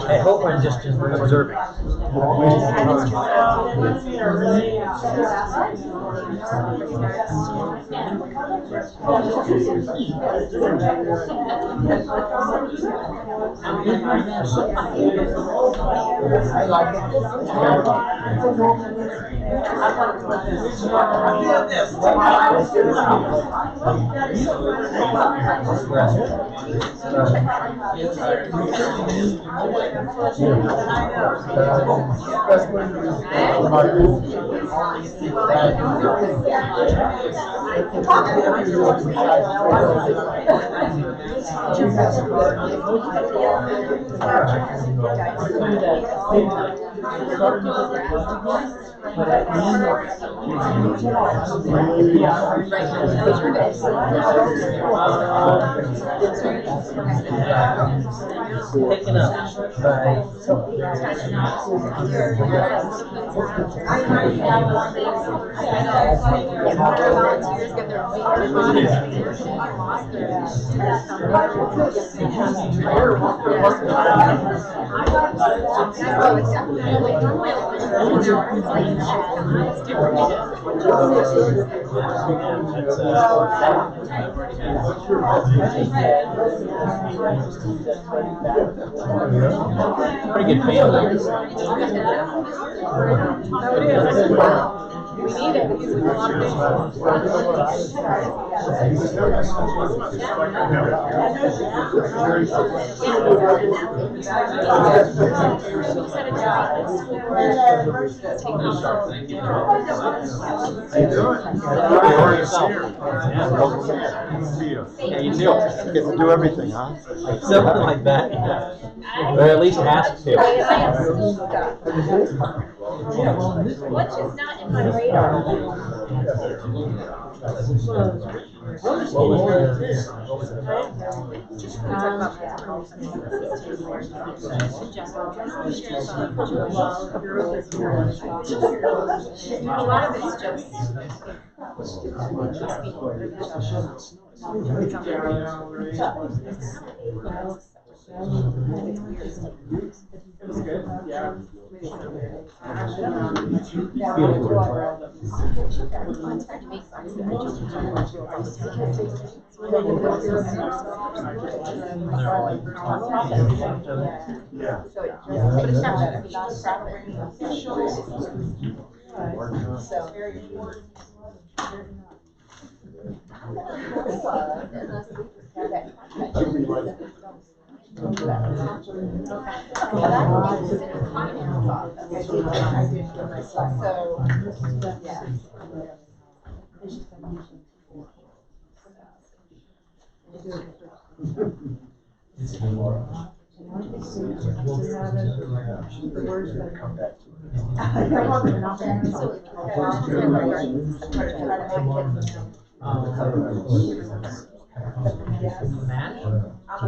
I hope I'm just observing. I like it. Taken up by pretty good family. We need it because there's a lot of Yeah, you do. Get to do everything, huh? Something like that. Or at least ask to. What's just not in my radar? A lot of it's just but it's not better.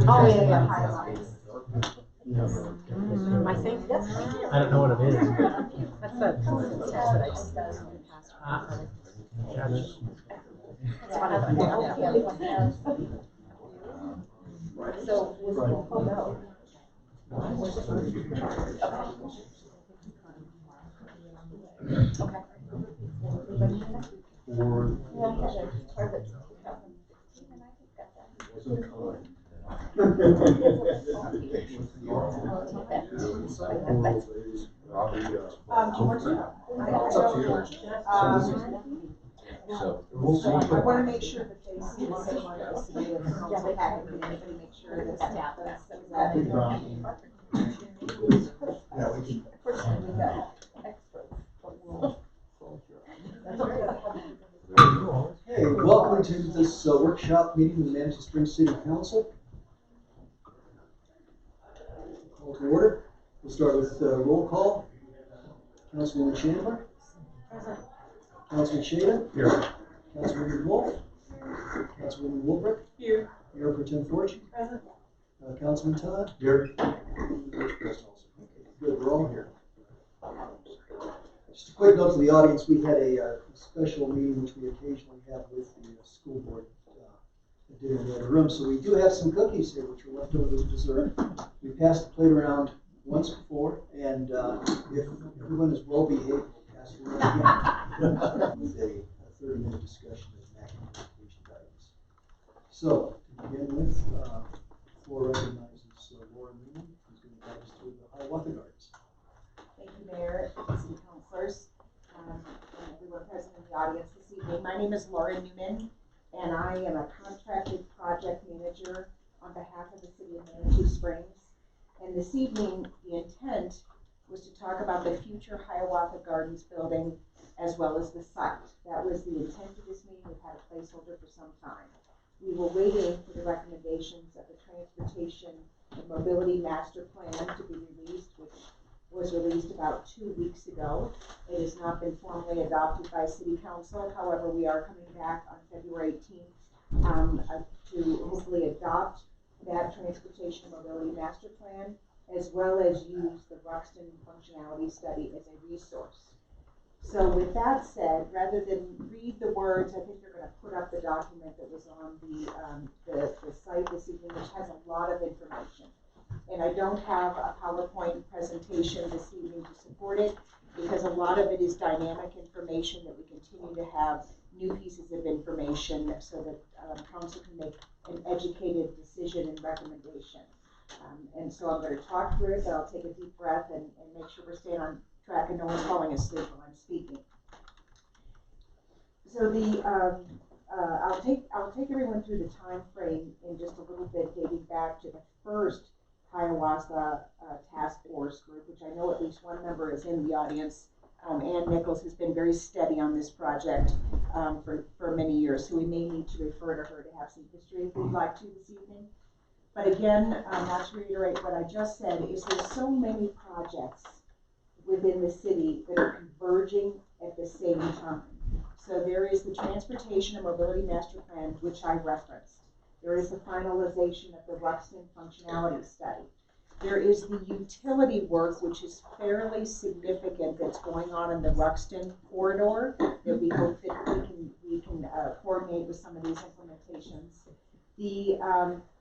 Oh, yeah. I think I don't know what it is. that's the text that I just got in the past. So, okay. So we'll see. I want to make sure that they see the same one as the council packet. Can anybody make sure that staff is that? Yeah, we can. Unfortunately, we got experts. That's right. Hey, welcome to this workshop meeting with the Manitou Springs City Council. Call to order. We'll start with roll call. Councilwoman Chandler. Present. Councilman Shada. Here. Councilwoman Wolf. Councilwoman Woolbrook. Here. Mayor Pro Tem Fortune. Present. Councilman Todd. Here. Okay, good, we're all here. Just a quick note to the audience, we had a special meeting which we occasionally have with the school board at dinner in the other room. So we do have some cookies here which were left over as dessert. We passed the plate around once before, and if everyone is well behaved, we'll pass it around again with a 30-minute discussion of MAC communication guidance. So to begin with, floor recognizes Laura Newman, who's going to guide us through the Hiawatha Gardens. Thank you, Mayor, and City Councilors, and everyone present in the audience this evening. My name is Laura Newman, and I am a contracted project manager on behalf of the City of Manitou Springs. And this evening, the intent was to talk about the future Hiawatha Gardens building as well as the site. That was the intent of this meeting. We've had a placeholder for some time. We were waiting for the recommendations of the Transportation and Mobility Master Plan to be released, which was released about 2 weeks ago. It has not been formally adopted by City Council. However, we are coming back on February 18th to hopefully adopt that Transportation and Mobility Master Plan, as well as use the Ruxton Functionality Study as a resource. So with that said, rather than read the words, I think they're going to put up the document that was on the site this evening, which has a lot of information. And I don't have a PowerPoint presentation this evening to support it, because a lot of it is dynamic information that we continue to have new pieces of information so that council can make an educated decision and recommendation. And so I'm going to talk through it, but I'll take a deep breath and make sure we're staying on track and no one's falling asleep while I'm speaking. So I'll take everyone through the time frame in just a little bit, dating back to the first Hiawatha Task Force group, which I know at least one member is in the audience. Ann Nichols has been very steady on this project for many years, so we may need to refer to her to have some history if we'd like to this evening. But again, not to reiterate what I just said, is there's so many projects within the city that are converging at the same time. So there is the Transportation and Mobility Master Plan, which I referenced. There is the finalization of the Ruxton Functionality Study. There is the utility work, which is fairly significant, that's going on in the Ruxton corridor that we hope that we can coordinate with some of these implementations.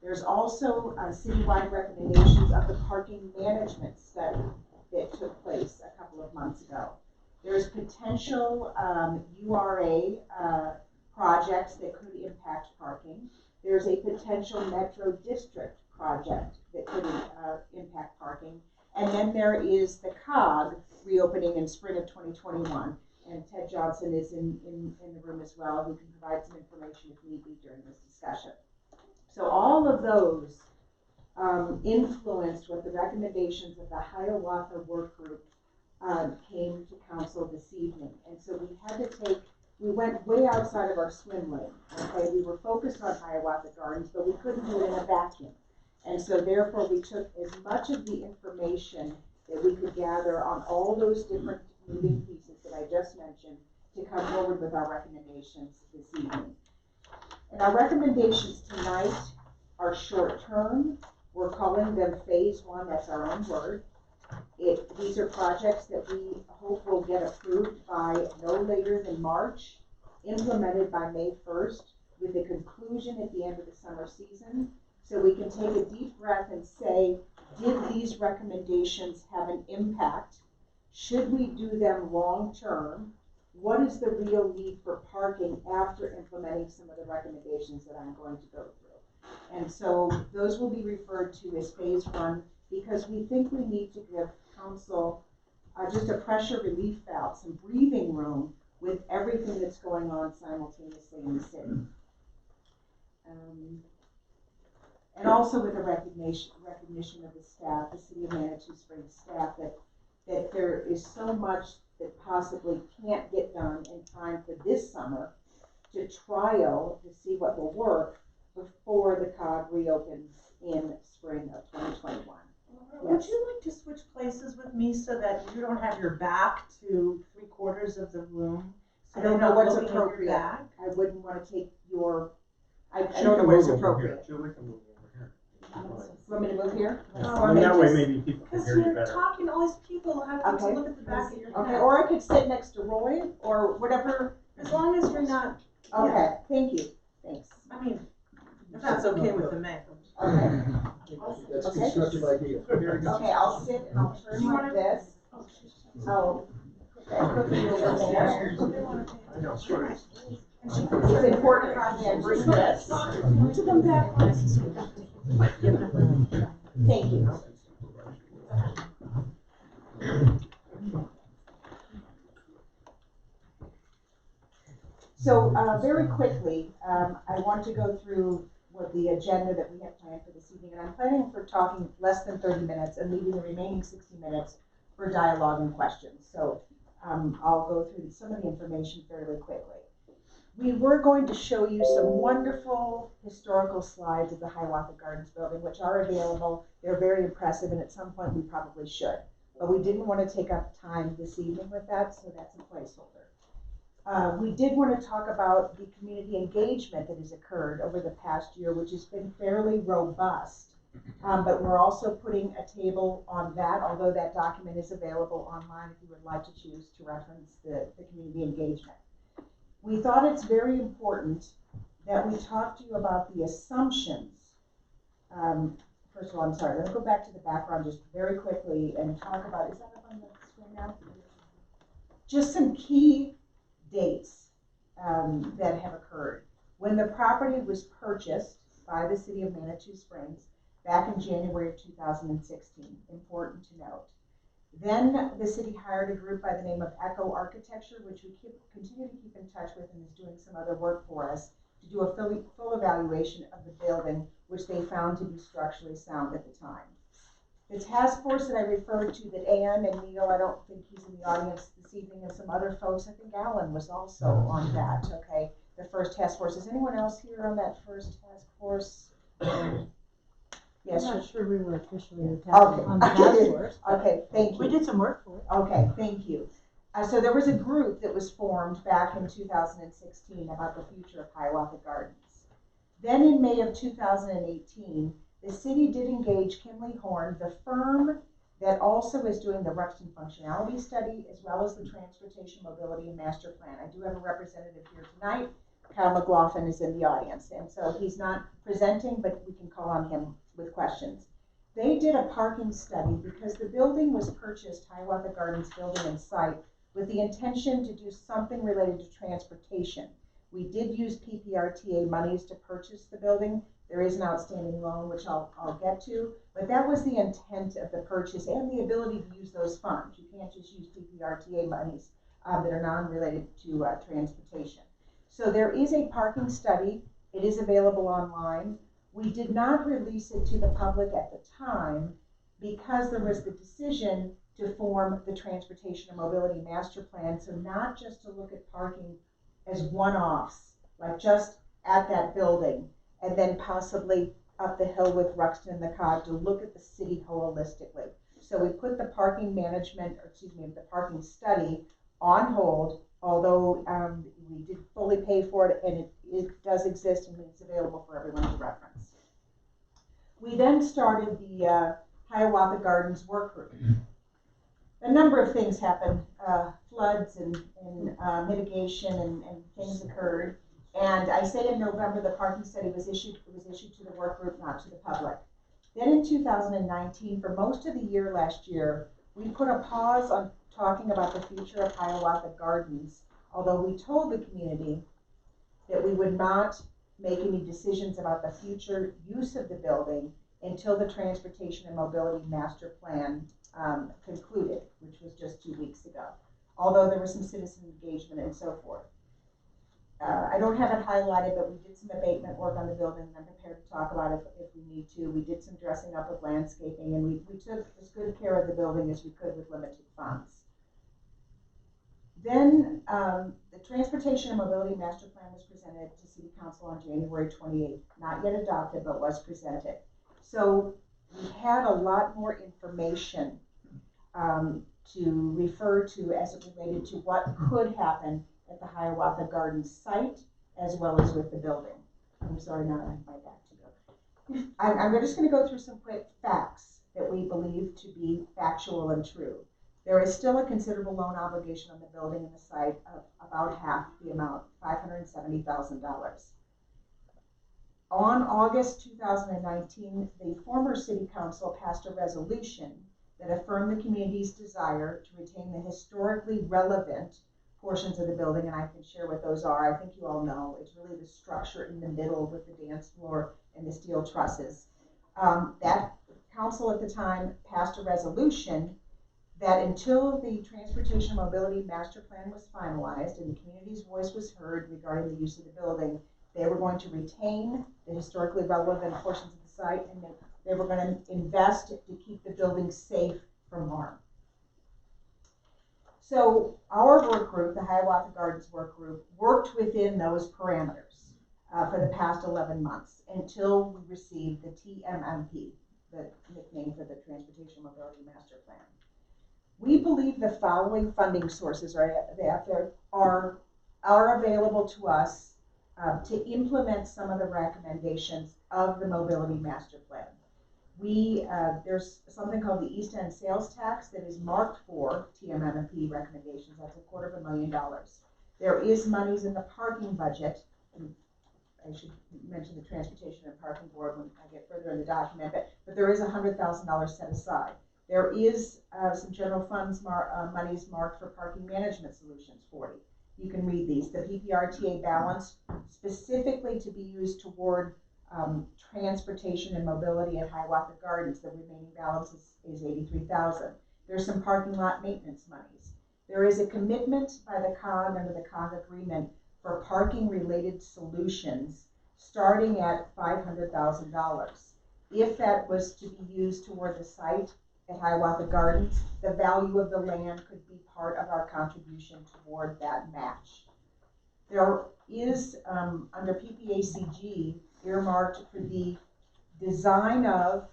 There's also citywide recommendations of the parking management study that took place a couple of months ago. There's potential URA projects that could impact parking. There's a potential Metro District project that could impact parking. And then there is the COG reopening in spring of 2021. And Ted Johnson is in the room as well, who can provide some information if need be during this discussion. So all of those influenced what the recommendations of the Hiawatha work group came to council this evening. And so we went way outside of our swim lane. Okay, we were focused on Hiawatha Gardens, but we couldn't do it in a vacuum. And so therefore we took as much of the information that we could gather on all those different moving pieces that I just mentioned to come forward with our recommendations this evening. And our recommendations tonight are short term. We're calling them phase one, that's our own word. These are projects that we hope will get approved by no later than March, implemented by May 1st, with a conclusion at the end of the summer season. So we can take a deep breath and say, did these recommendations have an impact? Should we do them long term? What is the real need for parking after implementing some of the recommendations that I'm going to go through? And so those will be referred to as phase one, because we think we need to give council just a pressure relief valve, some breathing room with everything that's going on simultaneously in the city. And also with a recognition of the staff, the City of Manitou Springs staff, that there is so much that possibly can't get done in time for this summer to trial to see what will work before the COG reopens in spring of 2021. Would you like to switch places with me so that you don't have your back to 3/4 of the room? So I don't you're know not what's looking at your appropriate. back? I wouldn't want to take your, I She don't know can what's move over appropriate. Julie can move over here. Want me to move here? Oh, And that way just- maybe people can Because hear you you're better. talking, all these people have to Okay. look at the back of your Okay, head. or I could sit next to Roy, or whatever. As long as you're not, Okay, thank you, thanks. I mean, if that's okay with the mayor. Okay, That's a Okay. constructive idea. okay, I'll sit and I'll turn like this. I'll put that cookie over there. I know, sure. It's important for me, I bring this. To them back. Thank you. So, very quickly, I want to go through what the agenda that we have planned for this evening, and I'm planning for talking less than 30 minutes and leaving the remaining 60 minutes for dialogue and questions. So, I'll go through some of the information fairly quickly. We were going to show you some wonderful historical slides of the Hiawatha Gardens building, which are available. They're very impressive, and at some point we probably should. But we didn't want to take up time this evening with that, so that's a placeholder. We did want to talk about the community engagement that has occurred over the past year, which has been fairly robust. But we're also putting a table on that, although that document is available online if you would like to choose to reference the community engagement. We thought it's very important that we talk to you about the assumptions. First of all, I'm sorry, let me go back to the background just very quickly and talk about, is that up on the screen now? Just some key dates that have occurred. When the property was purchased by the City of Manitou Springs back in January of 2016, important to note. Then the city hired a group by the name of Echo Architecture, which we continue to keep in touch with and is doing some other work for us to do a full evaluation of the building, which they found to be structurally sound at the time. The task force that I referred to that Ann and Neil, I don't think he's in the audience this evening, and some other folks, I think Alan was also on that, okay? The first task force. Is anyone else here on that first task force? Yes. I'm not sure we were officially Okay. on the task force. Okay, thank you. We did some work for it. Okay, thank you. So there was a group that was formed back in 2016 about the future of Hiawatha Gardens. Then in May of 2018, the city did engage Kimley Horn, the firm that also is doing the Ruxton functionality study, as well as the transportation, mobility, and master plan. I do have a representative here tonight. Kyle McLaughlin is in the audience, and so he's not presenting, but we can call on him with questions. They did a parking study because the building was purchased, Hiawatha Gardens building and site, with the intention to do something related to transportation. We did use PPRTA monies to purchase the building. There is an outstanding loan, which I'll get to, but that was the intent of the purchase and the ability to use those funds. You can't just use PPRTA monies that are non-related to transportation. So there is a parking study. It is available online. We did not release it to the public at the time because there was the decision to form the Transportation and Mobility Master Plan. So not just to look at parking as one-offs, like just at that building, and then possibly up the hill with Ruxton and the COG to look at the city holistically. So we put the parking management, or excuse me, the parking study on hold, although we did fully pay for it, and it does exist and it's available for everyone to reference. We then started the Hiawatha Gardens work group. A number of things happened, floods and mitigation and things occurred. And I say in November, the parking study was issued to the work group, not to the public. Then in 2019, for most of the year last year, we put a pause on talking about the future of Hiawatha Gardens, although we told the community that we would not make any decisions about the future use of the building until the Transportation and Mobility Master Plan concluded, which was just 2 weeks ago. although there was some citizen engagement and so forth. I don't have it highlighted, but we did some abatement work on the building, and I'm prepared to talk about it if we need to. We did some dressing up of landscaping, and we took as good care of the building as we could with limited funds. Then the Transportation and Mobility Master Plan was presented to City Council on January 28th. Not yet adopted, but was presented. So we had a lot more information to refer to as it related to what could happen at the Hiawatha Gardens site, as well as with the building. I'm sorry, now I have my back to go. I'm just going to go through some quick facts that we believe to be factual and true. There is still a considerable loan obligation on the building and the site of about half the amount, $570,000. On August 2019, the former City Council passed a resolution that affirmed the community's desire to retain the historically relevant portions of the building, and I can share what those are. I think you all know. It's really the structure in the middle with the dance floor and the steel trusses. That council at the time passed a resolution that until the Transportation and Mobility Master Plan was finalized and the community's voice was heard regarding the use of the building, they were going to retain the historically relevant portions of the site, and they were going to invest to keep the building safe from harm. So our work group, the Hiawatha Gardens work group, worked within those parameters for the past 11 months until we received the TMMP, the nickname for the Transportation Mobility Master Plan. We believe the following funding sources are available to us to implement some of the recommendations of the Mobility Master Plan. There's something called the East End Sales Tax that is marked for TMMP recommendations. That's $250,000. There is monies in the parking budget, and I should mention the Transportation and Parking Board when I get further in the document, but there is $100,000 set aside. There is some general funds monies marked for parking management solutions, 40. You can read these. The PPRTA balance specifically to be used toward transportation and mobility at Hiawatha Gardens. The remaining balance is $83,000. There's some parking lot maintenance monies. There is a commitment by the COG under the COG agreement for parking related solutions starting at $500,000. If that was to be used toward the site at Hiawatha Gardens, the value of the land could be part of our contribution toward that match. There is, under PPACG, earmarked for the design of,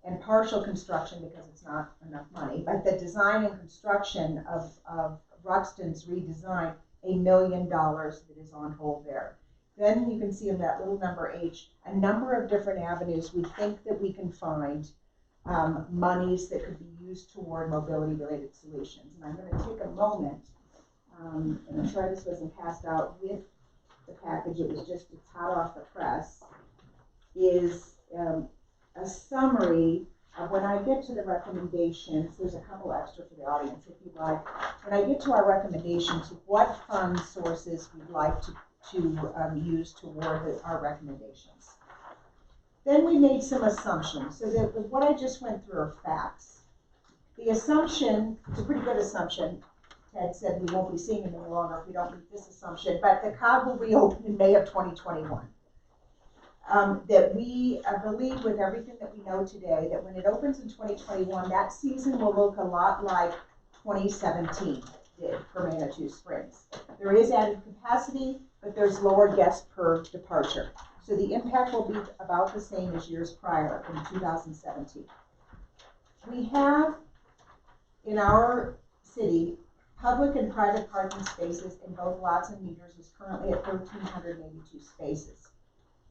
and partial construction because it's not enough money, but the design and construction of Ruxton's redesign, $1 million that is on hold there. Then you can see in that little number H, a number of different avenues we think that we can find monies that could be used toward mobility related solutions. And I'm going to take a moment, and I'm sorry this wasn't passed out with the package, it was just, it's hot off the press, is a summary of when I get to the recommendations. There's a couple extra for the audience if you'd like. When I get to our recommendations, what fund sources we'd like to use toward our recommendations. Then we made some assumptions. So that what I just went through are facts. The assumption, it's a pretty good assumption. Ted said we won't be seeing him any longer if we don't meet this assumption, but the COG will reopen in May of 2021. That we believe with everything that we know today, that when it opens in 2021, that season will look a lot like 2017 did for Manitou Springs. There is added capacity, but there's lower guests per departure. So the impact will be about the same as years prior in 2017. We have in our city public and private parking spaces in both lots and meters is currently at 1,382 spaces.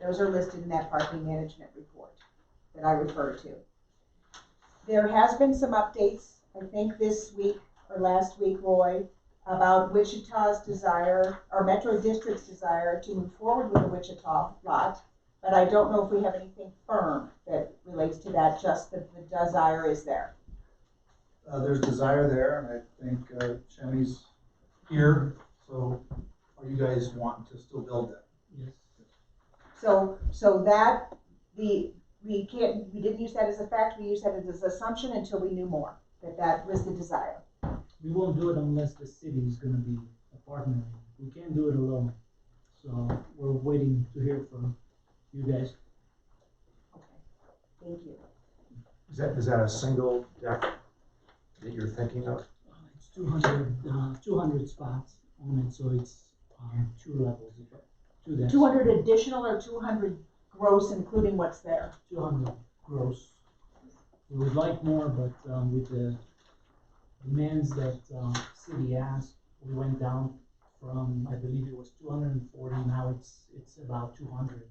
Those are listed in that parking management report that I referred to. There has been some updates, I think this week or last week, Roy, about Wichita's desire, or Metro District's desire to move forward with the Wichita lot, but I don't know if we have anything firm that relates to that, just that the desire is there. There's desire there, and I think Shemi's here, so are you guys wanting to still build that? Yes. So that, we didn't use that as a fact, we used that as an assumption until we knew more, that was the desire. we won't do it unless the city is gonna be a partner. We can't do it alone. So we're waiting to hear from you guys. Okay, thank you. Is that a single deck that you're thinking of? It's 200 spots on it, so it's, 2 levels, two decks. 200 additional or 200 gross, including what's there? 200 gross. We would like more, but, with the demands that, city asked, we went down from, I believe it was 240, now it's about 200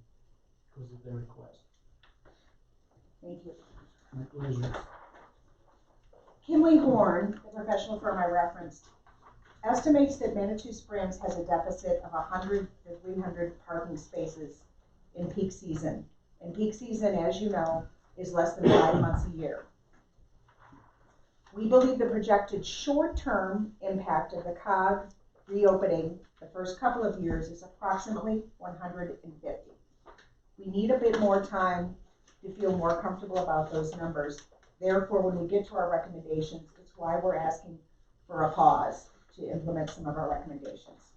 because of their request. Thank you. My pleasure. Kimley Horn, the professional firm I referenced, estimates that Manitou Springs has a deficit of 100 to 300 parking spaces in peak season. And peak season, as you know, is less than 5 months a year. We believe the projected short-term impact of the COG reopening the first couple of years is approximately 150. We need a bit more time to feel more comfortable about those numbers. Therefore, when we get to our recommendations, it's why we're asking for a pause to implement some of our recommendations.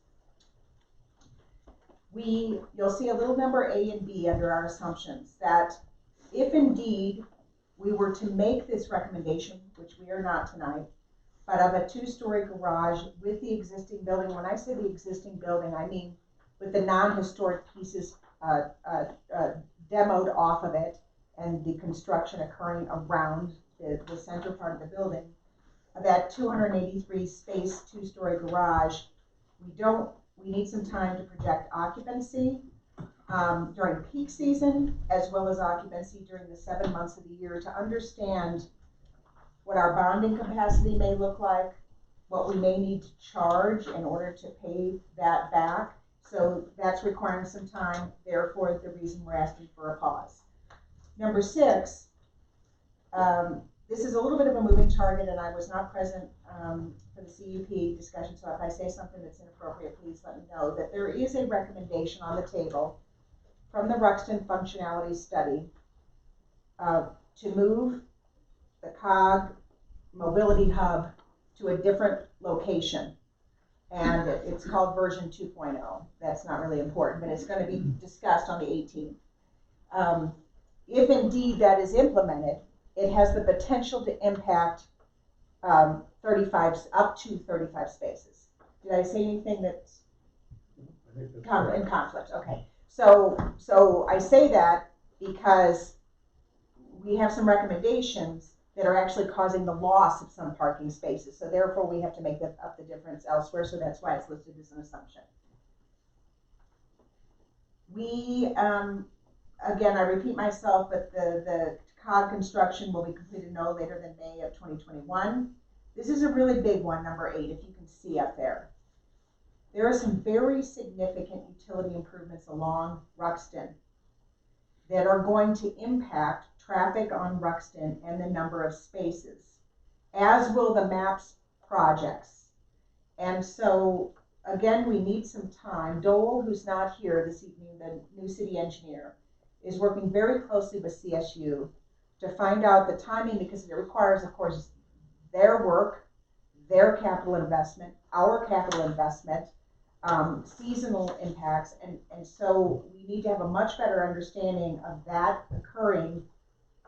You'll see a little number A and B under our assumptions that if indeed we were to make this recommendation, which we are not tonight, but of a 2-story garage with the existing building. When I say the existing building, I mean with the non-historic pieces demoed off of it and the construction occurring around the center part of the building. That 283 space 2-story garage, we need some time to project occupancy during peak season, as well as occupancy during the 7 months of the year to understand what our bonding capacity may look like, what we may need to charge in order to pay that back. So that's requiring some time, therefore the reason we're asking for a pause. Number 6, this is a little bit of a moving target and I was not present for the CUP discussion, so if I say something that's inappropriate, please let me know, that there is a recommendation on the table from the Ruxton Functionality Study to move the COG Mobility Hub to a different location. And it's called version 2.0. That's not really important, but it's going to be discussed on the 18th. If indeed that is implemented, it has the potential to impact up to 35 spaces. Did I say anything that's in conflict? Okay. So I say that because we have some recommendations that are actually causing the loss of some parking spaces. So therefore we have to make up the difference elsewhere. So that's why it's listed as an assumption. We, again, I repeat myself, but the COG construction will be completed no later than May of 2021. This is a really big one, number 8, if you can see up there. There are some very significant utility improvements along Ruxton that are going to impact traffic on Ruxton and the number of spaces, as will the MAPS projects. And so, again, we need some time. Dole, who's not here this evening, the new city engineer, is working very closely with CSU to find out the timing, because it requires, of course, their work, their capital investment, our capital investment, seasonal impacts, and so we need to have a much better understanding of that occurring,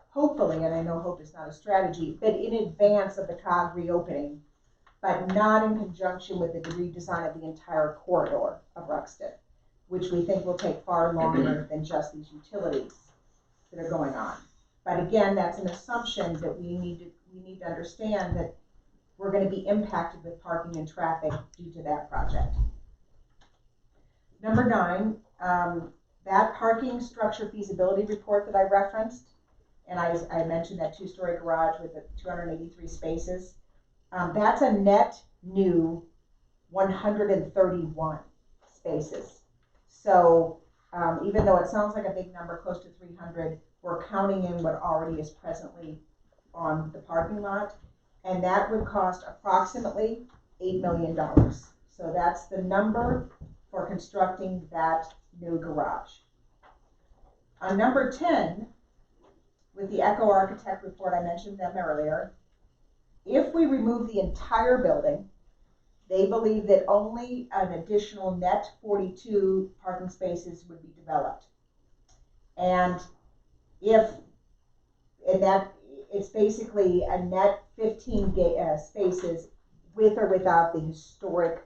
hopefully, and I know hope is not a strategy, but in advance of the COG reopening, but not in conjunction with the redesign of the entire corridor of Ruxton, which we think will take far longer than just these utilities that are going on. But again, that's an assumption that we need to understand that we're going to be impacted with parking and traffic due to that project. Number 9, that parking structure feasibility report that I referenced, and I mentioned that 2-story garage with the 283 spaces, that's a net new 131 spaces. So even though it sounds like a big number, close to 300, we're counting in what already is presently on the parking lot, and that would cost approximately $8 million. So that's the number for constructing that new garage. On number 10, with the Echo Architect report, I mentioned them earlier, if we remove the entire building, they believe that only an additional net 42 parking spaces would be developed. And that, it's basically a net 15 spaces with or without the historic,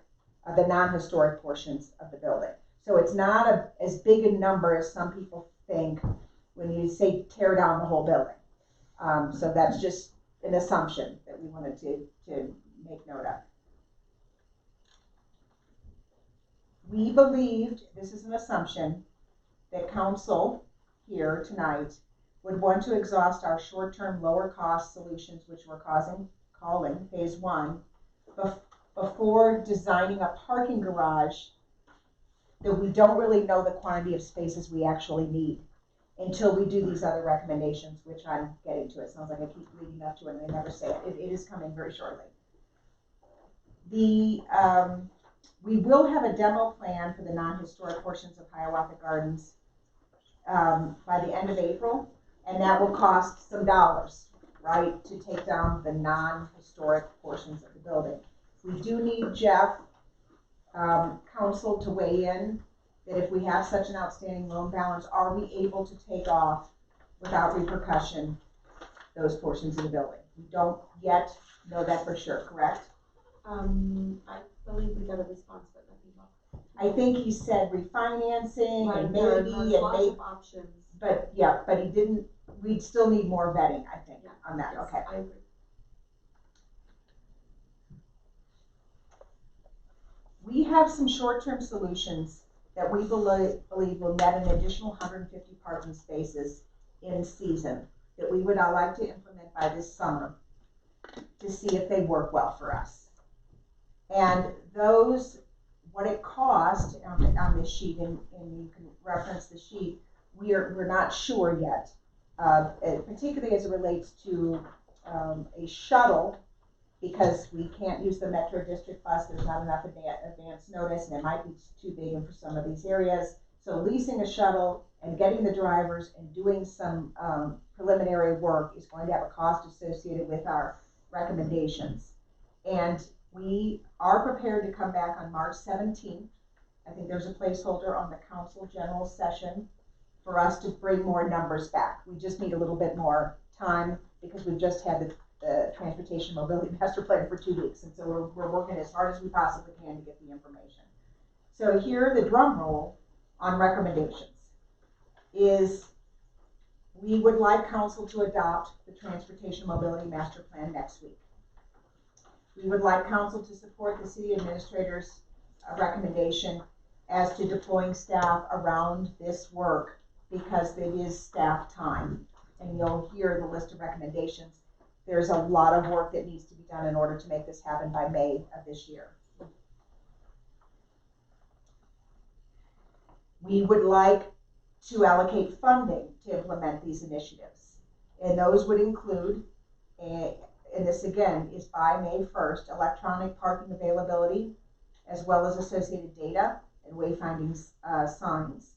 the non-historic portions of the building. So it's not as big a number as some people think when you say tear down the whole building. So that's just an assumption that we wanted to make note of. We believed, this is an assumption, that council here tonight would want to exhaust our short-term lower cost solutions, which we're calling phase one, before designing a parking garage that we don't really know the quantity of spaces we actually need until we do these other recommendations, which I'm getting to. It sounds like I keep leading up to it and I never say it. It is coming very shortly. We will have a demo plan for the non-historic portions of Hiawatha Gardens by the end of April, and that will cost some dollars, right, to take down the non-historic portions of the building. We do need Jeff, council, to weigh in that if we have such an outstanding loan balance, are we able to take off without repercussion those portions of the building? We don't yet know that for sure, correct? I believe we got a response, but nothing more. I think he said refinancing Right, and there's maybe, and lots maybe, of options. but yeah, but he didn't, we'd still need more vetting, I think, Yeah. on that, Yes, okay. I agree. We have some short-term solutions that we believe will net an additional 150 parking spaces in season that we would like to implement by this summer to see if they work well for us. And those, what it cost on this sheet, and you can reference the sheet, we're not sure yet, particularly as it relates to a shuttle, because we can't use the Metro District bus, there's not enough advance notice, and it might be too big for some of these areas. So leasing a shuttle and getting the drivers and doing some preliminary work is going to have a cost associated with our recommendations. And we are prepared to come back on March 17th. I think there's a placeholder on the council general session for us to bring more numbers back. We just need a little bit more time because we've just had the Transportation Mobility Master Plan for 2 weeks. And so we're working as hard as we possibly can to get the information. So here, the drum roll on recommendations is we would like council to adopt the Transportation Mobility Master Plan next week. We would like council to support the city administrator's recommendation as to deploying staff around this work because it is staff time. And you'll hear the list of recommendations. There's a lot of work that needs to be done in order to make this happen by May of this year. We would like to allocate funding to implement these initiatives. And those would include, and this again is by May 1st, electronic parking availability, as well as associated data and wayfinding signs.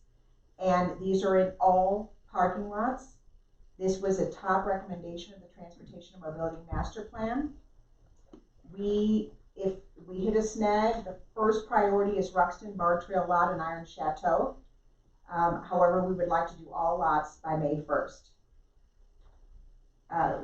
And these are in all parking lots. This was a top recommendation of the Transportation and Mobility Master Plan. If we hit a snag, the first priority is Ruxton, Bar Trail Lot, and Iron Chateau. However, we would like to do all lots by May 1st.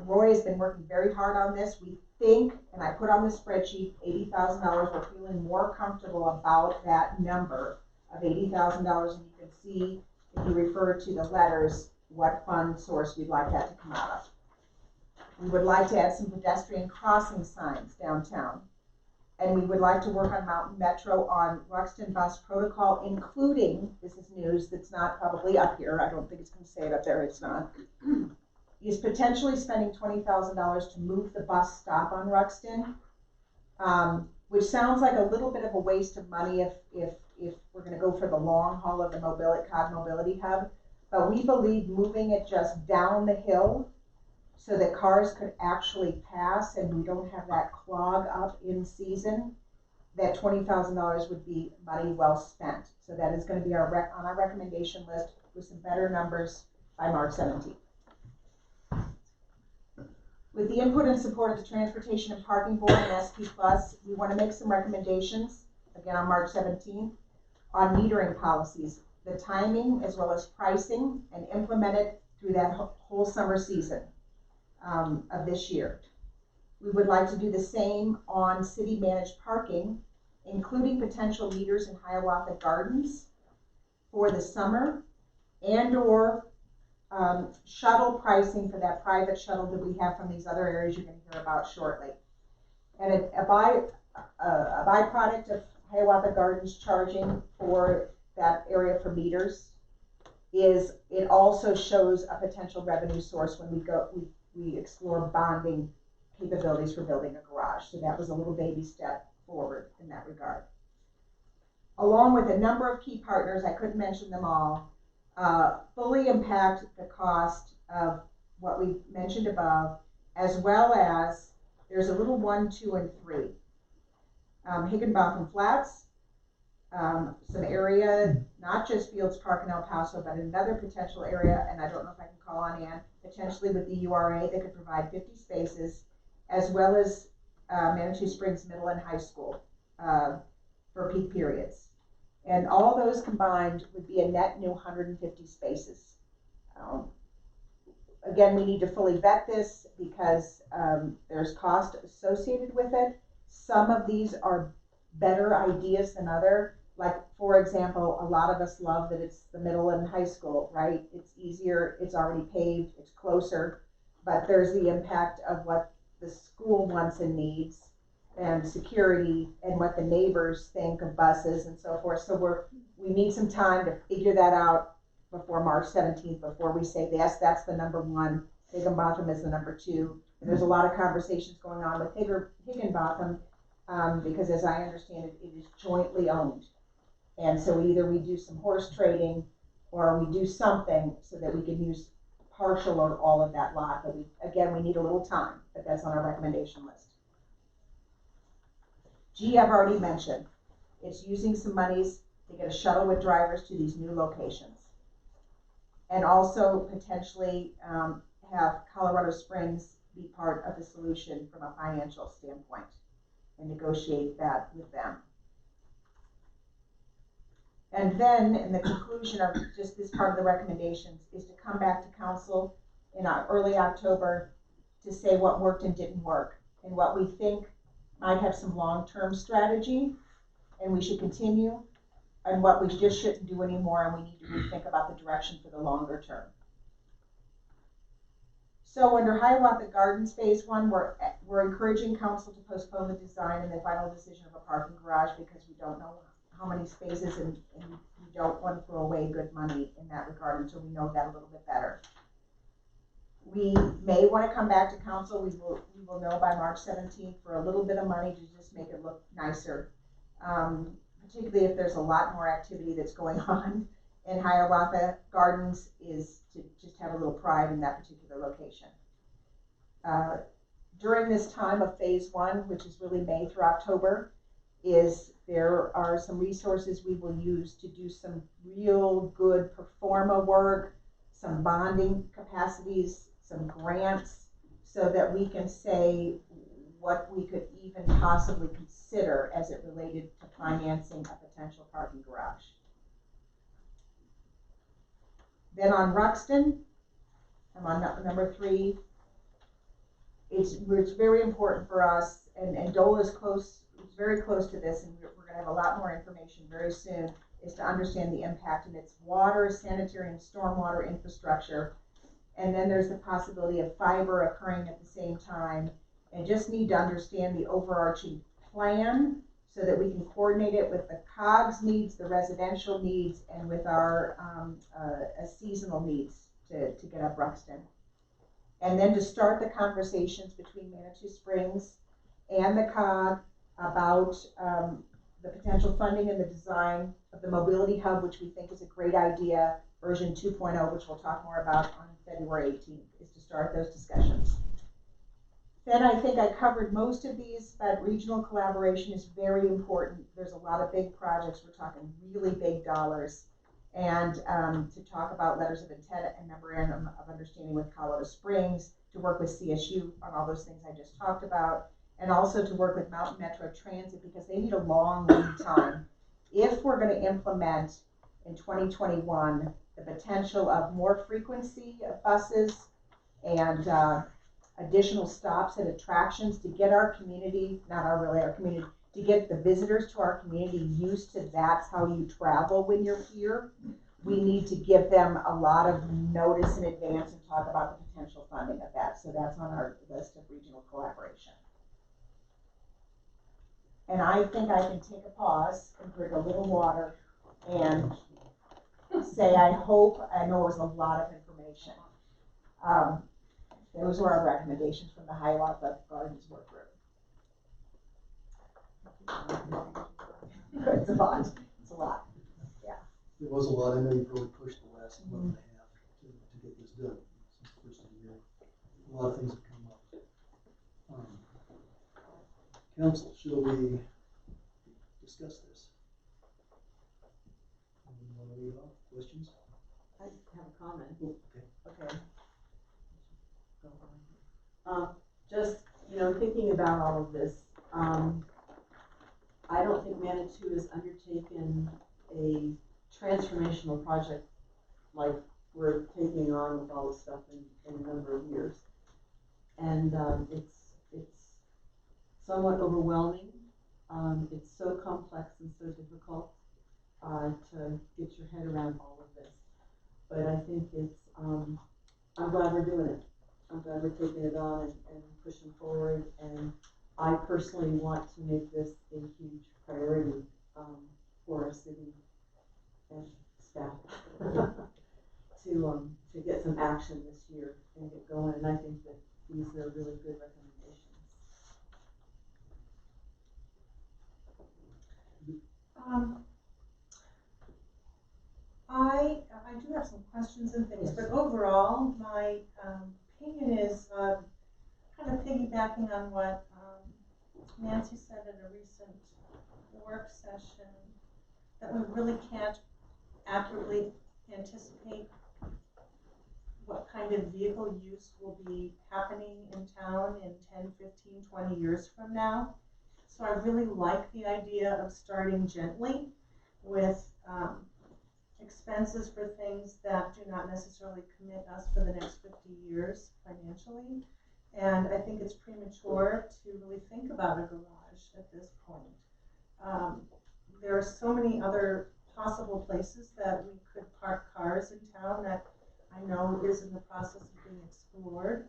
Roy has been working very hard on this. We think, and I put on the spreadsheet, $80,000. We're feeling more comfortable about that number of $80,000. And you can see, if you refer to the letters, what fund source we'd like that to come out of. We would like to add some pedestrian crossing signs downtown. And we would like to work on Mountain Metro on Ruxton bus protocol, including, this is news that's not probably up here, I don't think it's going to say it up there, it's not, is potentially spending $20,000 to move the bus stop on Ruxton, which sounds like a little bit of a waste of money if we're going to go for the long haul of the COG Mobility Hub. But we believe moving it just down the hill so that cars could actually pass and we don't have that clog up in season, that $20,000 would be money well spent. So that is going to be on our recommendation list with some better numbers by March 17th. With the input and support of the Transportation and Parking Board and SP Plus, we want to make some recommendations, again on March 17th, on metering policies, the timing as well as pricing, and implement it through that whole summer season of this year. We would like to do the same on city-managed parking, including potential meters in Hiawatha Gardens for the summer, and/or shuttle pricing for that private shuttle that we have from these other areas you're going to hear about shortly. And a byproduct of Hiawatha Gardens charging for that area for meters is it also shows a potential revenue source when we explore bonding capabilities for building a garage. So that was a little baby step forward in that regard. Along with a number of key partners, I couldn't mention them all, fully impact the cost of what we mentioned above, as well as there's a little 1, 2, and 3. Higginbotham Flats, some area, not just Fields Park in El Paso, but another potential area, and I don't know if I can call on Ann, potentially with the URA, they could provide 50 spaces, as well as Manitou Springs Middle and High School for peak periods. And all those combined would be a net new 150 spaces. Again, we need to fully vet this because there's cost associated with it. Some of these are better ideas than other. Like, for example, a lot of us love that it's the middle and high school, right? It's easier, it's already paved, it's closer, but there's the impact of what the school wants and needs, and security, and what the neighbors think of buses and so forth. So we need some time to figure that out before March 17th, before we say, yes, that's the number 1, Higginbotham is the number 2. And there's a lot of conversations going on with Higginbotham because as I understand it, it is jointly owned. And so either we do some horse trading or we do something so that we can use partial or all of that lot. But we need a little time, but that's on our recommendation list. G, I've already mentioned. It's using some monies to get a shuttle with drivers to these new locations. And also potentially have Colorado Springs be part of the solution from a financial standpoint and negotiate that with them. And then in the conclusion of just this part of the recommendations is to come back to council in early October to say what worked and didn't work and what we think might have some long-term strategy and we should continue, and what we just shouldn't do anymore and we need to rethink about the direction for the longer term. So under Hiawatha Gardens Phase 1, we're encouraging council to postpone the design and the final decision of a parking garage because we don't know how many spaces and we don't want to throw away good money in that regard until we know that a little bit better. We may want to come back to council. We will know by March 17th for a little bit of money to just make it look nicer, particularly if there's a lot more activity that's going on in Hiawatha Gardens, is to just have a little pride in that particular location. During this time of Phase 1, which is really May through October, there are some resources we will use to do some real good pro forma work, some bonding capacities, some grants, so that we can say what we could even possibly consider as it related to financing a potential parking garage. Then on Ruxton, I'm on number 3. It's very important for us, and Dole is close. It's very close to this, and we're going to have a lot more information very soon, is to understand the impact in its water, sanitary, and stormwater infrastructure. And then there's the possibility of fiber occurring at the same time, and just need to understand the overarching plan so that we can coordinate it with the COGS needs, the residential needs, and with our seasonal needs to get up Ruxton. And then to start the conversations between Manitou Springs and the COG about the potential funding and the design of the mobility hub, which we think is a great idea, version 2.0, which we'll talk more about on February 18th, is to start those discussions. Then I think I covered most of these, but regional collaboration is very important. There's a lot of big projects. We're talking really big dollars. And to talk about letters of intent and memorandum of understanding with Colorado Springs, to work with CSU on all those things I just talked about, and also to work with Mountain Metro Transit because they need a long lead time. If we're gonna implement in 2021, the potential of more frequency of buses and additional stops at attractions to get our community, not our really, our community, to get the visitors to our community used to that's how you travel when you're here. We need to give them a lot of notice in advance and talk about the potential funding of that. So that's on our list of regional collaboration. And I think I can take a pause and drink a little water and say, I hope, I know it was a lot of information. Those were our recommendations from the Hiawatha Gardens Work Group. It's a lot, it's a lot. There was a lot, I know you've really pushed the last month and a half to get this done since the first of the year. A lot of things have come up. Council, shall we discuss this? Anyone want to lead off? Questions? I have a comment. Oh, okay. Okay. Just, thinking about all of this, I don't think Manitou has undertaken a transformational project like we're taking on with all this stuff in a number of years. And it's somewhat overwhelming. It's so complex and so difficult to get your head around all of this. But I think it's, I'm glad we're doing it. I'm glad we're taking it on and pushing forward. And I personally want to make this a huge priority for our city and staff to get some action this year and get going. And I think that these are really good recommendations. I do have some questions and things, but overall, my opinion is kind of piggybacking on what Nancy said at a recent work session, that we really can't accurately anticipate what kind of vehicle use will be happening in town in 10, 15, 20 years from now. So I really like the idea of starting gently with expenses for things that do not necessarily commit us for the next 50 years financially. And I think it's premature to really think about a garage at this point. There are so many other possible places that we could park cars in town that I know is in the process of being explored.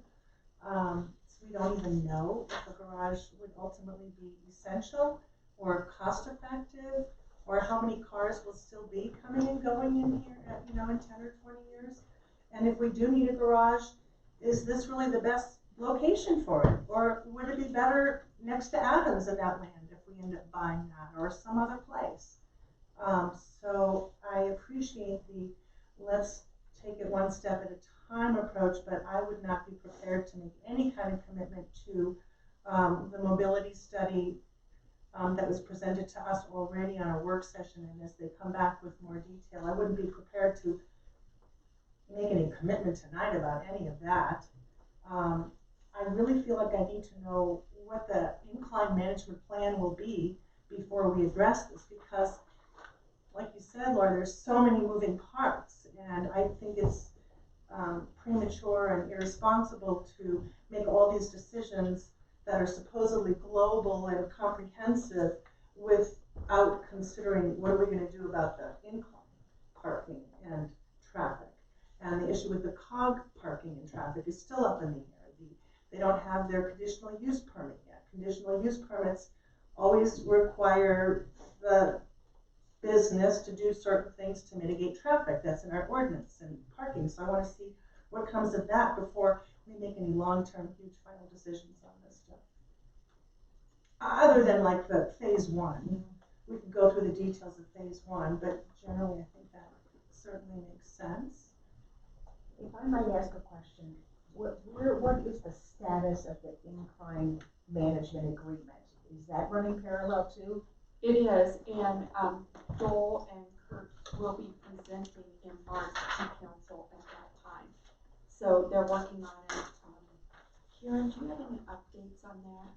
So we don't even know if a garage would ultimately be essential or cost effective, or how many cars will still be coming and going in here, in 10 or 20 years. And if we do need a garage, is this really the best location for it? Or would it be better next to Adams in that land if we end up buying that, or some other place? So I appreciate the let's take it one step at a time approach, but I would not be prepared to make any kind of commitment to the mobility study that was presented to us already on a work session, and as they come back with more detail, I wouldn't be prepared to make any commitment tonight about any of that. I really feel like I need to know what the incline management plan will be before we address this, because like you said, Laura, there's so many moving parts, and I think it's premature and irresponsible to make all these decisions that are supposedly global and comprehensive without considering what are we going to do about the incline parking and traffic. And the issue with the COG parking and traffic is still up in the air. They don't have their conditional use permit yet. Conditional use permits always require the business to do certain things to mitigate traffic. That's in our ordinance and parking. So I want to see what comes of that before we make any long-term huge final decisions on this stuff. Other than like the phase one. We can go through the details of phase one, but generally I think that certainly makes sense. If I might ask a question, what is the status of the incline management agreement? Is that running parallel too? It is, and Joel and Kurt will be presenting in March to council at that time. So they're working on it. Karen, do you have any updates on that?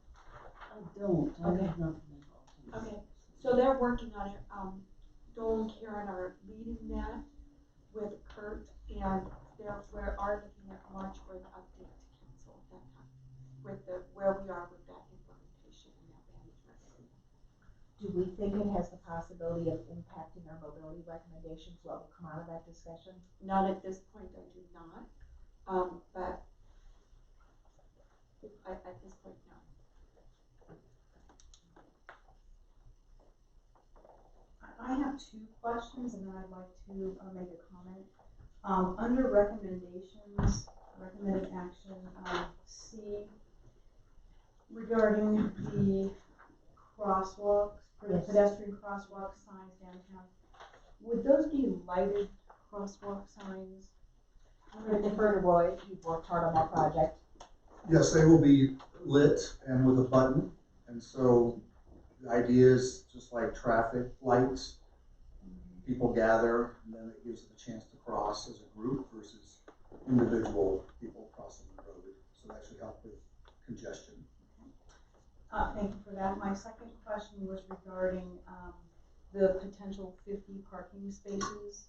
I don't, I Okay. have nothing involved. Okay, so they're working on it, Joel and Karen are leading that with Kurt, and we are looking at March for the update to council at that time, with where we are with that implementation and that management. Do we think it has the possibility of impacting our mobility recommendations, what will come out of that discussion? Not at this point, I do not, but at this point, no. I have two questions and then I'd like to make a comment. Under recommendations, recommended action, C, regarding the crosswalks, for the Yes. pedestrian crosswalk signs downtown, would those be lighted crosswalk signs? I'm gonna defer to Roy, you've worked hard on that project. Yes, they will be lit and with a button, and so the idea is just like traffic lights. People gather, and then it gives them a chance to cross as a group versus individual people crossing the road. So that should help with congestion. Thank you for that. My second question was regarding, the potential 50 parking spaces.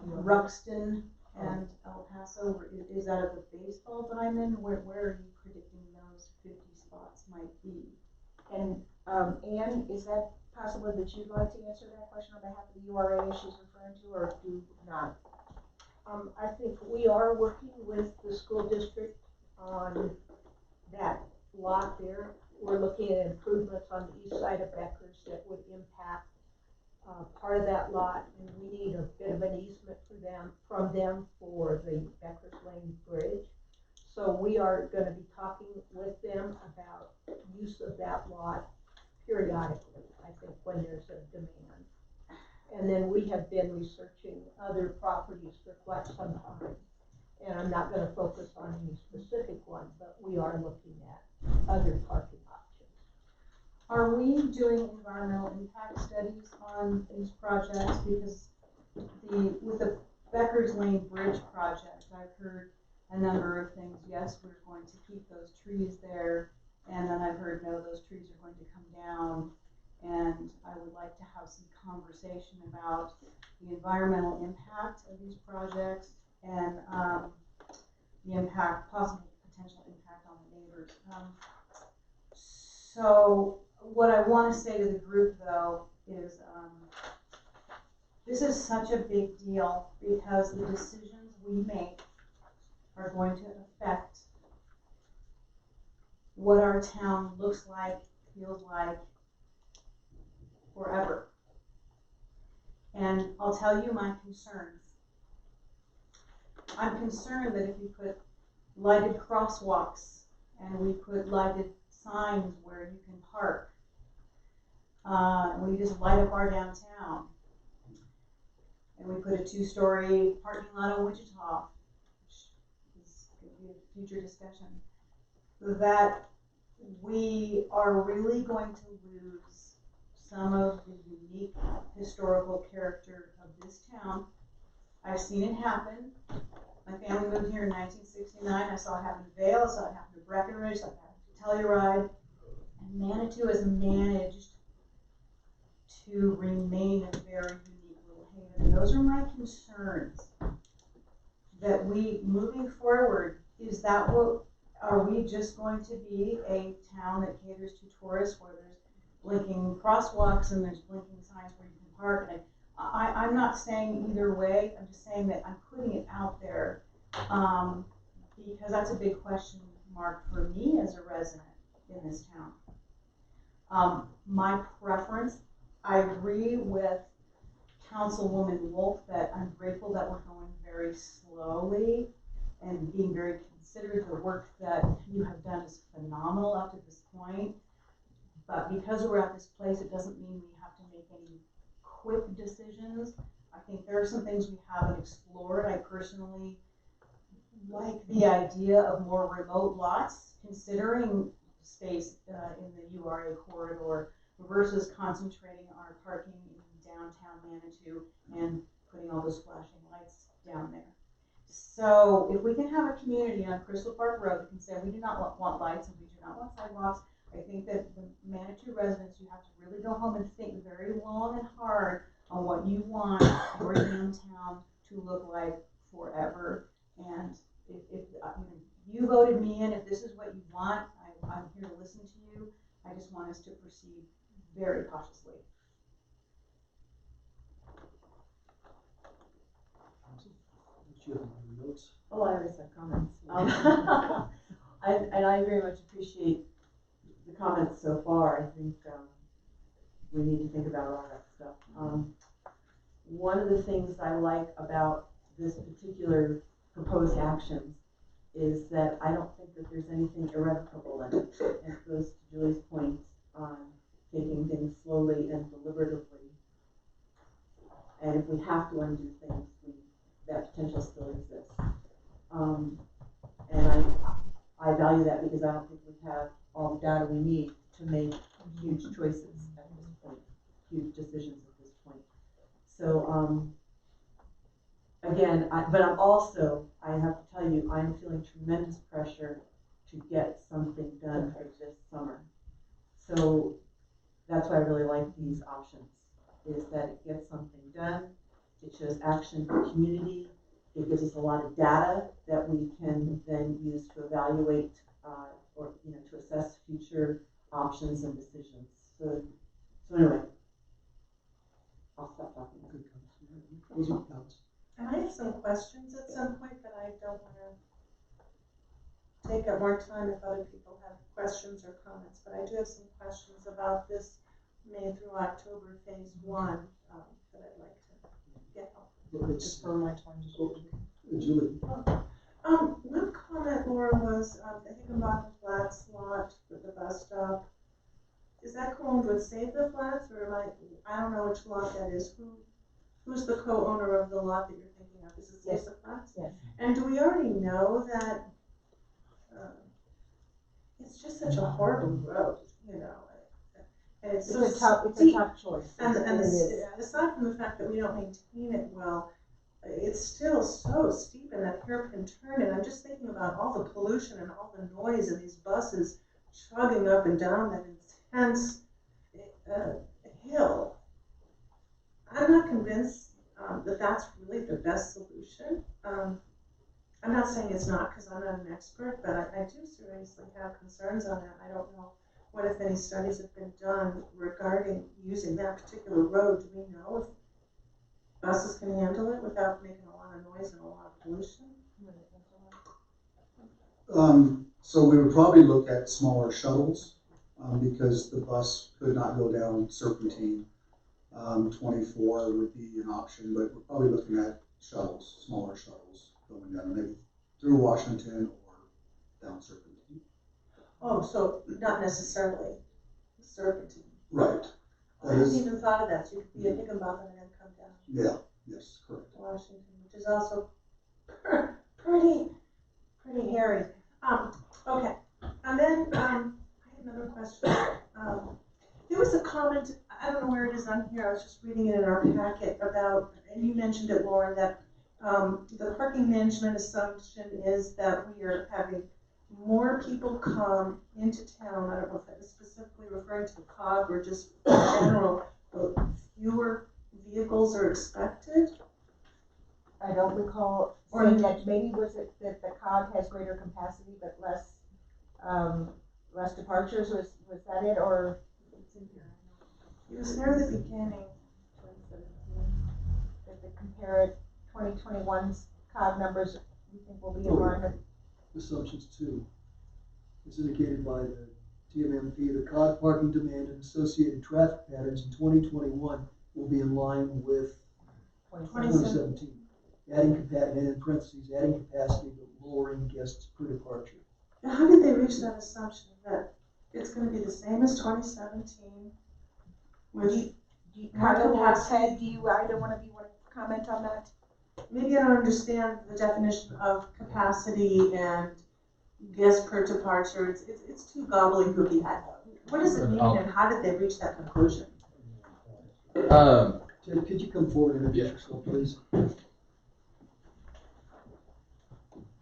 Ruxton and El Paso, is that at the baseball diamond? Where are you predicting those 50 spots might be? And, Ann, is that possible that you'd like to answer that question on behalf of the URA she's referring to, or do not? I think we are working with the school district on that lot there. We're looking at improvements on the east side of Becker's that would impact part of that lot, and we need a bit of an easement from them for the Becker's Lane Bridge. So we are gonna be talking with them about use of that lot periodically, I think, when there's a demand. And then we have been researching other properties for quite some time. And I'm not gonna focus on any specific one, but we are looking at other parking options. Are we doing environmental impact studies on these projects? Because with the Becker's Lane Bridge project, I've heard a number of things. Yes, we're going to keep those trees there, and then I've heard, no, those trees are going to come down. And I would like to have some conversation about the environmental impact of these projects and the impact, possible potential impact on the neighbors. So what I want to say to the group, though, is this is such a big deal because the decisions we make are going to affect what our town looks like, feels like, forever. And I'll tell you my concerns. I'm concerned that if you put lighted crosswalks and we put lighted signs where you can park, and we just light up our downtown, and we put a 2-story parking lot in Wichita, which is going to be a future discussion, that we are really going to lose some of the unique historical character of this town. I've seen it happen. My family moved here in 1969. I saw it happen in Vail, I saw it happen in Breckenridge, I saw it happen in Telluride. And Manitou has managed to remain a very unique little haven. And those are my concerns. That we, moving forward, is that what, are we just going to be a town that caters to tourists where there's blinking crosswalks and there's blinking signs where you can park? And I'm not saying either way, I'm just saying that I'm putting it out there because that's a big question mark for me as a resident in this town. My preference, I agree with Councilwoman Wolf that I'm grateful that we're going very slowly and being very considerate. The work that you have done is phenomenal up to this point. But because we're at this place, it doesn't mean we have to make any quick decisions. I think there are some things we haven't explored. I personally like the idea of more remote lots, considering space in the URA corridor versus concentrating our parking in downtown Manitou and putting all those flashing lights down there. So if we can have a community on Crystal Park Road that can say, we do not want lights and we do not want sidewalks, I think that the Manitou residents, you have to really go home and think very long and hard on what you want your downtown to look like forever. And if you voted me in, if this is what you want, I'm here to listen to you. I just want us to proceed very cautiously. Do you have any notes? Oh, I always have comments. And I very much appreciate the comments so far. I think we need to think about all that stuff. One of the things I like about this particular proposed actions is that I don't think that there's anything irrevocable in it. And it goes to Julie's point on taking things slowly and deliberatively. And if we have to undo things, that potential still exists. And I value that because I don't think we have all the data we need to make huge choices at this point, huge decisions at this point. So again, but I'm also, I have to tell you, I'm feeling tremendous pressure to get something done for this summer. So that's why I really like these options, is that it gets something done. It shows action for the community. It gives us a lot of data that we can then use to evaluate or to assess future options and decisions. So anyway, I'll stop talking. Good comments. Closing comments. And I have some questions at some point, but I don't want to take up more time if other people have questions or comments. But I do have some questions about this May through October phase 1 that I'd like to get help. It's, my time to go. Julie. One comment, Laura, was thinking about the flats lot with the bus stop. Is that co-owned with Save the Flats, or I don't know which lot that is. Who's the co-owner of the lot that you're thinking of? Is it Save the Flats? Yes. And do we already know that it's just such a horrible road, And it's so It's a steep. tough choice. And It is. aside from the fact that we don't maintain it well, it's still so steep in that hairpin turn, and I'm just thinking about all the pollution and all the noise of these buses chugging up and down that intense hill. I'm not convinced that that's really the best solution. I'm not saying it's not, because I'm not an expert, but I do seriously have concerns on that. I don't know what, if any, studies have been done regarding using that particular road. Do we know if buses can handle it without making a lot of noise and a lot of pollution? So we would probably look at smaller shuttles, because the bus could not go down Serpentine. 24 would be an option, but we're probably looking at shuttles, smaller shuttles going down, maybe through Washington or down Serpentine. Oh, so not necessarily Serpentine. Right. I hadn't even thought of that. So you could be a Higginbotham and then come down Yeah, yes, correct. to Washington, which is also pretty hairy. Okay. And then I had another question. There was a comment, I don't know where it is on here, I was just reading it in our packet about, and you mentioned it, Lauren, that the parking management assumption is that we are having more people come into town. I don't know if that was specifically referring to the COG or just in general, but fewer vehicles are expected. I don't recall Or saying that. Maybe was it that the COG has greater capacity but less departures, was that it, or? It was near the beginning. 2017, that they compare 2021's COG numbers, we think will be in line with. Assumptions 2. As indicated by the TMMP, the COG parking demand and associated traffic patterns in 2021 will be in line with 2017. Adding capacity, and in parentheses, adding capacity but lowering guests per departure. Now, how did they reach that assumption that it's going to be the same as 2017? With Carla or Ted, do you either one of you want to comment on that? maybe I don't understand the definition of capacity and guests per departure. It's too gobbledygooky. What does it mean, and how did they reach that conclusion? Ted, could you come forward and introduce yourself, please?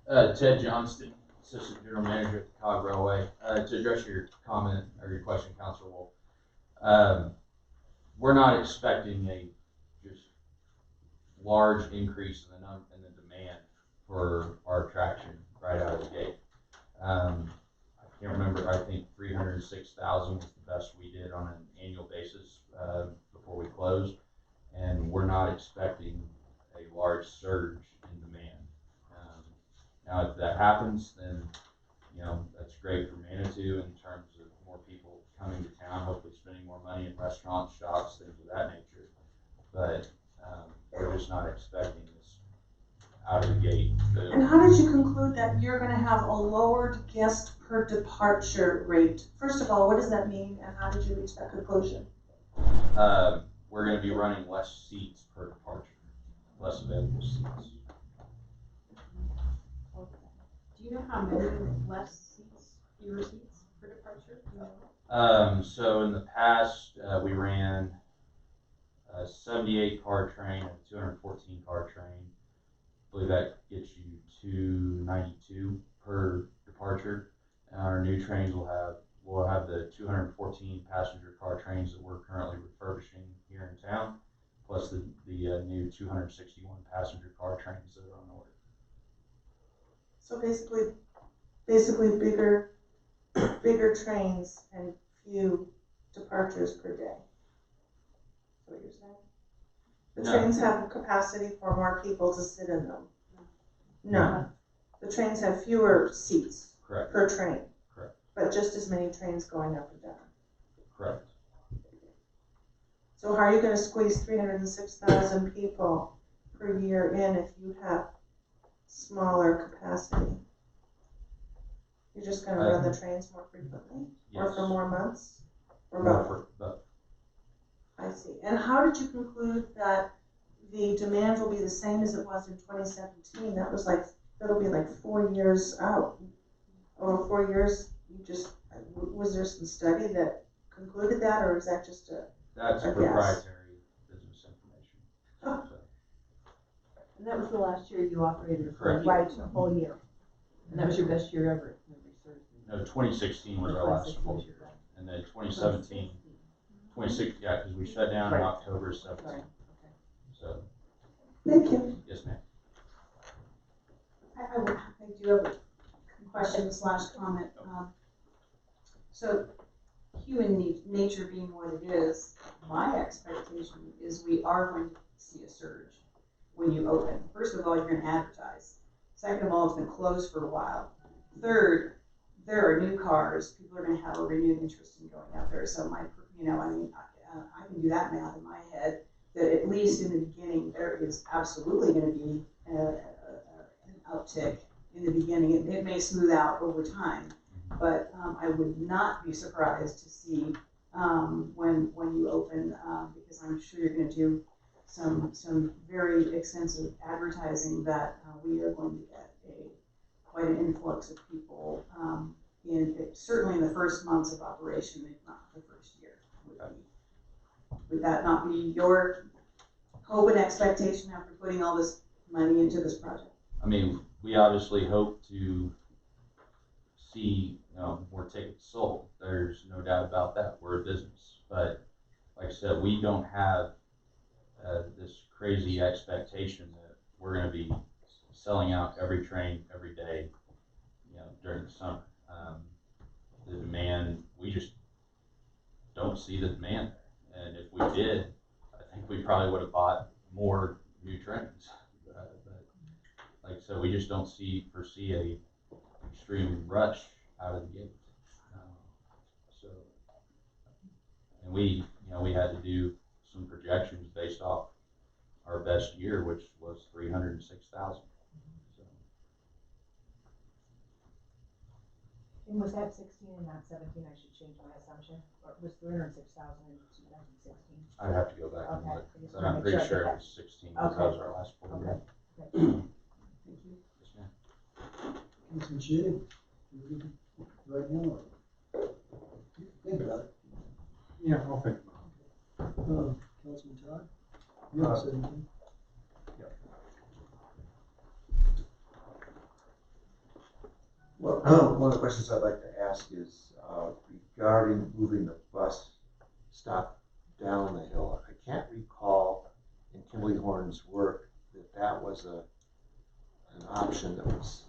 Ted Johnston, Assistant General Manager at the Cog Railway. To address your comment or your question, Councilor Wolf, we're not expecting a just large increase in the demand for our attraction right out of the gate. I can't remember, I think 306,000 was the best we did on an annual basis before we closed, and we're not expecting a large surge in demand. Now, if that happens, then that's great for Manitou in terms of more people coming to town, hopefully spending more money in restaurants, shops, things of that nature. But we're just not expecting this out of the gate. And how did you conclude that you're gonna have a lowered guest per departure rate? First of all, what does that mean, and how did you reach that conclusion? We're going to be running less seats per departure, less available seats. Do you know how many less seats, fewer seats per departure? Do you know? So in the past, we ran a 78 car train and a 214 car train. I believe that gets you 292 per departure. And our new trains we'll have the 214 passenger car trains that we're currently refurbishing here in town, plus the new 261 passenger car trains that are on order. So basically bigger trains and few departures per day. Is what you're saying? The No. trains have capacity for more people to sit in them. No, the trains have fewer seats Correct. per train. Correct. But just as many trains going up and down. Correct. So how are you gonna squeeze 306,000 people per year in if you have smaller capacity? You're just gonna run the trains more frequently? Or for more months? Or both? I see. And how did you conclude that the demand will be the same as it was in 2017? That'll be like 4 years out. Over 4 years, was there some study that concluded that, or is that just That's a proprietary business information. Oh. So, And that was the last year you operated a full Correct. year. Right, a whole year. And that was your best year ever, if memory serves me. no, 2016 was Or our last 2016 full was year. your best. And then 2017, 26, yeah, because we shut down in Right. October 17. Right. So, Thank you. yes, ma'am. I do have a question slash comment. So human nature being what it is, my expectation is we are going to see a surge when you open. First of all, you're gonna advertise. Second of all, it's been closed for a while. Third, there are new cars. People are gonna have a renewed interest in going out there. So I can do that math in my head, that at least in the beginning, there is absolutely gonna be an uptick in the beginning. It may smooth out over time, but I would not be surprised to see when you open, because I'm sure you're going to do some very extensive advertising that we are going to get quite an influx of people certainly in the first months of operation, if not the first year. Would that not be your hope and expectation after putting all this money into this project? I mean, we obviously hope to see more tickets sold. There's no doubt about that. We're a business. But like I said, we don't have this crazy expectation that we're going to be selling out every train every day during the summer. The demand, we just don't see the demand there. And if we did, I think we probably would have bought more new trains. But like I said, we just don't foresee a extreme rush out of the gate. And we had to do some projections based off our best year, which was 306,000. So. And was that 16 and not 17? I should change my assumption. Or was 306,000 in 2016? I'd have to go back and Okay. look, I just but wanna I'm make pretty sure I sure get it was 16 because that was our last full year. Okay. Thank you. Yes, ma'am. Councilman Shea, right now, think about it. Yeah, I'll think. Councilman Todd, you have anything? Well, one of the questions I'd like to ask is regarding moving the bus stop down the hill. I can't recall in Kimberly Horn's work that that was an option that was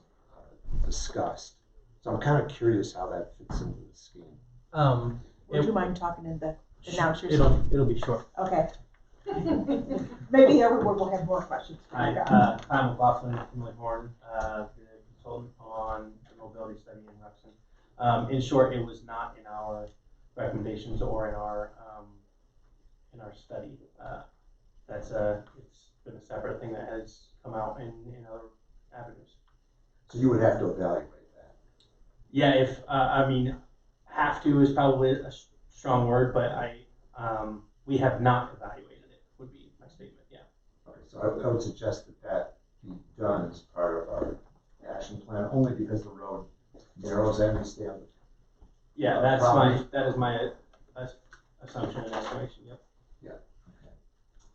discussed. So I'm kind of curious how that fits into the scheme. Would you mind talking in the, announce It'll yourself? be short. Okay. Maybe everyone will have more questions. Hi, Kyle McLaughlin, Kimberly Horn, the consultant on the mobility study in Rexon. In short, it was not in our recommendations or in our study. It's been a separate thing that has come out in other avenues. So you would have to evaluate that. Yeah, if have to is probably a strong word, but we have not evaluated it. Would be my statement. Yeah. Okay, so I would suggest that that be done as part of our action plan, only because the road narrows, I understand. Yeah, that is my assumption and estimation. Yep. Okay.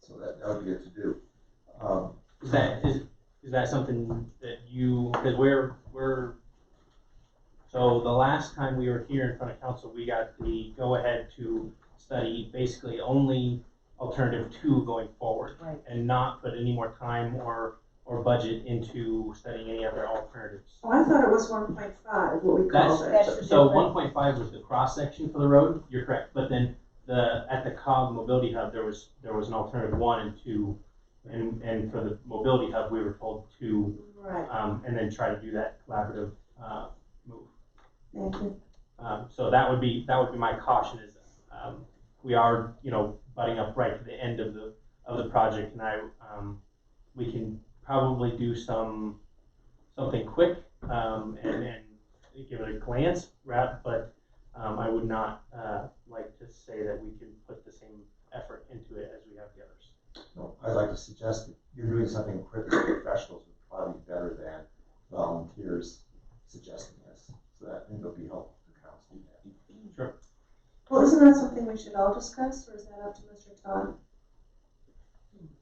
So that would be it to do. Is that something that because we're so the last time we were here in front of council, we got the go ahead to study basically only alternative 2 going forward, Right. and not put any more time or budget into studying any other alternatives. Oh, I thought it was 1.5, what we called it. That's So different. 1.5 was the cross section for the road. You're correct, but then at the COG mobility hub there was an alternative 1 and 2, and for the mobility hub we were told 2, Right, and then try to do that collaborative move. thank you. So that would be my caution is we are butting up right to the end of the project, and we can probably do something quick and give it a glance, but I would not like to say that we can put the same effort into it as we have the others. No, I'd like to suggest that you're doing something quick that professionals would probably be better than volunteers suggesting this. So that I think it'll be helpful to council. Sure. Well, isn't that something we should all discuss, or is that up to Mr. Todd?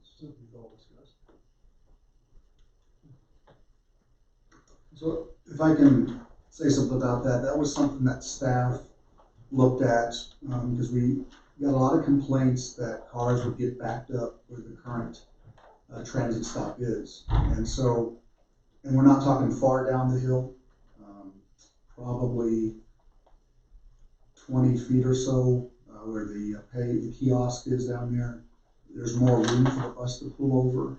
Something we've all discussed. So if I can say something about that, that was something that staff looked at, because we got a lot of complaints that cars would get backed up where the current transit stop is. And we're not talking far down the hill, probably 20 feet or so, where the kiosk is down there. There's more room for the bus to pull over.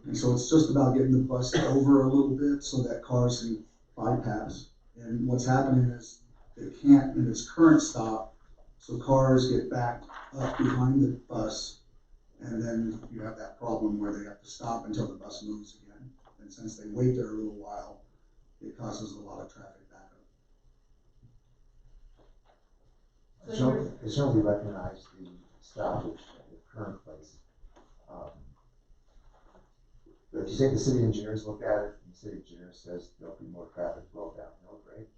And so it's just about getting the bus over a little bit so that cars can bypass. And what's happening is they can't in its current stop, so cars get backed up behind the bus, and then you have that problem where they have to stop until the bus moves again. And since they wait there a little while, it causes a lot of traffic backup. I certainly recognize the stoppage at the current place. But if you say the city engineers look at it, and the city engineer says there'll be more traffic flow downhill, right?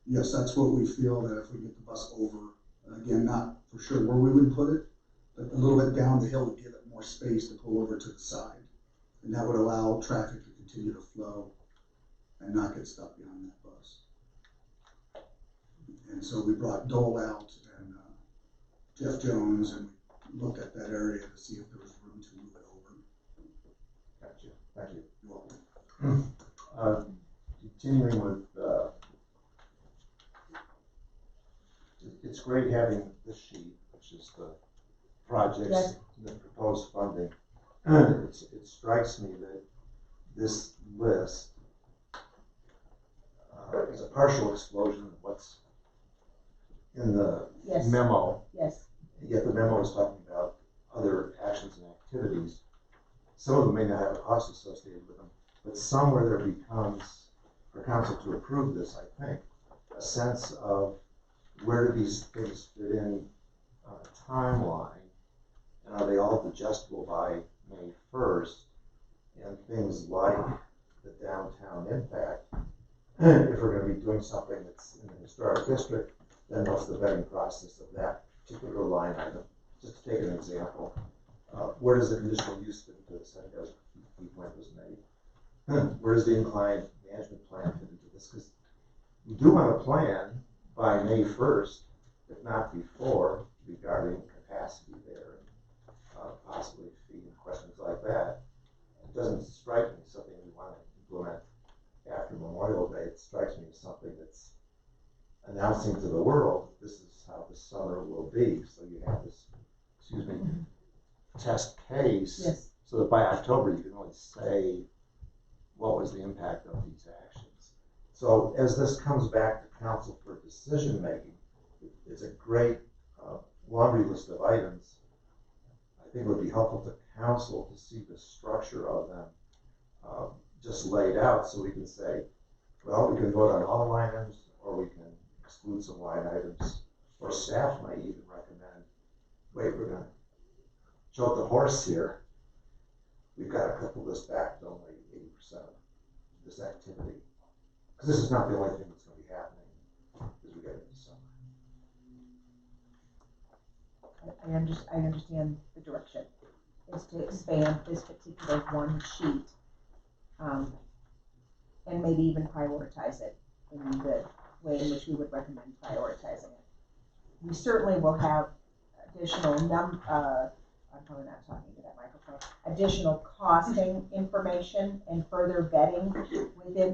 Yes, that's what we feel, that if we get the bus over, again, not for sure where we would put it, but a little bit down the hill would give it more space to pull over to the side. And that would allow traffic to continue to flow and not get stuck behind that bus. And so we brought Dole out and Jeff Jones, and we looked at that area to see if there was room to move it over. Gotcha. Thank you. You're welcome. Continuing with, it's great having this sheet, which is the projects, Yes. and the proposed funding. It strikes me that this list is a partial explosion of what's in the Yes. memo. Yes. Yet the memo is talking about other actions and activities. Some of them may not have a cost associated with them, but somewhere there becomes, for council to approve this, I think, a sense of where do these things fit in on a timeline, and are they all digestible by May 1st, and things like the downtown impact. If we're going to be doing something that's in the historic district, then what's the vetting process of that particular line item? Just to take an example, where does the conditional use fit into this? I think that was a key point was made. Where does the incline management plan fit into this? Because we do want a plan by May 1st, if not before, regarding capacity there, possibly fee and questions like that. It doesn't strike me as something we want to implement after Memorial Day. It strikes me as something that's announcing to the world, this is how the summer will be. So you have this, test case, Yes. so that by October you can really say what was the impact of these actions. So as this comes back to council for decision making, it's a great laundry list of items. I think it would be helpful to council to see the structure of them just laid out, so we can say, well, we can vote on all the line items, or we can exclude some line items, or staff might even recommend, wait, we're gonna choke the horse here. We've got to cut the list back to only 80% of this activity. Because this is not the only thing that's going to be happening as we get into summer. I understand the direction, is to expand this particular one sheet, and maybe even prioritize it in the way in which we would recommend prioritizing it. We certainly will have additional I'm probably not talking to that microphone, additional costing information and further vetting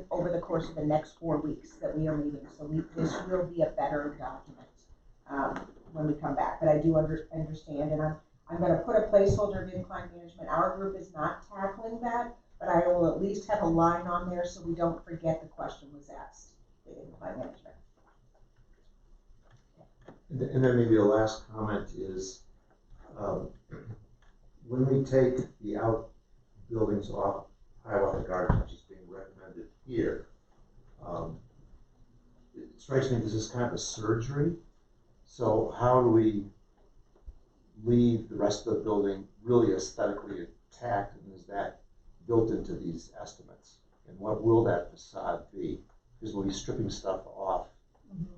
over the course of the next 4 weeks that we are meeting. So this will be a better document when we come back. But I do understand, and I'm going to put a placeholder of incline management. Our group is not tackling that, but I will at least have a line on there so we don't forget the question was asked, the incline management. And then maybe the last comment is, when we take the outbuildings off Hiawatha Gardens, which is being recommended here, it strikes me this is kind of a surgery. So how do we leave the rest of the building really aesthetically intact, and is that built into these estimates? And what will that facade be? Because we'll be stripping stuff off,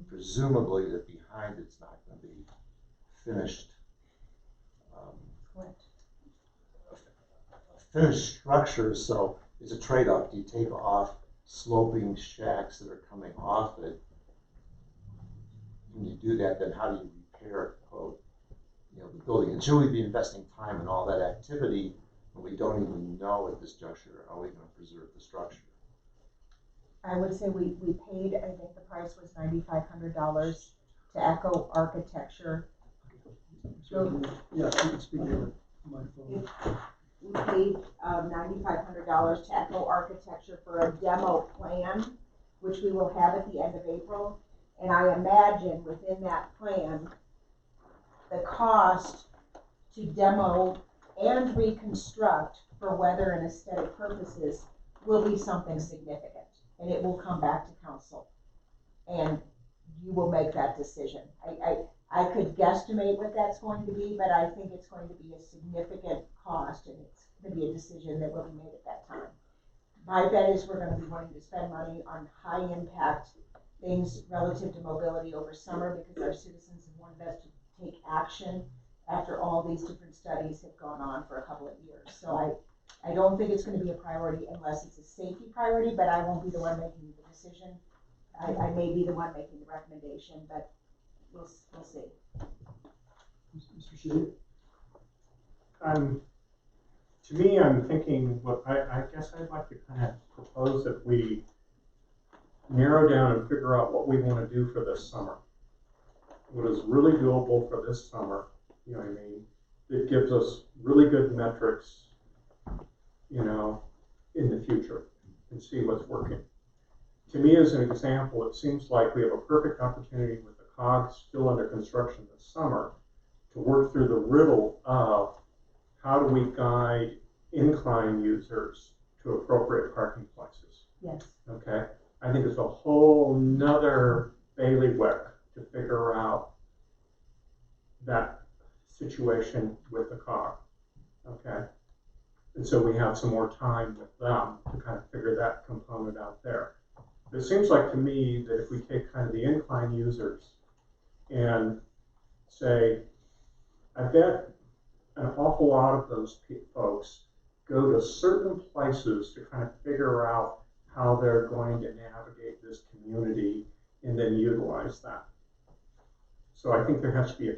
presumably that behind it's not going to be finished. Correct. Finished structures, so it's a trade-off. Do you take off sloping shacks that are coming off it? When you do that, then how do you repair the building? And should we be investing time in all that activity when we don't even know at this juncture, are we going to preserve the structure? I would say we paid, I think the price was $9,500 to Echo Architecture. So, yeah, you can speak to my phone. We paid $9,500 to Echo Architecture for a demo plan, which we will have at the end of April. And I imagine within that plan, the cost to demo and reconstruct for weather and aesthetic purposes will be something significant. And it will come back to council. And you will make that decision. I could guesstimate what that's going to be, but I think it's going to be a significant cost, and it's going to be a decision that will be made at that time. My bet is we're going to be wanting to spend money on high impact things relative to mobility over summer, because our citizens have wanted us to take action after all these different studies have gone on for a couple of years. So I don't think it's going to be a priority unless it's a safety priority, but I won't be the one making the decision. I may be the one making the recommendation, but we'll see. Mr. Shea? To me, I'm thinking, I guess I'd like to kind of propose that we narrow down and figure out what we want to do for this summer. What is really doable for this summer, you know what I mean? It gives us really good metrics, in the future, and see what's working. To me, as an example, it seems like we have a perfect opportunity with the COG still under construction this summer to work through the riddle of how do we guide incline users to appropriate parking places. Yes. Okay, I think it's a whole nother bailiwick to figure out that situation with the COG. Okay, and so we have some more time with them to kind of figure that component out there. It seems like to me that if we take kind of the incline users and say, I bet an awful lot of those folks go to certain places to kind of figure out how they're going to navigate this community and then utilize that. So I think there has to be a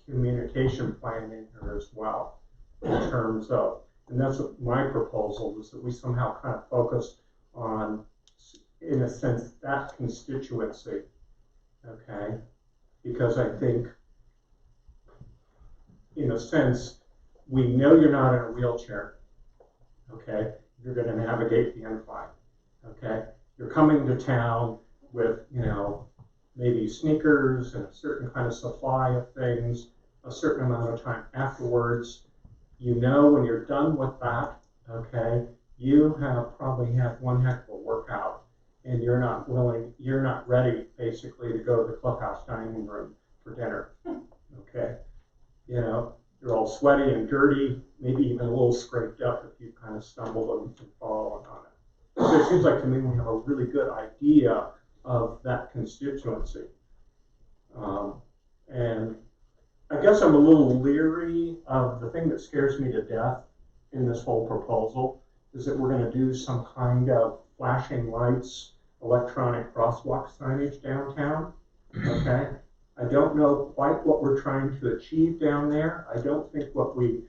communication plan in here as well, in terms of, and that's what my proposal is, that we somehow kind of focus on, in a sense, that constituency, okay? Because I think, in a sense, we know you're not in a wheelchair, okay? You're gonna navigate the incline, okay? You're coming to town with, you know, maybe sneakers and a certain kind of supply of things, a certain amount of time afterwards. You know when you're done with that, okay, you have probably had one heck of a workout, and you're not ready basically to go to the clubhouse dining room for dinner, okay? You know, you're all sweaty and dirty, maybe even a little scraped up if you kind of stumbled and fallen on it. So it seems like to me we have a really good idea of that constituency. And I guess I'm a little leery of the thing that scares me to death in this whole proposal is that we're going to do some kind of flashing lights, electronic crosswalk signage downtown, okay? I don't know quite what we're trying to achieve down there. I don't think what we,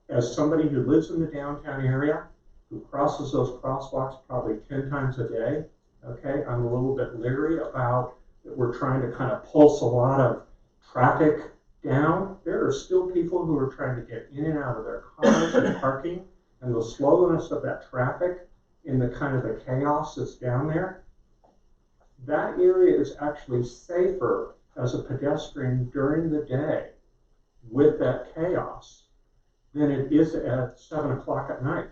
as somebody who lives in the downtown area, who crosses those crosswalks probably 10 times a day, okay, I'm a little bit leery about that we're trying to kind of pulse a lot of traffic down. There are still people who are trying to get in and out of their cars and parking, and the slowness of that traffic in the kind of the chaos that's down there. That area is actually safer as a pedestrian during the day with that chaos than it is at 7 o'clock at night.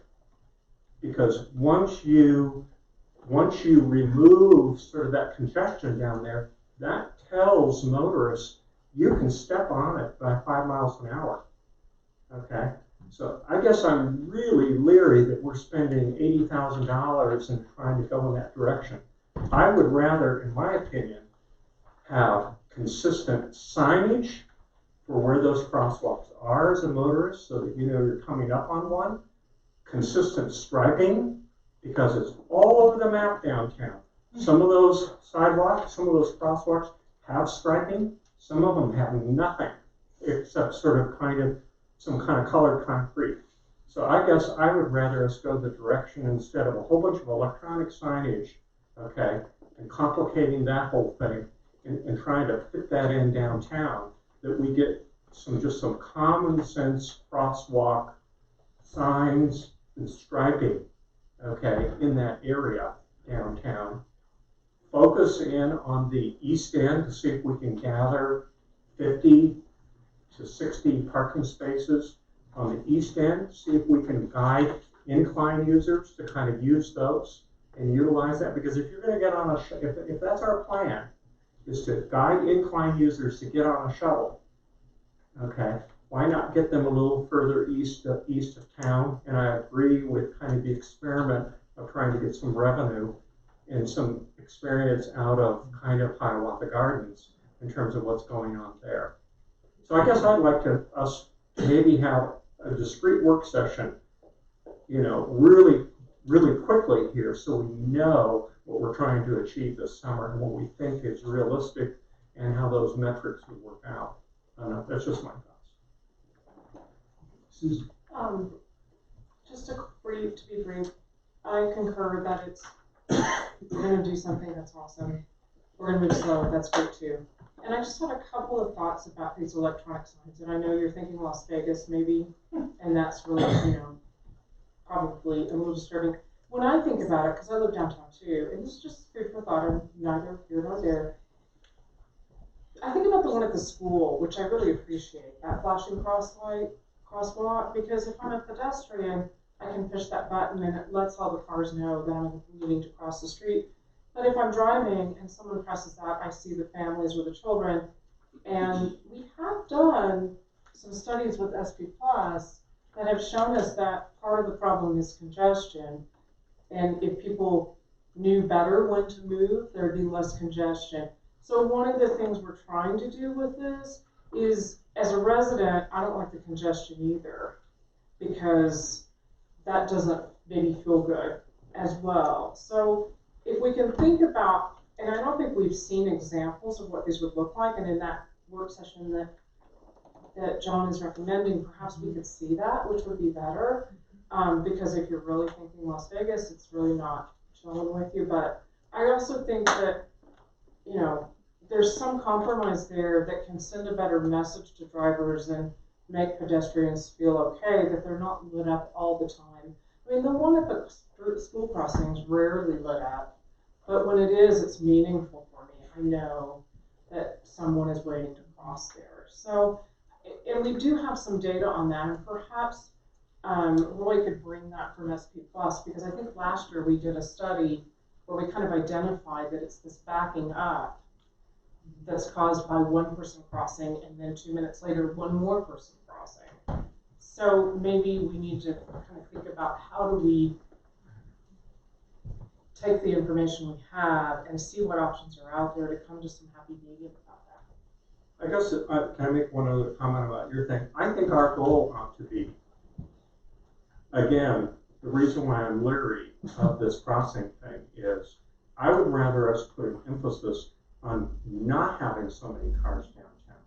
Because once you remove sort of that congestion down there, that tells motorists you can step on it by 5 miles an hour, okay? So I guess I'm really leery that we're spending $80,000 and trying to go in that direction. I would rather, in my opinion, have consistent signage for where those crosswalks are as a motorist so that you know you're coming up on one, consistent striping, because it's all over the map downtown. Some of those sidewalks, some of those crosswalks have striping, some of them have nothing except sort of some kind of colored concrete. So I guess I would rather us go the direction instead of a whole bunch of electronic signage, okay, and complicating that whole thing and trying to fit that in downtown, that we get just some common sense crosswalk signs and striping, okay, in that area downtown. Focus in on the east end to see if we can gather 50 to 60 parking spaces on the east end, see if we can guide incline users to kind of use those and utilize that. Because if you're going to get on if that's our plan, is to guide incline users to get on a shuttle, okay, why not get them a little further east of town? And I agree with kind of the experiment of trying to get some revenue and some experience out of kind of Hiawatha Gardens in terms of what's going on there. So I guess I'd like us to maybe have a discrete work session, you know, really, really quickly here so we know what we're trying to achieve this summer and what we think is realistic and how those metrics would work out. That's just my thoughts. Susan? Just to be brief, I concur that we're going to do something that's awesome. We're going to move slow, that's great too. And I just had a couple of thoughts about these electronic signs. And I know you're thinking Las Vegas maybe, and that's really, you know, probably a little disturbing. When I think about it, because I live downtown too, and this is just food for thought, I'm neither here nor there. I think about the one at the school, which I really appreciate, that flashing crosswalk, because if I'm a pedestrian, I can push that button and it lets all the cars know that I'm needing to cross the street. But if I'm driving and someone presses that, I see the families with the children. And we have done some studies with SP Plus that have shown us that part of the problem is congestion. And if people knew better when to move, there'd be less congestion. So one of the things we're trying to do with this is, as a resident, I don't like the congestion either, because that doesn't maybe feel good as well. So if we can think about And I don't think we've seen examples of what these would look like, and in that work session that John is recommending, perhaps we could see that, which would be better. Because if you're really thinking Las Vegas, it's really not chilling with you. But I also think that, you know, there's some compromise there that can send a better message to drivers and make pedestrians feel okay, that they're not lit up all the time. I mean, the one at the school crossing is rarely lit up, but when it is, it's meaningful for me. I know that someone is waiting to cross there. So, and we do have some data on that, and perhaps Roy could bring that from SP Plus, because I think last year we did a study where we kind of identified that it's this backing up that's caused by one person crossing, and then 2 minutes later, one more person crossing. So maybe we need to kind of think about how do we take the information we have and see what options are out there to come to some happy medium about that. I guess, can I make one other comment about your thing? I think our goal ought to be, again, the reason why I'm leery of this crossing thing is I would rather us put an emphasis on not having so many cars downtown.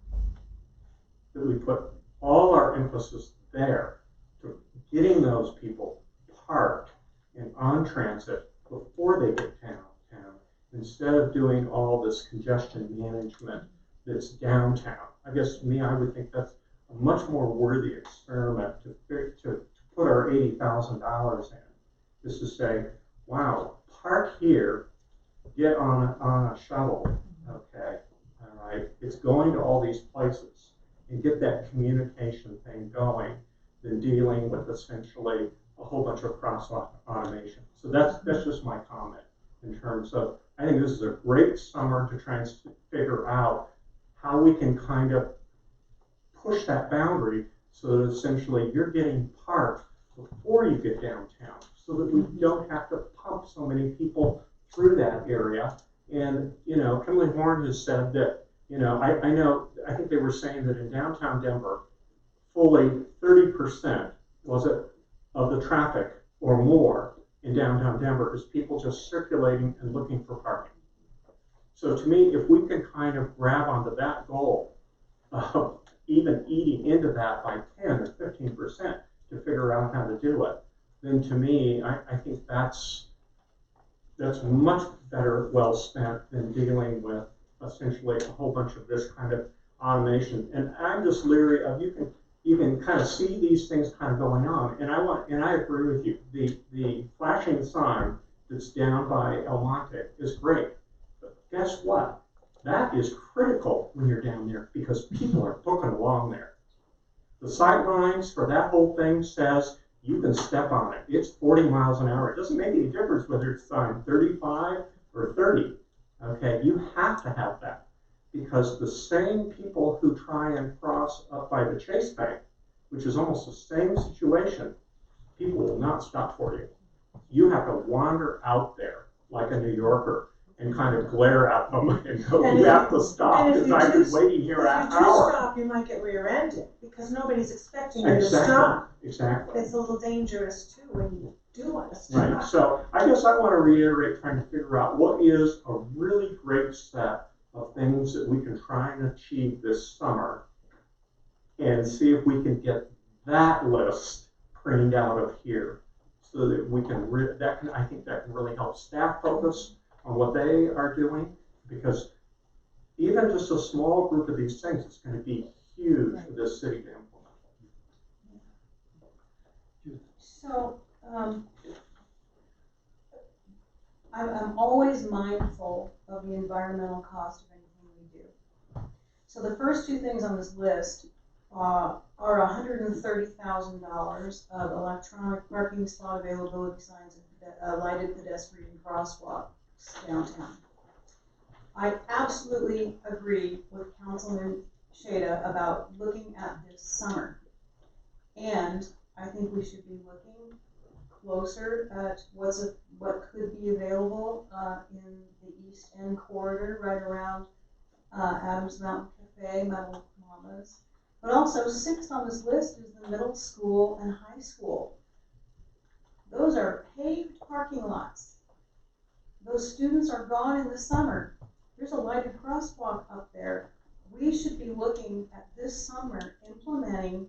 That we put all our emphasis there to getting those people parked and on transit before they get downtown, instead of doing all this congestion management that's downtown. I guess to me, I would think that's a much more worthy experiment to put our $80,000 in, is to say, wow, park here, get on a shuttle, okay, all right, it's going to all these places, and get that communication thing going, than dealing with essentially a whole bunch of crosswalk automation. So that's just my comment in terms of, I think this is a great summer to try and figure out how we can kind of push that boundary so that essentially you're getting parked before you get downtown, so that we don't have to pump so many people through that area. And, you know, Kimberly Horn has said that, you know, I think they were saying that in downtown Denver, fully 30% of the traffic or more in downtown Denver is people just circulating and looking for parking. So to me, if we can kind of grab onto that goal of even eating into that by 10 or 15% to figure out how to do it, then to me, I think that's much better well spent than dealing with essentially a whole bunch of this kind of automation. And I'm just leery of, you can kind of see these things kind of going on. And I agree with you. The flashing sign that's down by El Monte is great. But guess what? That is critical when you're down there, because people are booking along there. The sight lines for that whole thing says you can step on it. It's 40 miles an hour. It doesn't make any difference whether it's signed 35 or 30. Okay, you have to have that, because the same people who try and cross up by the Chase Bank, which is almost the same situation, people will not stop for you. You have to wander out there like a New Yorker and kind of glare at them and go, you have to stop, because I've been waiting here an hour. If you do stop, you might get rear-ended, because nobody's expecting you to stop. Exactly. It's a little dangerous too when you do want to stop. Right, so I guess I want to reiterate trying to figure out what is a really great set of things that we can try and achieve this summer, and see if we can get that list printed out of here, so that we can, I think that can really help staff focus on what they are doing, because even just a small group of these things is going to be huge for this city to implement. So, I'm always mindful of the environmental cost of anything we do. So the first two things on this list are $130,000 of electronic parking slot availability signs and lighted pedestrian crosswalks downtown. I absolutely agree with Councilman Shada about looking at this summer. And I think we should be looking closer at what could be available in the East End corridor, right around Adams Mountain Cafe, Metal Mamas. But also, sixth on this list is the middle school and high school. Those are paved parking lots. Those students are gone in the summer. There's a lighted crosswalk up there. We should be looking at this summer, implementing,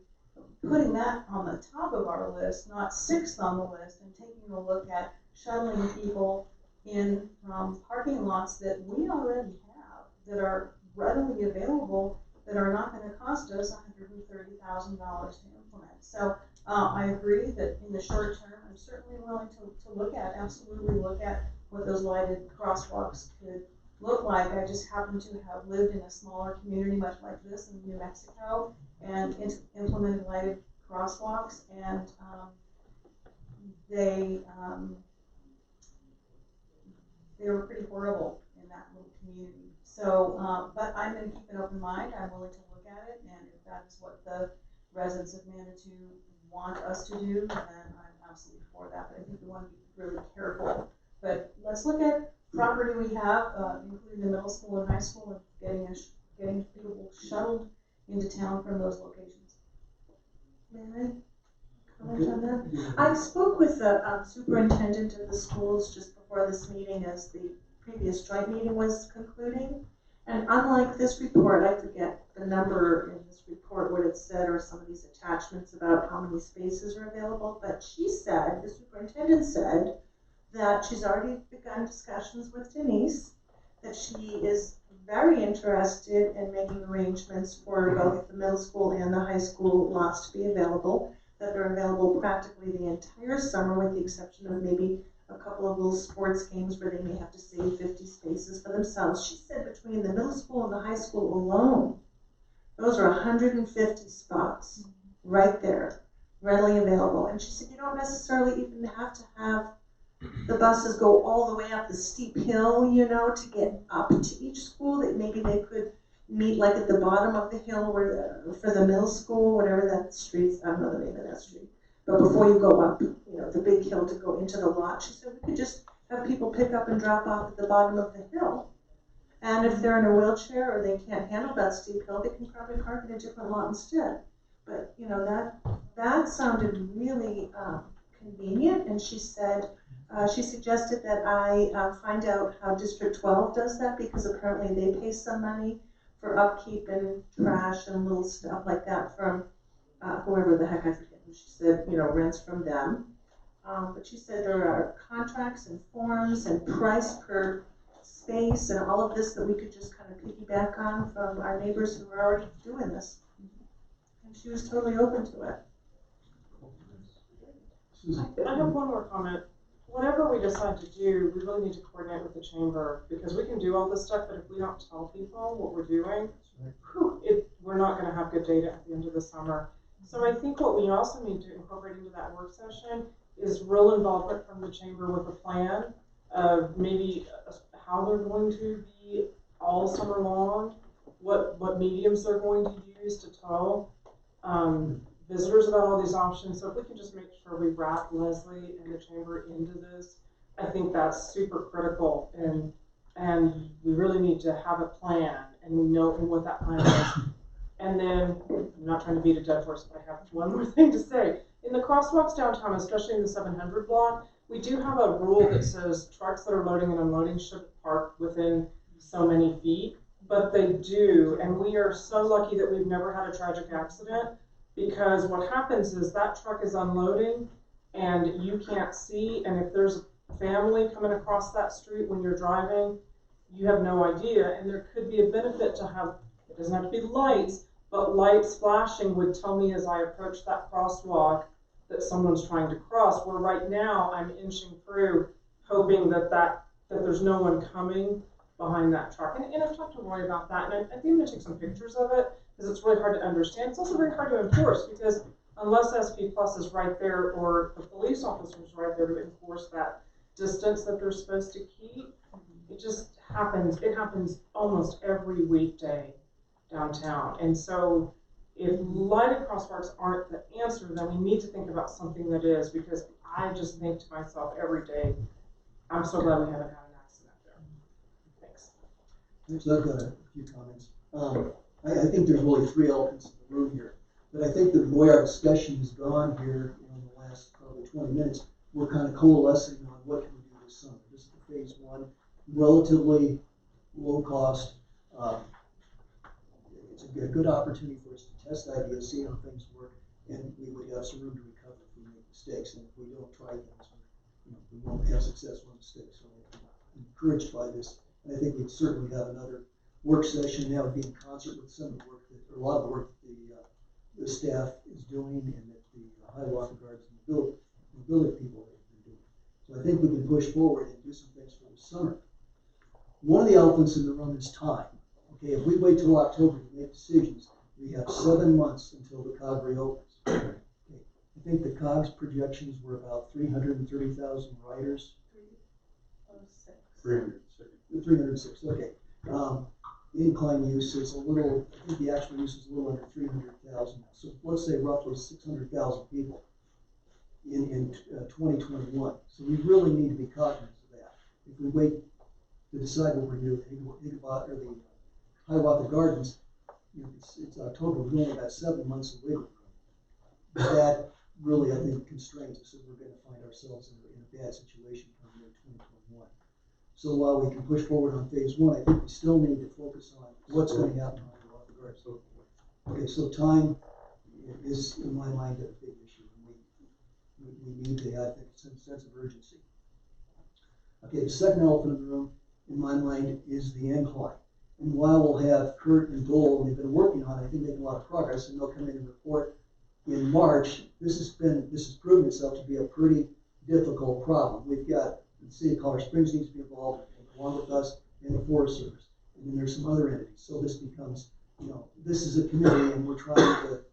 putting that on the top of our list, not sixth on the list, and taking a look at shuttling people in from parking lots that we already have, that are readily available, that are not gonna cost us $130,000 to implement. So, I agree that in the short term, I'm certainly willing to absolutely look at what those lighted crosswalks could look like. I just happen to have lived in a smaller community, much like this in New Mexico, and implemented lighted crosswalks, and they were pretty horrible in that little community. So, but I'm going to keep an open mind. I'm willing to look at it, and if that is what the residents of Manitou want us to do, then I'm absolutely for that. But I think we want to be really careful. But let's look at property we have, including the middle school and high school, and getting people shuttled into town from those locations. May I comment on that? I spoke with the superintendent of the schools just before this meeting as the previous joint meeting was concluding. And unlike this report, I forget the number in this report, what it said, or some of these attachments about how many spaces are available, but she said, the superintendent said, that she's already begun discussions with Denise, that she is very interested in making arrangements for both the middle school and the high school lots to be available, that they're available practically the entire summer with the exception of maybe a couple of little sports games where they may have to save 50 spaces for themselves. She said between the middle school and the high school alone, those are 150 spots right there, readily available. And she said you don't necessarily even have to have the buses go all the way up the steep hill, you know, to get up to each school. That maybe they could meet like at the bottom of the hill where for the middle school, whatever that street's, I don't know the name of that street. But before you go up, you know, the big hill to go into the lot, she said we could just have people pick up and drop off at the bottom of the hill. And if they're in a wheelchair or they can't handle that steep hill, they can probably park in a different lot instead. But, you know, that sounded really convenient. And she said, she suggested that I find out how District 12 does that, because apparently they pay some money for upkeep and trash and little stuff like that from whoever the heck, I forget who she said, you know, rents from them. But she said there are contracts and forms and price per space and all of this that we could just kind of piggyback on from our neighbors who are already doing this. And she was totally open to it. I have one more comment. Whatever we decide to do, we really need to coordinate with the chamber, because we can do all this stuff, but if we don't tell people what we're doing, we're not going to have good data at the end of the summer. So I think what we also need to incorporate into that work session is real involvement from the chamber with a plan of maybe how they're going to be all summer long, what mediums they're going to use to tell visitors about all these options. So if we can just make sure we wrap Leslie and the chamber into this, I think that's super critical, and we really need to have a plan, and we know what that plan is. And then, I'm not trying to beat a dead horse, but I have one more thing to say. In the crosswalks downtown, especially in the 700 block, we do have a rule that says trucks that are loading and unloading should park within so many feet, but they do, and we are so lucky that we've never had a tragic accident, because what happens is that truck is unloading and you can't see, and if there's a family coming across that street when you're driving, you have no idea, and there could be a benefit to have, it doesn't have to be lights, but lights flashing would tell me as I approach that crosswalk that someone's trying to cross, where right now I'm inching through hoping that there's no one coming behind that truck. And I've talked to Roy about that, and I think I'm going to take some pictures of it, because it's really hard to understand. It's also very hard to enforce, because unless SP Plus is right there or the police officer is right there to enforce that distance that they're supposed to keep, it just happens. It happens almost every weekday downtown. And so if lighted crosswalks aren't the answer, then we need to think about something that is, because I just think to myself every day, I'm so glad we haven't had an accident there. Thanks. So I've got a few comments. I think there's really three elements in the room here. But I think the way our discussion has gone here in the last probably 20 minutes, we're kind of coalescing on what can we do this summer. This is the phase one, relatively low cost. It's a good opportunity for us to test ideas, see how things work, and we would have some room to recover if we make mistakes, and if we don't try things, we won't have successful mistakes. So I'm encouraged by this, and I think we'd certainly have another work session. That would be in concert with some of the work that, or a lot of the work that the staff is doing, and that the Hiawatha Guards and the building people have been doing. So I think we can push forward and do some things for the summer. One of the elephants in the room is time. Okay, if we wait till October to make decisions, we have 7 months until the COG reopens. Okay. I think the COG's projections were about 330,000 riders. 306, okay. Incline use is a little, I think the actual use is a little under 300,000. So let's say roughly 600,000 people in 2021. So we really need to be cognizant of that. If we wait to decide what we're doing with the Hiawatha Gardens, it's October, we've only got 7 months of wiggle room. That really, I think, constrains us, and we're going to find ourselves in a bad situation coming in 2021. So while we can push forward on phase one, I think we still need to focus on what's going to happen on Hiawatha Gardens. Okay, so time is, in my mind, a big issue. We need to have, I think, some sense of urgency. Okay, the second elephant in the room, in my mind, is the incline. And while we'll have Kurt and Dole, and they've been working on it, I think making a lot of progress, and they'll come in and report in March. This has proven itself to be a pretty difficult problem. We've got the city of Colorado Springs needs to be involved, along with us, and the Forest Service, and then there's some other entities. So this becomes, this is a committee, and we're trying to,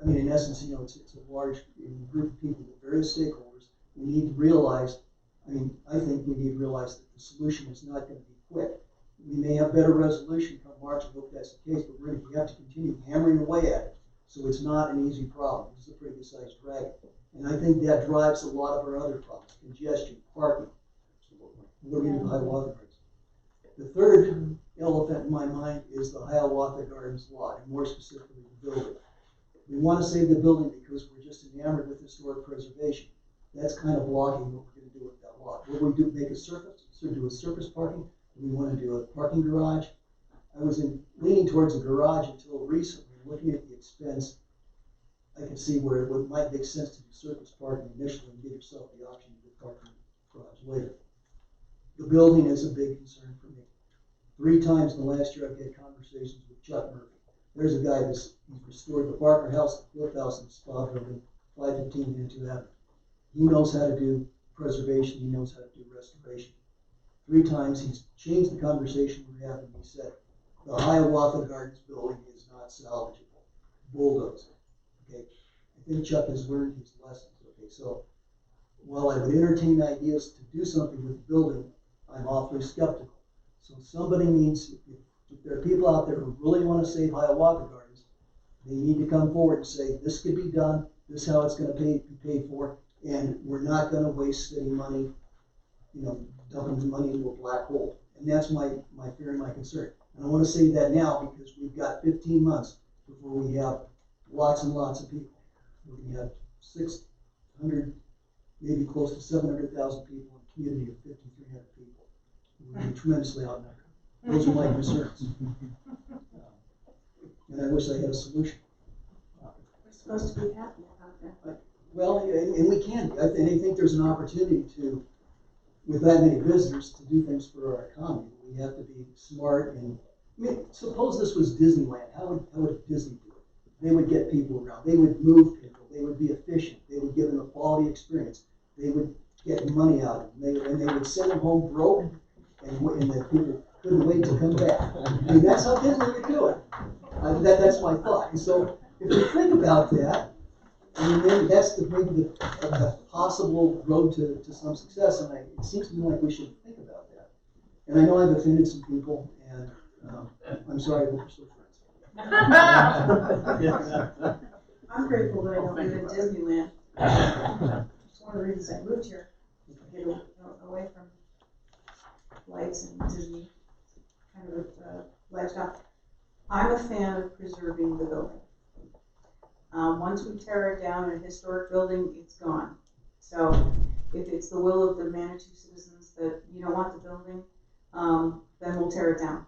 in essence, it's a large group of people with various stakeholders. We need to realize, I think we need to realize that the solution is not going to be quick. We may have better resolution come March, I hope that's the case, but we have to continue hammering away at it. So it's not an easy problem. It's a pretty good sized dragon. And I think that drives a lot of our other problems: congestion, parking, living in the Hiawatha Gardens. The third elephant in my mind is the Hiawatha Gardens lot, and more specifically the building. We want to save the building because we're just enamored with historic preservation. That's kind of blocking what we're going to do with that lot. Will we do make a surface, do a surface parking? Do we want to do a parking garage? I was leaning towards a garage until recently. Looking at the expense, I can see where it might make sense to do surface parking initially and give yourself the option to do parking garage later. The building is a big concern for me. 3 times in the last year I've had conversations with Chuck Murphy. There's a guy he's restored the Barker House, the Cliff House, and the Spa Building, 515 Manitou Avenue. He knows how to do preservation. He knows how to do restoration. 3 times he's changed the conversation we're having. He said, the Hiawatha Gardens building is not salvageable. Bulldoze it. Okay. I think Chuck has learned his lessons. Okay. So while I would entertain ideas to do something with the building, I'm awfully skeptical. So somebody needs, if there are people out there who really want to save Hiawatha Gardens, they need to come forward and say, this could be done, this is how it's going to be paid for, and we're not going to waste city money, dumping the money into a black hole. And that's my fear and my concern. And I want to say that now because we've got 15 months before we have lots and lots of people. We're going to have 600, maybe close to 700,000 people in a community of 5,300 people. We're going to be tremendously outnumbered. Those are my concerns. And I wish I had a solution. We're supposed to be happy about that. Well, and we can be. I think there's an opportunity to, with that many visitors, to do things for our economy. We have to be smart and, suppose this was Disneyland. How would Disney do it? They would get people around. They would move people. They would be efficient. They would give them a quality experience. They would get money out of them. And they would send them home broke, and the people couldn't wait to come back. That's how Disney would do it. That's my thought. And so if you think about that, then that's maybe the possible road to some success. And it seems to me like we should think about that. And I know I've offended some people, and I'm sorry, but we're still friends. I'm grateful that I don't live in Disneyland. It's one of the reasons I moved here, to get away from lights and Disney kind of lifestyle. I'm a fan of preserving the building. Once we tear it down in a historic building, it's gone. So if it's the will of the Manitou citizens that you don't want the building, then we'll tear it down.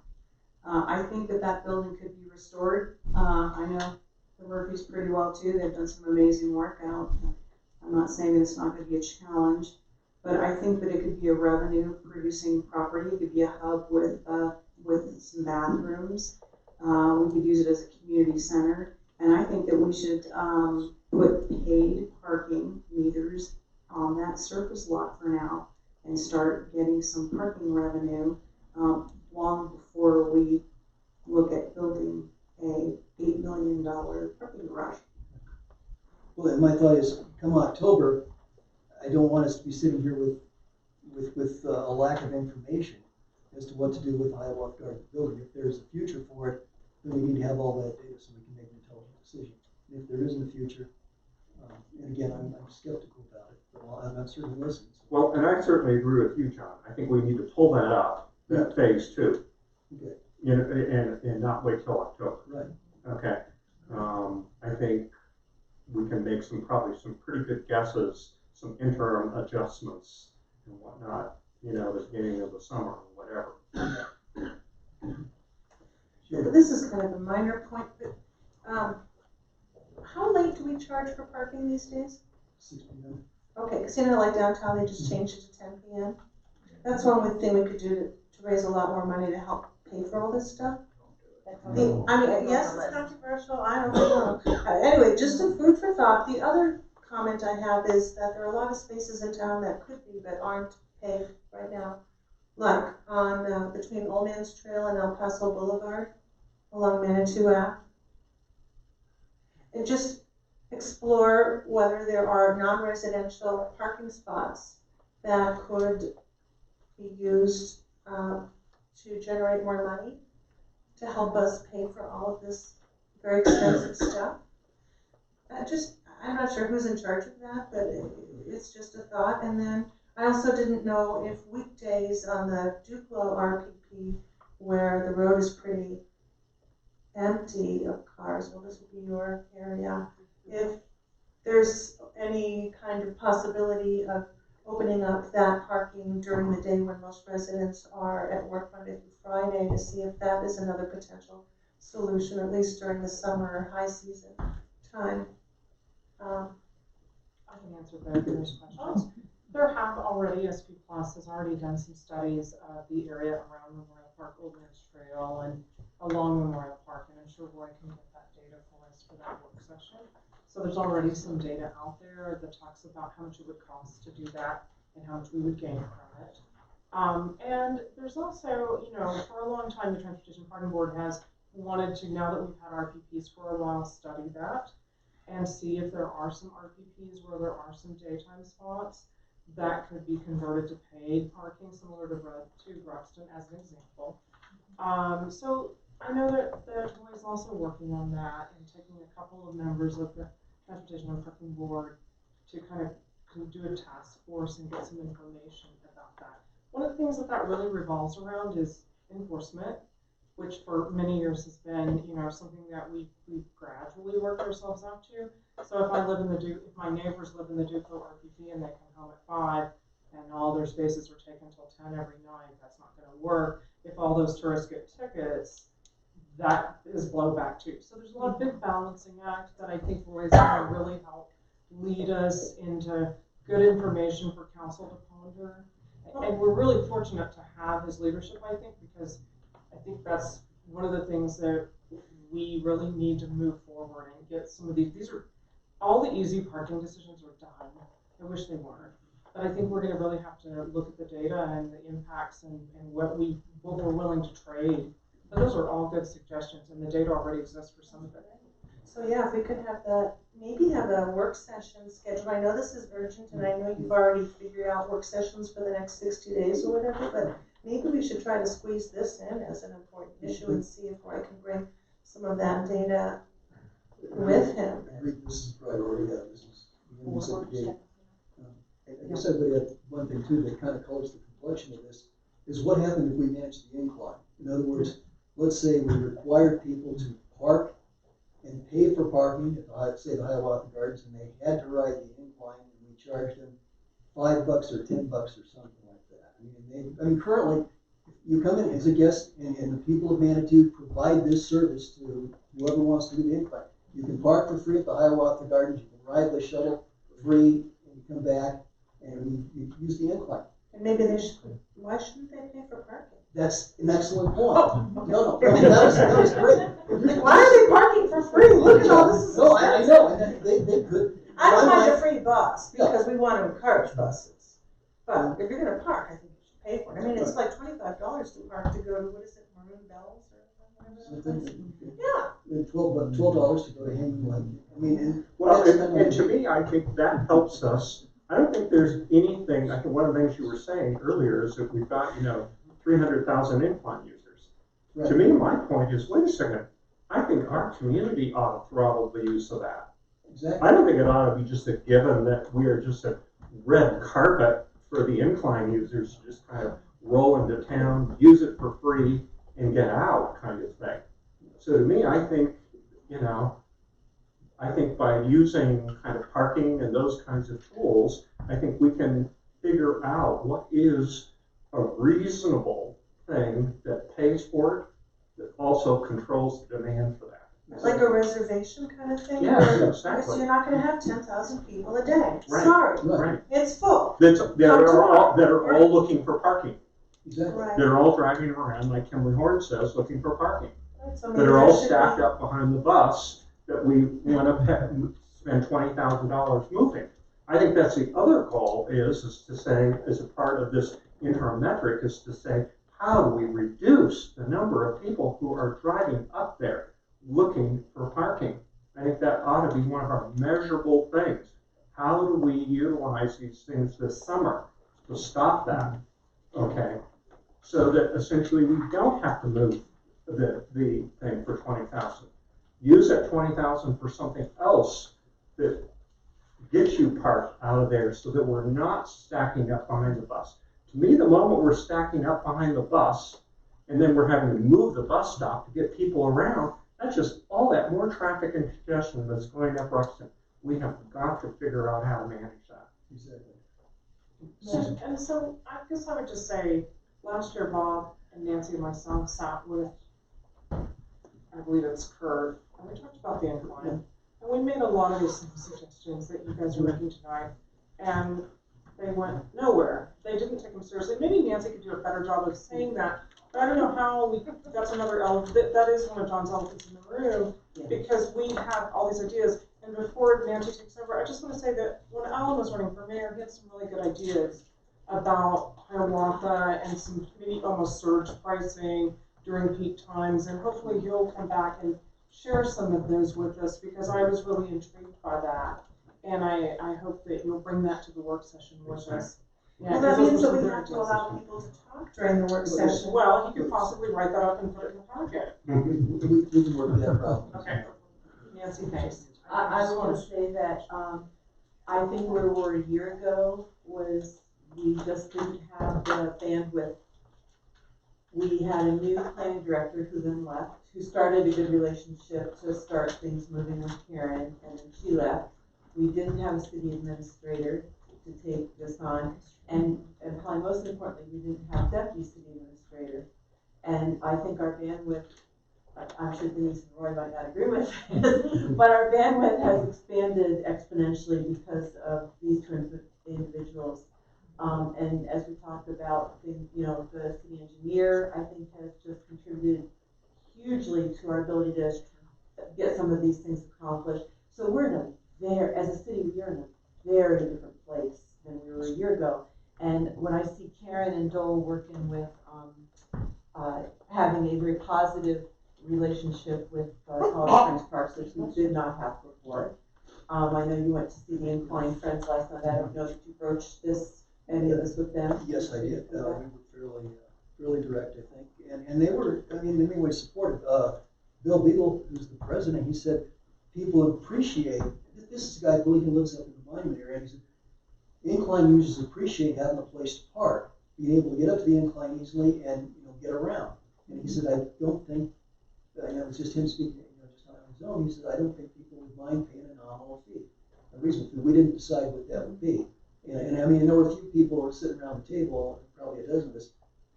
I think that building could be restored. I know the Murphys pretty well too. They've done some amazing work. I'm not saying that it's not gonna be a challenge, but I think that it could be a revenue producing property. It could be a hub with some bathrooms. We could use it as a community center. And I think that we should, put paid parking meters on that surface lot for now and start getting some parking revenue, long before we look at building a $8 million parking garage. Well, and my thought is, come October, I don't want us to be sitting here with a lack of information as to what to do with the Hiawatha Gardens building. If there's a future for it, then we need to have all that data so we can make an intelligent decision. And if there isn't a future, and again, I'm skeptical about it, but I'm certainly listening. Well, and I certainly agree with you, John. I think we need to pull that up, that phase two. Okay. You know, and not wait till October. Right. Okay. I think we can make probably some pretty good guesses, some interim adjustments and whatnot, you know, the beginning of the summer or whatever. Sure. This is kind of a minor point, but, how late do we charge for parking these days? 6 p.m. Okay, because you know, like downtown, they just changed it to 10 p.m. That's one thing we could do to raise a lot more money to help pay for all this stuff. I mean, yes, it's controversial, I don't know. Anyway, just some food for thought. The other comment I have is that there are a lot of spaces in town that could be, but aren't paved right now. Like on, between Old Man's Trail and El Paso Boulevard, along Manitou Ave. And just explore whether there are non-residential parking spots that could be used to generate more money, to help us pay for all of this very expensive stuff. I'm not sure who's in charge of that, but it's just a thought. And then I also didn't know if weekdays on the Duplo RPP, where the road is pretty empty of cars, well, this would be your area, if there's any kind of possibility of opening up that parking during the day when most residents are at work Monday through Friday, to see if that is another potential solution, at least during the summer high season time. I can answer both of those questions. There have already, SP Plus has already done some studies of the area around Memorial Park, Old Man's Trail, and along Memorial Park, and I'm sure Roy can get that data for us for that work session. So there's already some data out there that talks about how much it would cost to do that and how much we would gain from it. And there's also, you know, for a long time, the Transportation Parking Board has wanted to, now that we've had RPPs for a while, study that and see if there are some RPPs where there are some daytime spots that could be converted to paid parking, similar to Gruxton as an example. So I know that Roy is also working on that and taking a couple of members of the Transportation and Parking Board to kind of do a task force and get some information about that. One of the things that really revolves around is enforcement, which for many years has been, you know, something that we've gradually worked ourselves up to. So if my neighbors live in the Duplo RPP and they come home at 5 and all their spaces are taken until 10 every night, that's not going to work. If all those tourists get tickets, that is blowback too. So there's a lot of big balancing act that I think Roy is going to really help lead us into good information for council to ponder. And we're really fortunate to have his leadership, I think, because I think that's one of the things that we really need to move forward and get some of these are all the easy parking decisions are done. I wish they weren't. But I think we're going to really have to look at the data and the impacts and what we're willing to trade. But those are all good suggestions, and the data already exists for some of it. So yeah, if we could have maybe have a work session scheduled. I know this is urgent, and I know you've already figured out work sessions for the next 60 days or whatever, but maybe we should try to squeeze this in as an important issue and see if I can bring some of that data with him. I agree, this is priority, this is, I guess I would add one thing too that kind of colors the complexion of this, is what happened if we manage the incline? In other words, let's say we required people to park and pay for parking at say the Hiawatha Gardens, and they had to ride the incline, and we charged them $5 or $10 or something like that. I mean, currently, you come in as a guest and the people of Manitou provide this service to whoever wants to do the incline. You can park for free at the Hiawatha Gardens, you can ride the shuttle for free, and you come back and you use the incline. And maybe they should, why shouldn't they pay for parking? That's an excellent point. Oh, No, that was great. Why are they parking for free? Look at all this. No, I know, and they could. I don't Why mind not? a free bus, because we want to encourage buses. But if you're gonna park, I think you should pay for it. I mean, it's like $25 to park to go to, what is it, Maroon Bells or whatever? Yeah. And $12 to go to Hanging Lake. I mean, and. Well, that's and to me, I think that helps us. I don't think there's anything, I think one of the things you were saying earlier is that we've got, 300,000 incline users. Right. To me, my point is, wait a second, I think our community ought to throttle the use of that. Exactly. I don't think it ought to be just a given that we are just a red carpet for the incline users to just kind of roll into town, use it for free, and get out kind of thing. So to me, I think, by using kind of parking and those kinds of tools, I think we can figure out what is a reasonable thing that pays for it, that also controls the demand for that. Like a reservation kind of thing? Yeah, where- exactly. So you're not gonna have 10,000 people a day. Right. Sorry, Right. it's full. That are all looking for parking. Exactly. Right. That are all driving around, like Kimberly Horn says, looking for parking. Right, so That maybe are all there should stacked be- up behind the bus that we want to spend $20,000 moving. I think that's the other goal is to say, as a part of this interim metric, is to say, how do we reduce the number of people who are driving up there looking for parking? I think that ought to be one of our measurable things. How do we utilize these things this summer to stop that? Okay, so that essentially we don't have to move the thing for 20,000. Use that 20,000 for something else that gets you parked out of there so that we're not stacking up behind the bus. To me, the moment we're stacking up behind the bus and then we're having to move the bus stop to get people around, that's just all that more traffic and congestion that's going up Ruxton. We have got to figure out how to manage that. Exactly. And so I guess I would just say, last year Bob and Nancy and myself sat with, I believe it's Kurt, and we talked about the incline. And we made a lot of these same suggestions that you guys are making tonight, and they went nowhere. They didn't take them seriously. Maybe Nancy could do a better job of saying that, but I don't know how that's another element, that is one of John's elephants in the room, because we have all these ideas. And before Nancy takes over, I just want to say that when Alan was running for mayor, he had some really good ideas about Hiawatha and some maybe almost surge pricing during peak times, and hopefully he'll come back and share some of those with us, because I was really intrigued by that. And I hope that you'll bring that to the work session with us. Yeah, Well, that 'cause those means were that we some have to very allow good people to talk during the work session. Well, you could possibly write that up and put it in the packet. We can work that problem. Okay. Nancy, thanks. I want to say that, I think where we were a year ago was we just didn't have the bandwidth. We had a new planning director who then left, who started a good relationship to start things moving with Karen, and then she left. We didn't have a city administrator to take this on, and probably most importantly, we didn't have deputy city administrator. And I think our bandwidth, I'm sure Denise and Roy might not agree with this, but our bandwidth has expanded exponentially because of these two individuals. And as we talked about, the city engineer, I think, has just contributed hugely to our ability to get some of these things accomplished. So as a city, we are in a very different place than we were a year ago. And when I see Karen and Dole working with, having a very positive relationship with Colorado Springs Parks, which we did not have before. I know you went to see the Incline Friends last night. I don't know if you broached any of this with them. Yes, I did. We were fairly direct, I think. And they were, in many ways supportive. Bill Beagle, who's the president, he said, people appreciate, this is a guy, I believe he lives up in the Monument area, and he said, incline users appreciate having a place to park, being able to get up to the incline easily and get around. And he said, I don't think, it's just him speaking, just on his own. He said, I don't think people would mind paying a nominal fee, a reasonable fee. We didn't decide what that would be. And there were a few people who were sitting around the table, probably a dozen of us,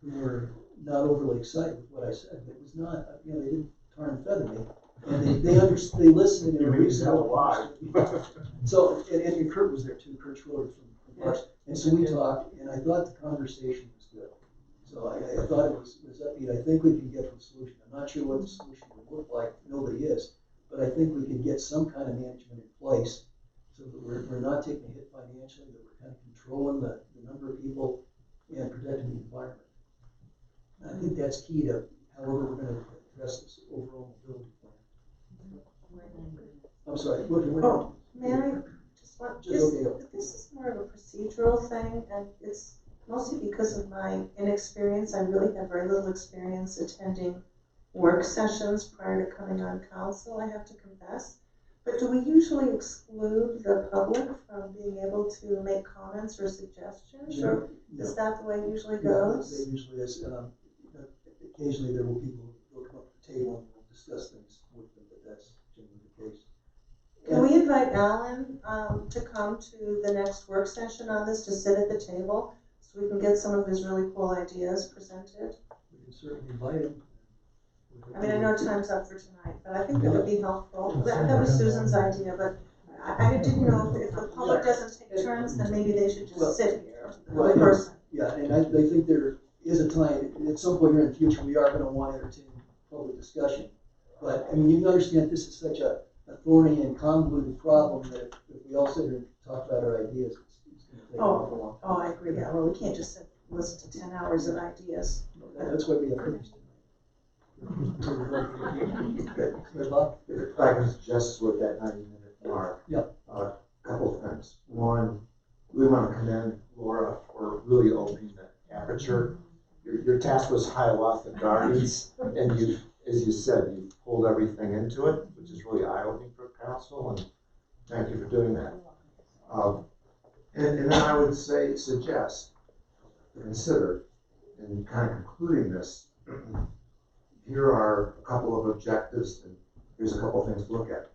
who were not overly excited with what I said. It was not, they didn't tar and feather me. And they listened and You they mean tell why? So, and Kurt was there too, Kurt Schroeder from Parks. And so we talked, and I thought the conversation was good. So I thought it was upbeat. I think we can get to a solution. I'm not sure what the solution would look like. Nobody is. But I think we can get some kind of management in place so that we're not taking a hit financially, that we're kind of controlling the number of people and protecting the environment. And I think that's key to however we're going to address this overall mobility plan. I'm sorry. Oh, may I just want, okay. this is more of a procedural thing, and it's mostly because of my inexperience. I really have very little experience attending work sessions prior to coming on council, I have to confess. But do we usually exclude the public from being able to make comments or suggestions, or is that the way it usually goes? It usually is. Occasionally there will be people who will come up to the table and we'll discuss things with them, but that's generally the case. Can we invite Alan to come to the next work session on this, to sit at the table, so we can get some of his really cool ideas presented? We can certainly invite him. I mean, I know time's up for tonight, but I think that would be helpful. That was Susan's idea, but I didn't know if the public doesn't take turns, then maybe they should just sit here in person. Yeah, and I think there is a time, at some point here in the future, we are gonna want to entertain public discussion. But, I mean, you can understand this is such a thorny and convoluted problem that if we all sit here and talk about our ideas, it's gonna take an awful long time. Oh, I agree, yeah, well, we can't just sit, listen to 10 hours of ideas. That's why we have cookies tonight. If I can suggest with that 90-minute mark. Yep. A couple of things. One, we want to commend Laura for really opening the aperture. Your task was Hiawatha Gardens, and you, as you said, you pulled everything into it, which is really eye-opening for council, and thank you for doing that. And then I would say, suggest, consider, in kind of concluding this, here are a couple of objectives, and here's a couple of things to look at.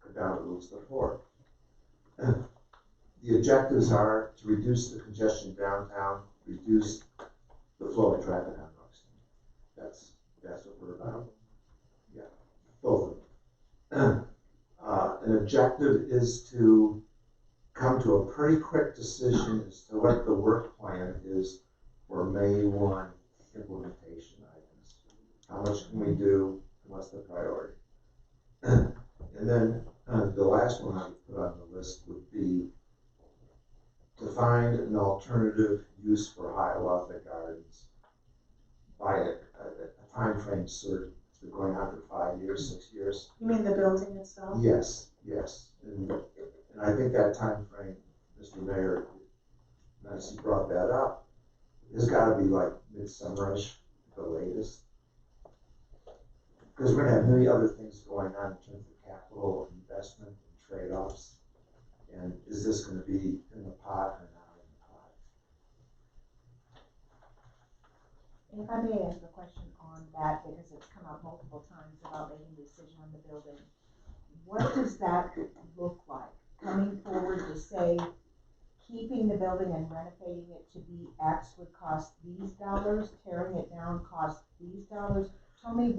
Go down to the list of 4. The objectives are to reduce the congestion downtown, reduce the flow of traffic on Buxton. That's what we're about. Yeah, both of them. An objective is to come to a pretty quick decision as to what the work plan is for May 1 implementation items. How much can we do, and what's the priority? And then the last one I would put on the list would be to find an alternative use for Hiawatha Gardens by a time frame certain. It's been going on for 5 years, 6 years. You mean the building itself? Yes, yes. And I think that time frame, Mr. Mayor, as you brought that up, has got to be like midsummer-ish, the latest. Because we're going to have many other things going on in terms of capital investment and trade-offs. And is this going to be in the pot or not in the pot? If I may ask a question on that, because it's come up multiple times about making a decision on the building. What does that look like? Coming forward to say, keeping the building and renovating it to be X would cost these dollars, tearing it down cost these dollars. Tell me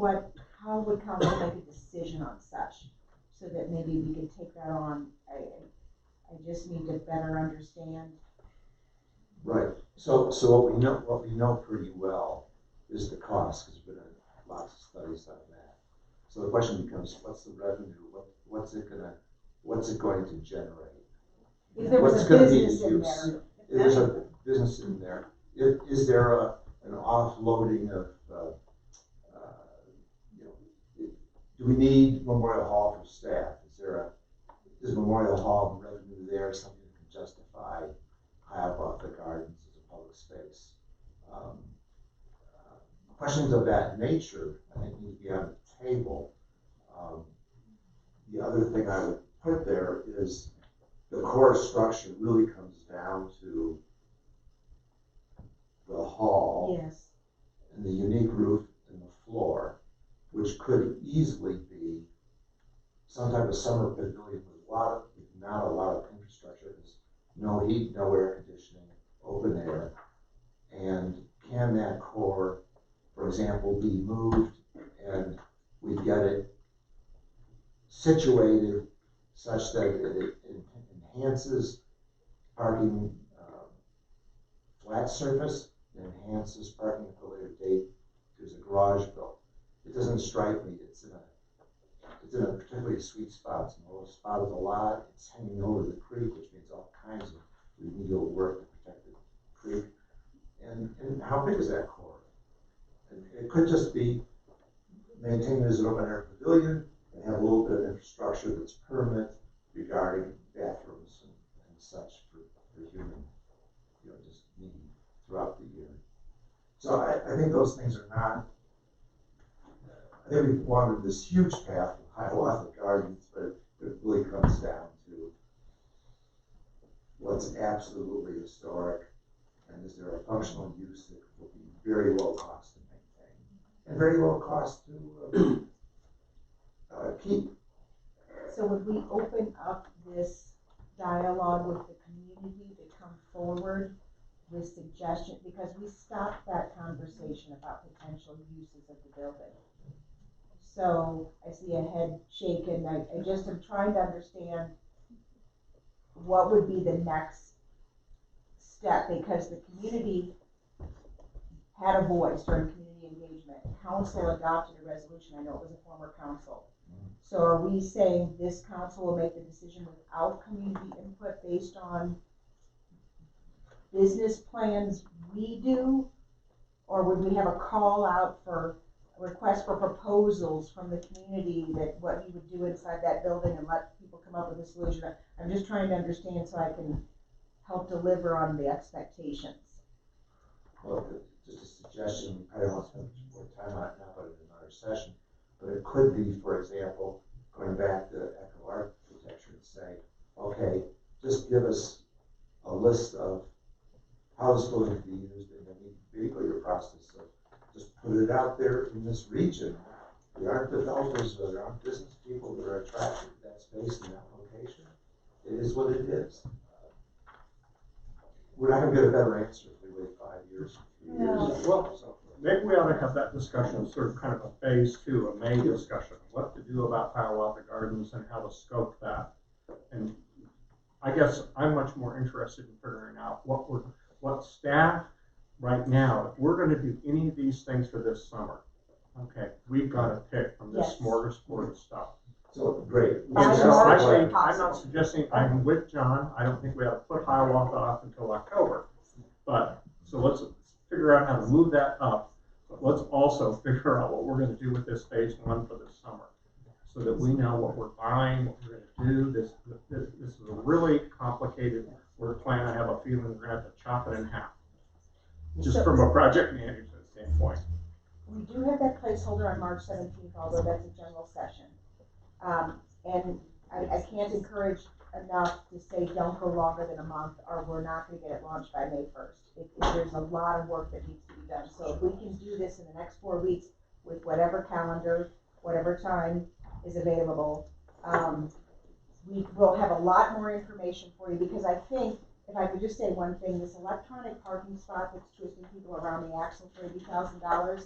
how would council make a decision on such, so that maybe we could take that on. I just need to better understand. Right. So what we know pretty well is the cost, because we've done lots of studies on that. So the question becomes, what's the revenue? What's it going to generate? If there was a business in there. If there's a business in there, is there an offloading of, do we need Memorial Hall for staff? Is Memorial Hall revenue there something that can justify Hiawatha Gardens as a public space? Questions of that nature, I think, need to be on the table. The other thing I would put there is the core structure really comes down to the hall. Yes. And the unique roof and the floor, which could easily be some type of summer pavilion with not a lot of infrastructure. There's no heat, no air conditioning, open air, And can that core, for example, be moved and we get it situated such that it enhances parking, flat surface, it enhances parking at the later date. There's a garage built. It doesn't strike me, it's in a particularly sweet spot. It's in a low spot of the lot, it's hanging over the creek, which means all kinds of remedial work to protect the creek. And how big is that core? And it could just be maintained as an open air pavilion and have a little bit of infrastructure that's permanent regarding bathrooms and such for human, just need throughout the year. So I think those things are not, I think we've wandered this huge path of Hiawatha Gardens, but it really comes down to what's absolutely historic, and is there a functional use that will be very low cost to maintain and very low cost to keep. So would we open up this dialogue with the community to come forward with suggestions? Because we stopped that conversation about potential uses of the building. So I see a head shaking. I just am trying to understand what would be the next step, because the community had a voice during community engagement. Council adopted a resolution. I know it was a former council. So are we saying this council will make the decision without community input based on business plans we do? Or would we have a call out for a request for proposals from the community that what you would do inside that building and let people come up with a solution? I'm just trying to understand so I can help deliver on the expectations. Well, just a suggestion, we probably don't spend more time on it now, but in another session. But it could be, for example, going back to eco architecture and say, okay, just give us a list of how this building can be used, and then we go your process of just put it out there in this region. There aren't developers, or there aren't business people that are attracted to that space and that location. It is what it is. We're not going to get a better answer if we wait 5 years, 3 years. Well, maybe we ought to have that discussion, sort of kind of a phase 2, a May discussion, what to do about Hiawatha Gardens and how to scope that. And I guess I'm much more interested in figuring out what staff right now, if we're going to do any of these things for this summer, okay, we've got to pick from this smorgasbord of stuff. So great. And so I think, I'm not suggesting, I'm with John, I don't think we have to put Hiawatha off until October. But, so let's figure out how to move that up, but let's also figure out what we're gonna do with this phase 1 for this summer. So that we know what we're buying, what we're gonna do. This is a really complicated work plan. I have a feeling we're gonna have to chop it in half. Just from a project management standpoint. We do have that placeholder on March 17th, although that's a general session. And I can't encourage enough to say don't go longer than a month, or we're not going to get it launched by May 1st. There's a lot of work that needs to be done. So if we can do this in the next 4 weeks with whatever calendar, whatever time is available, we will have a lot more information for you, because I think, if I could just say one thing, this electronic parking spot that's twisting people around the axle for $80,000,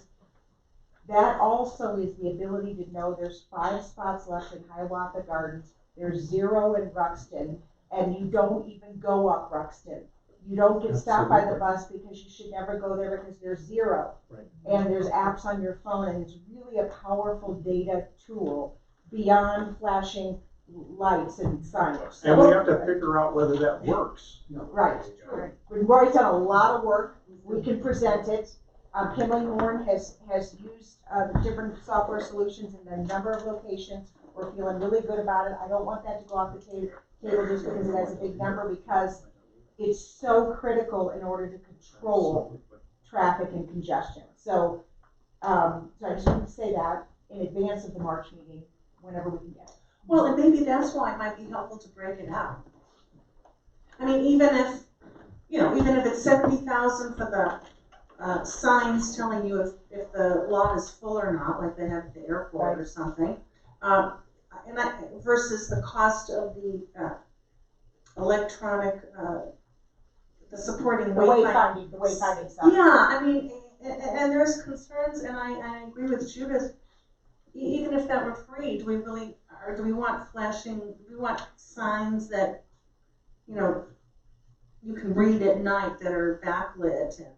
that also is the ability to know there's 5 spots left in Hiawatha Gardens, there's 0 in Ruxton, and you don't even go up Ruxton. You don't get stopped by the bus because you should never go there because there's 0. Right. And there's apps on your phone, and it's really a powerful data tool beyond flashing lights and signage. And we have to figure out whether that works. Right. We've already done a lot of work. We can present it. Kimberly Moore has used different software solutions in a number of locations. We're feeling really good about it. I don't want that to go off the table just because it has a big number, because it's so critical in order to control traffic and congestion. So, so I just wanted to say that in advance of the March meeting, whenever we can get it. Well, and maybe that's why it might be helpful to break it out. I mean, even if it's 70,000 for the signs telling you if the lot is full or not, like they have at the airport or something, versus the cost of the electronic the supporting The wayfinding. wayfinding stuff. Yeah, I mean, and there's concerns, and I agree with Judith. Even if that were free, do we really, or do we want flashing, do we want signs that, you know, you can read at night that are backlit and,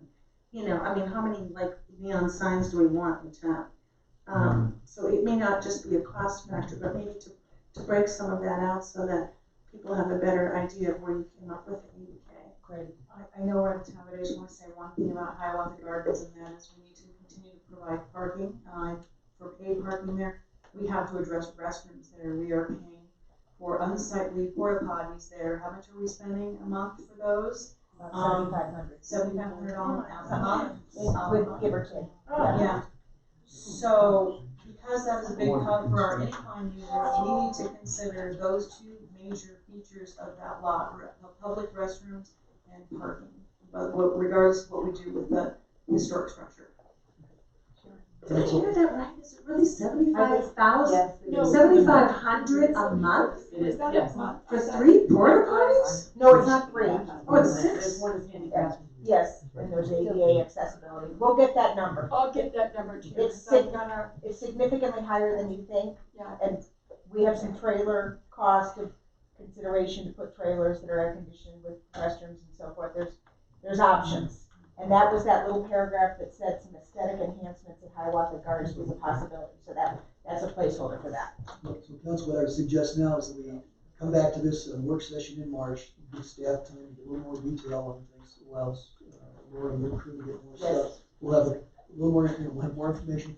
you know, I mean, how many like neon signs do we want in town? So it may not just be a cost factor, but maybe to break some of that out so that people have a better idea of where you came up with the 80K. Great. I know we're out of town, but I just want to say one thing about Hiawatha Gardens, and that is we need to continue to provide parking, for paid parking there. We have to address restrooms there. We are paying for unsightly porta potties there. How much are we spending a month for those? $7,500. $7,500 a month. With give or take. Yeah. So, because that is a big cut for our incline users, we need to consider those two major features of that lot, public restrooms and parking, but regardless of what we do with the historic structure. Did I hear that right? Is it really 75,000? Yes. it is. 7,500 a month? It is, yes. For 3 porta potties? No, it's not free. Oh, it's 6? One is handicap. Yes, and there's ADA accessibility. We'll get that number. I'll get that number too. It's So I'm gonna, It's significantly higher than you think, yeah. and we have some trailer cost of consideration to put trailers that are air conditioned with restrooms and so forth. There's options. And that was that little paragraph that said some aesthetic enhancements at Hiawatha Gardens was a possibility. So that's a placeholder for that. So council, what I would suggest now is that we come back to this work session in March, give staff time to get a little more detail on things, allows Laura and your crew to get more stuff. We'll have a little more, we'll have more information.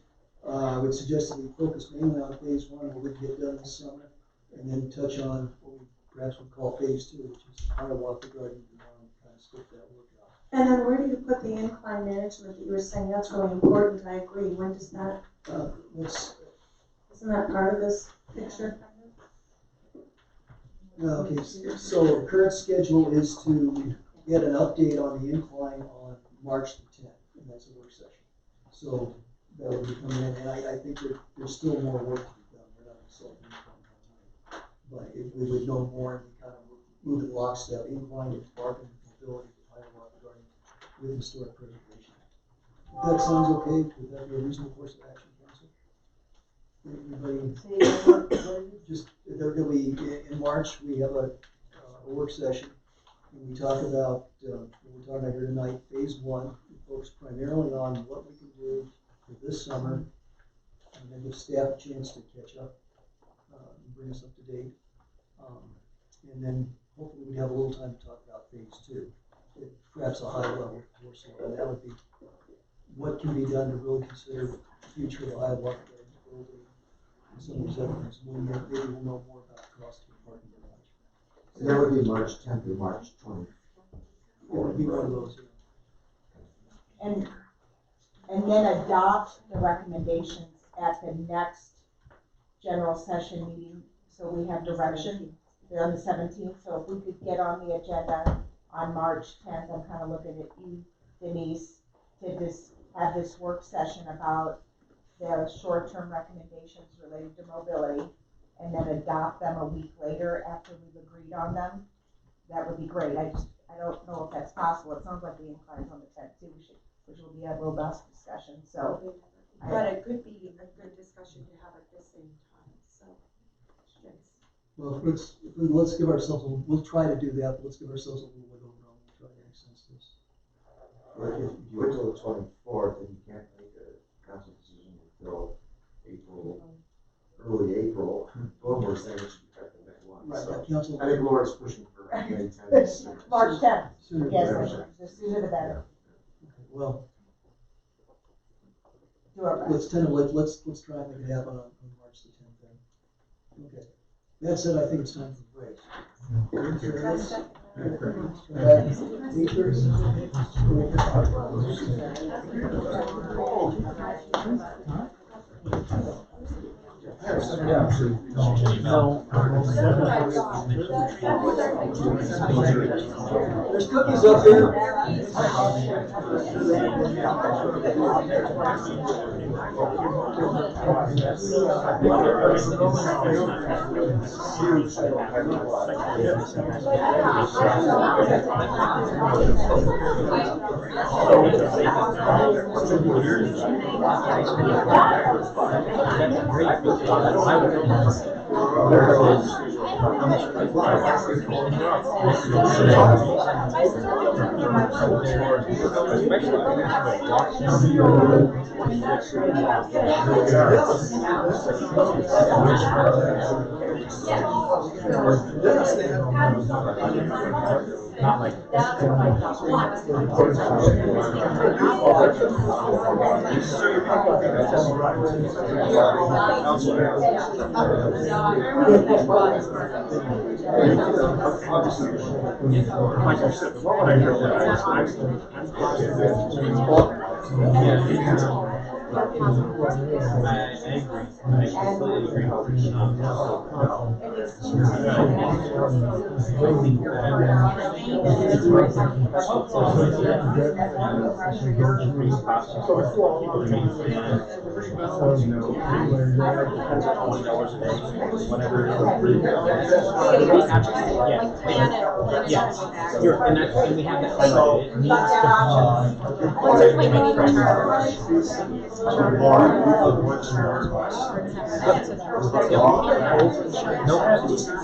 I would suggest that we focus mainly on phase 1, what we can get done this summer, and then touch on what we perhaps would call phase 2, which is Hiawatha Gardens, and kind of scope that work out. And then where do you put the incline management that you were saying? That's really important, I agree. When does that, isn't that part of this picture? Okay, so the current schedule is to get an update on the incline on March the 10th, and that's a work session. So that will be coming in, and I think there's still more work to be done. We're not solving the incline tonight. But if we would know more, and we kind of move in lockstep, incline and parking ability to Hiawatha Gardens with historic preservation. If that sounds okay, would that be a reasonable course of action, council? Everybody, just, that we, in March, we have a work session, and we talk about, what we're talking about here tonight, phase 1, we focus primarily on what we can do for this summer, and then give staff a chance to catch up, and bring us up to date. And then hopefully we have a little time to talk about phase 2, at perhaps a high level course, and that would be what can be done to really consider the future of the Hiawatha Gardens building. Some of these other things, maybe we'll know more about cost of parking garage. So that would be March 10th or March 20th. It would be one of those. And then adopt the recommendations at the next general session meeting, so we have direction. They're on the 17th, so if we could get on the agenda on March 10th, I'm kind of looking at you, Denise, to have this work session about the short-term recommendations related to mobility, and then adopt them a week later after we've agreed on them. That would be great. I don't know if that's possible. It sounds like the incline's on the 10th too, which will be a robust discussion, so. But it could be a good discussion to have at the same time, so. Yes. Well, let's give ourselves, we'll try to do that, but let's give ourselves a little wiggle room and try to make sense of this. Or if you wait till the 24th, then you can't make a council decision until early April. We're saying it should be effective next one. Right, So council. I think Laura's pushing for May 10th. March 10th, Sooner yes, rather. the sooner the better. Okay, well, Do our best. let's try and make it happen on March the 10th then. Okay. That said, I think it's time for a break. There's cookies up here. Not like Like I said, what would I do? I agree. I completely Yes, and that's, and we have that highlighted, it needs to be. Nope,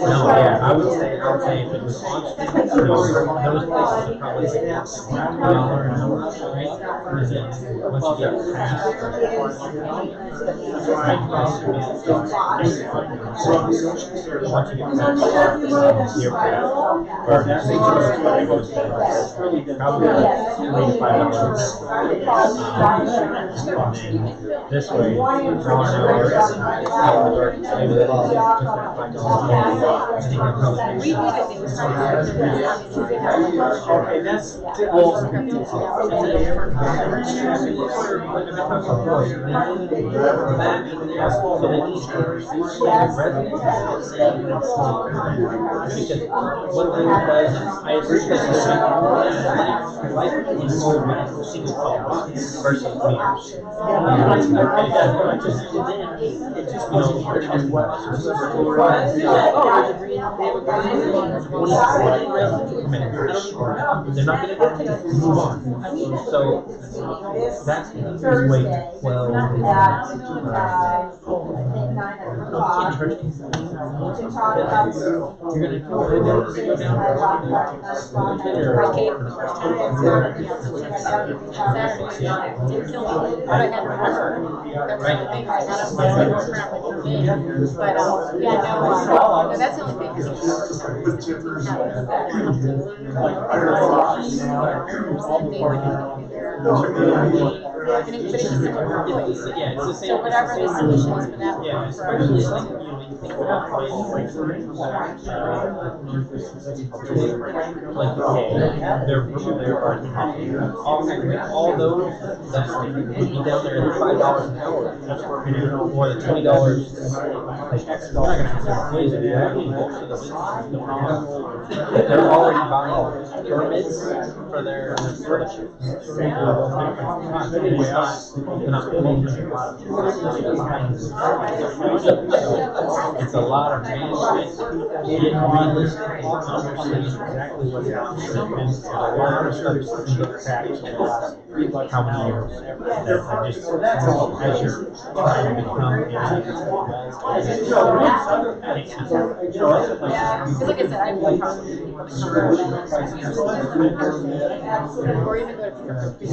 no, yeah, I would say if it was on street, those places are probably like $1 an hour, right? Because once you get past. Once you get past aircraft, or probably $3 to $5 this way, $1 an okay, that's because what it does is I agree with single call versus meters. They're not going to move on. So that's the easiest way to quell. You're going to that's the only thing. Yeah, it's the same. So whatever the solution is for that. Yeah, especially like, you think about like the K, they're all those that would be down there at $5 an hour. Or the $20 like X dollar. They're not gonna have to employees do that. Most of the businesses don't have. They're already buying permits for their furniture. They're not paying. It's a lot of management, getting realistic numbers, and exactly what it is. And a lot of stuff is in the cracks in the last how many years. That I just, as you're trying to become Because like I said, I have no problem with or even go to pick up the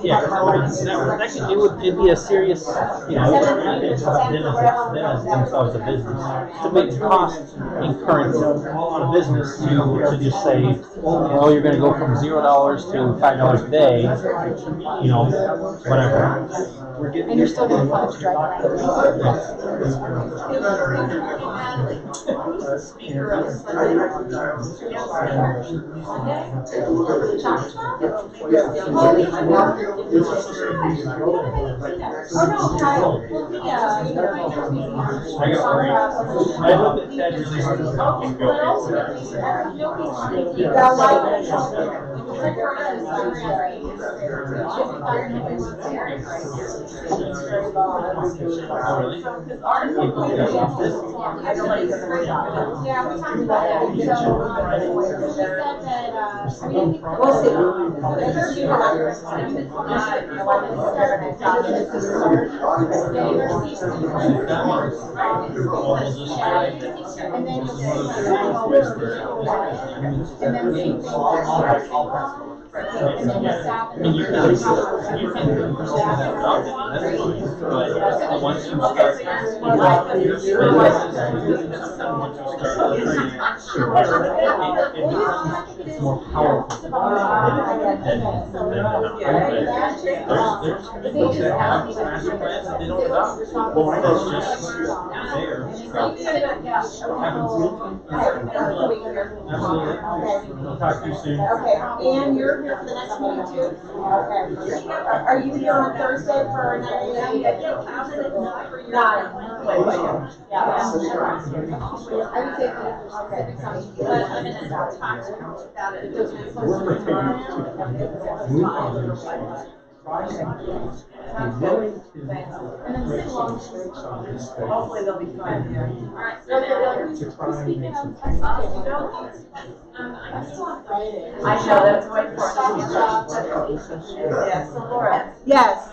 yeah, that could, it'd be a serious, you know, themselves a business. To make the cost incurrence on a business to just say, well, you're gonna go from $0 to $5 a day, you know, whatever. And you're still gonna college drive around. Speaker of Sunday. I hope that Ted releases something Yeah, we talked about that. So, she said that, I mean, we'll see. And then you'll and then same thing. And then the staff and then you can adopt it, that's fine, but once you start, it's more powerful. There's people that have master plans that they don't adopt, it's just there. Absolutely. I'll talk to you soon. Okay, and you're here for the next meeting too? Okay. Are you here on Thursday for 9 a.m.? Nine. Yeah. I would say, okay, sounds good. But I'm gonna talk to him about it. Hopefully they'll be fine here. Alright, so speaking of, I'm still on Friday. I know, that's way for us. Yes, so Laura. Yes.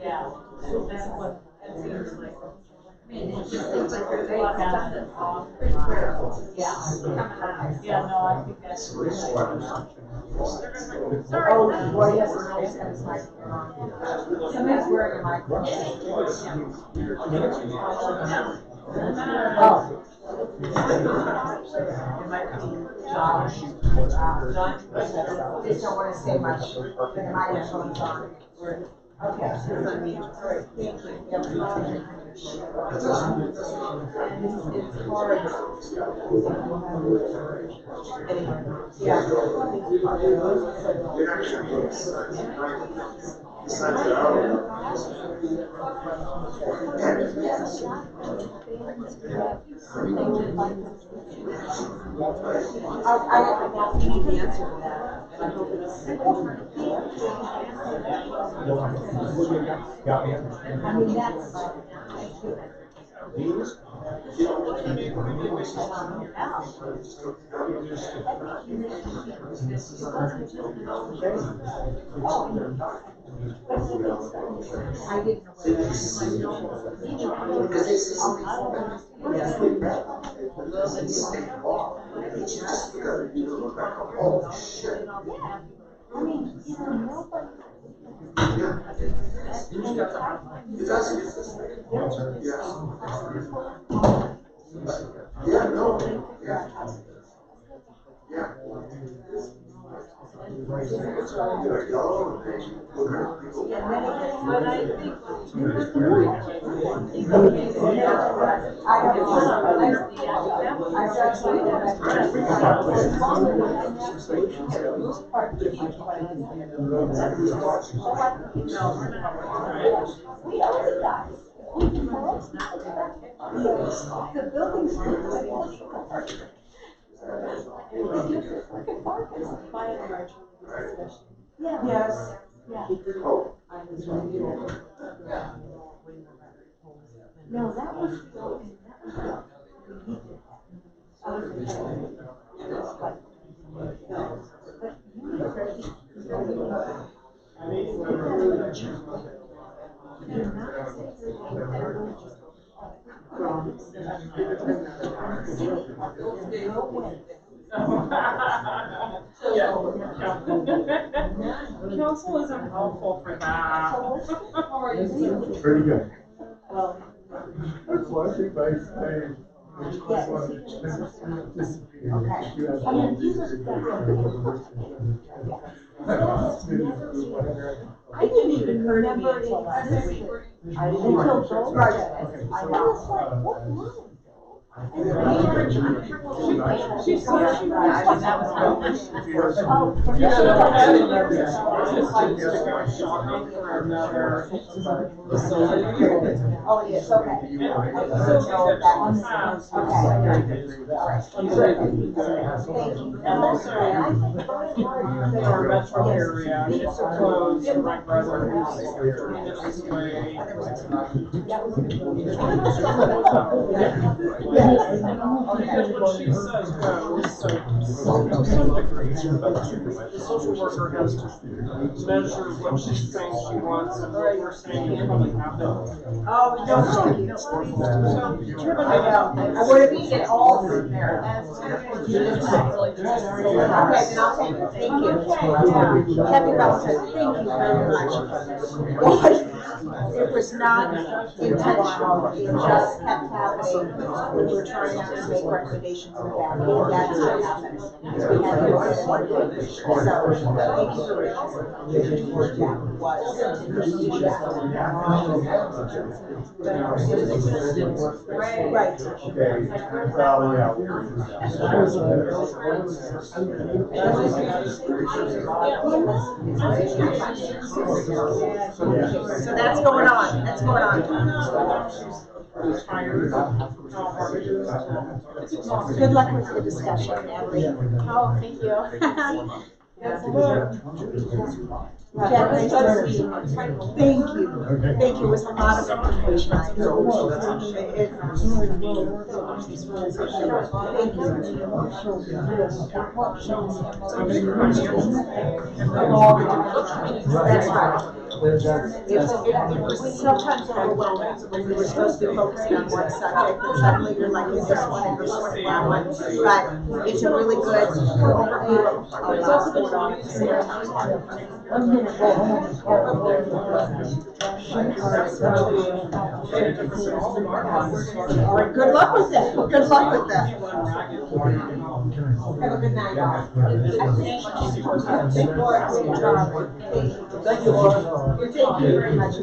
Yeah. That's what it seems like. I mean, it just seems like there's a lot of stuff that's pretty critical. Yeah. Coming out. Yeah, no, I think that's. Sorry. Oh, well, yes, somebody's wearing a microphone. Oh. Just don't want to say much, but the microphone's on. Okay. Alright, thank you. It's hard. I need the answer to that, and I hope it's. I mean, that's. I didn't know I mean, you know, nobody. Yeah, no. Yeah. The building's. Yes. Yeah. No, that was building, that was Council isn't helpful for that. How are you? Pretty good. Well, I didn't even remember it last week. Until Joel said it. I was like, what month? She said she Oh, yes, okay. And also, our metro area, it's closed, right brother, in this way. Because when she says goes, to some degree, the social worker has to measure what she thinks she wants, and what we're saying is probably happen. Oh, no, thank you. I know, I would have eaten it all through there. Okay, then I'll take it, thank you. Happy Valentine's, thank you very much. It was not intentional, it just kept happening. We were trying to make recommendations with that, and that's what happened. We had to look at it one day. So, thank you for realizing what that was. Right. So that's going on, that's going on. Good luck with the discussion, Natalie. Oh, thank you. Jen, thanks for being here. Thank you. Thank you. It was a lot of information. I know. That's right. It was sometimes overwhelming when we were supposed to be focusing on one subject, and suddenly you're like, this one and this one and that one. But it's a really good overview of what's going on at the same time. Good luck with that. Good luck with that. Have a good night. Thank you, Laura. Thank you very much.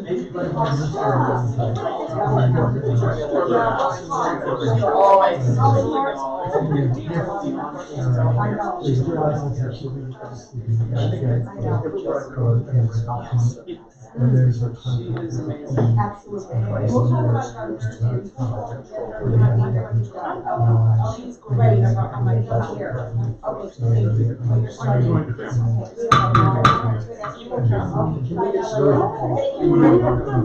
Absolutely. We'll talk about garbage too. She's great. I'm like, here. Okay, thank you. You're starting.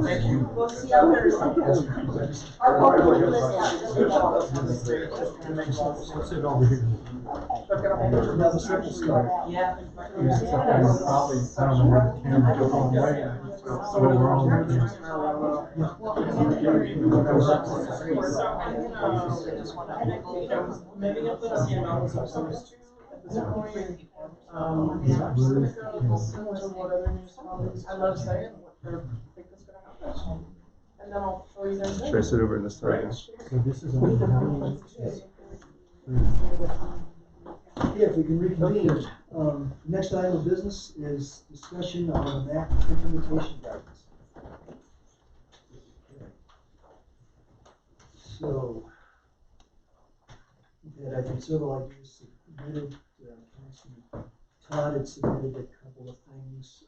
Thank you. We'll see you Thursday. Our public Sit over here. Another simple start. Yeah. Probably, I don't know where the camera goes on way. So we're all looking. Maybe you'll put us in on some at this point. Similar to what other municipalities, I love saying what they think is gonna happen. And then I'll show you their. Should I sit over in this side? So this is only county. Yeah, if we can reconvene. Next item of business is discussion on the MAC implementation guidance. So, we've had, I think, several ideas submitted. Todd had submitted a couple of things.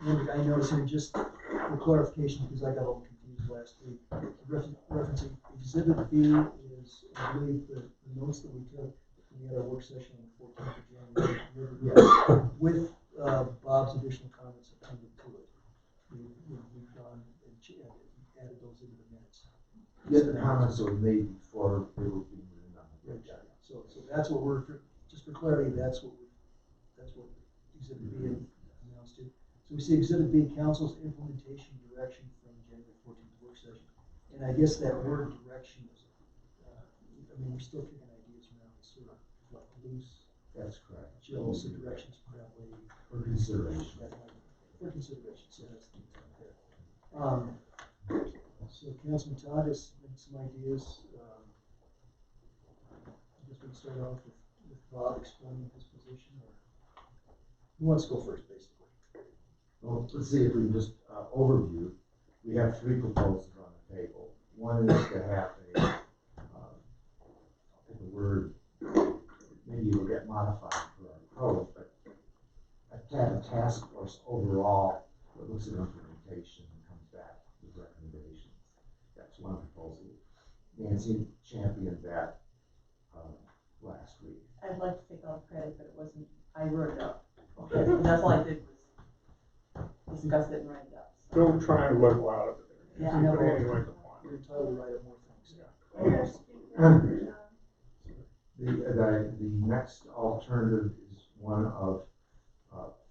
And I noticed here, just for clarification, because I got a little confused last week, referencing Exhibit B is, I believe, the notes that we took. We had our work session on the 14th of January with Bob's additional comments appended to it. We've gone and added those into the minutes. Get the comments that were made before they were being written on the page. So that's what we're, just for clarity, that's what Exhibit B announced to. So we see Exhibit B, Council's implementation direction from January 14th work session. And I guess that word direction is, I mean, we're still kicking ideas around, sort of like loose. That's correct. Jill, also directions probably For consideration. for consideration, so that's the intent there. So Councilman Todd has made some ideas. I guess we can start off with Bob explaining his position, or who wants to go first, basically? Well, let's see if we can just overview. We have three proposals on the table. One is to have I'll pick a word, maybe it'll get modified for our code, but to have a task force overall that looks at implementation and comes back with recommendations. That's one proposal. Nancy championed that last week. I'd like to take all the credit, but it wasn't, I wrote it up. Okay, that's all I did was discuss it and write it up. So. Don't try and look out of it there. Yeah. But anyway, the plan. You're entitled to write up more things. The next alternative is one of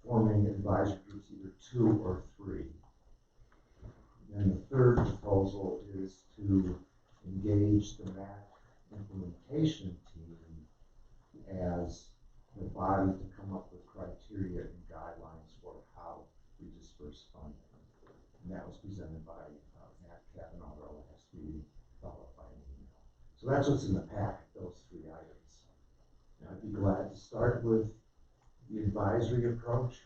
forming advisory groups, either 2 or 3. And the third proposal is to engage the MAC implementation team as the body to come up with criteria and guidelines for how we disperse funding. And that was presented by Matt Kavanaugh at our last meeting, followed by an email. So that's what's in the packet, those 3 items. And I'd be glad to start with the advisory approach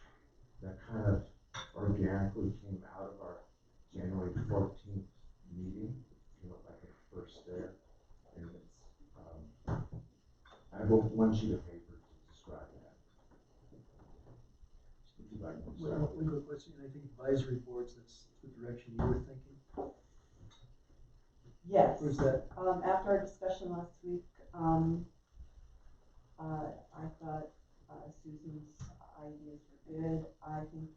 that kind of organically came out of our January 14th meeting. Came up like a first there. And it's, I have one sheet of paper to describe that. If you'd like to start. One quick question, I think advisory boards, that's the direction you were thinking. Yes. Where's that? After our discussion last week, I thought Susan's ideas were good. I think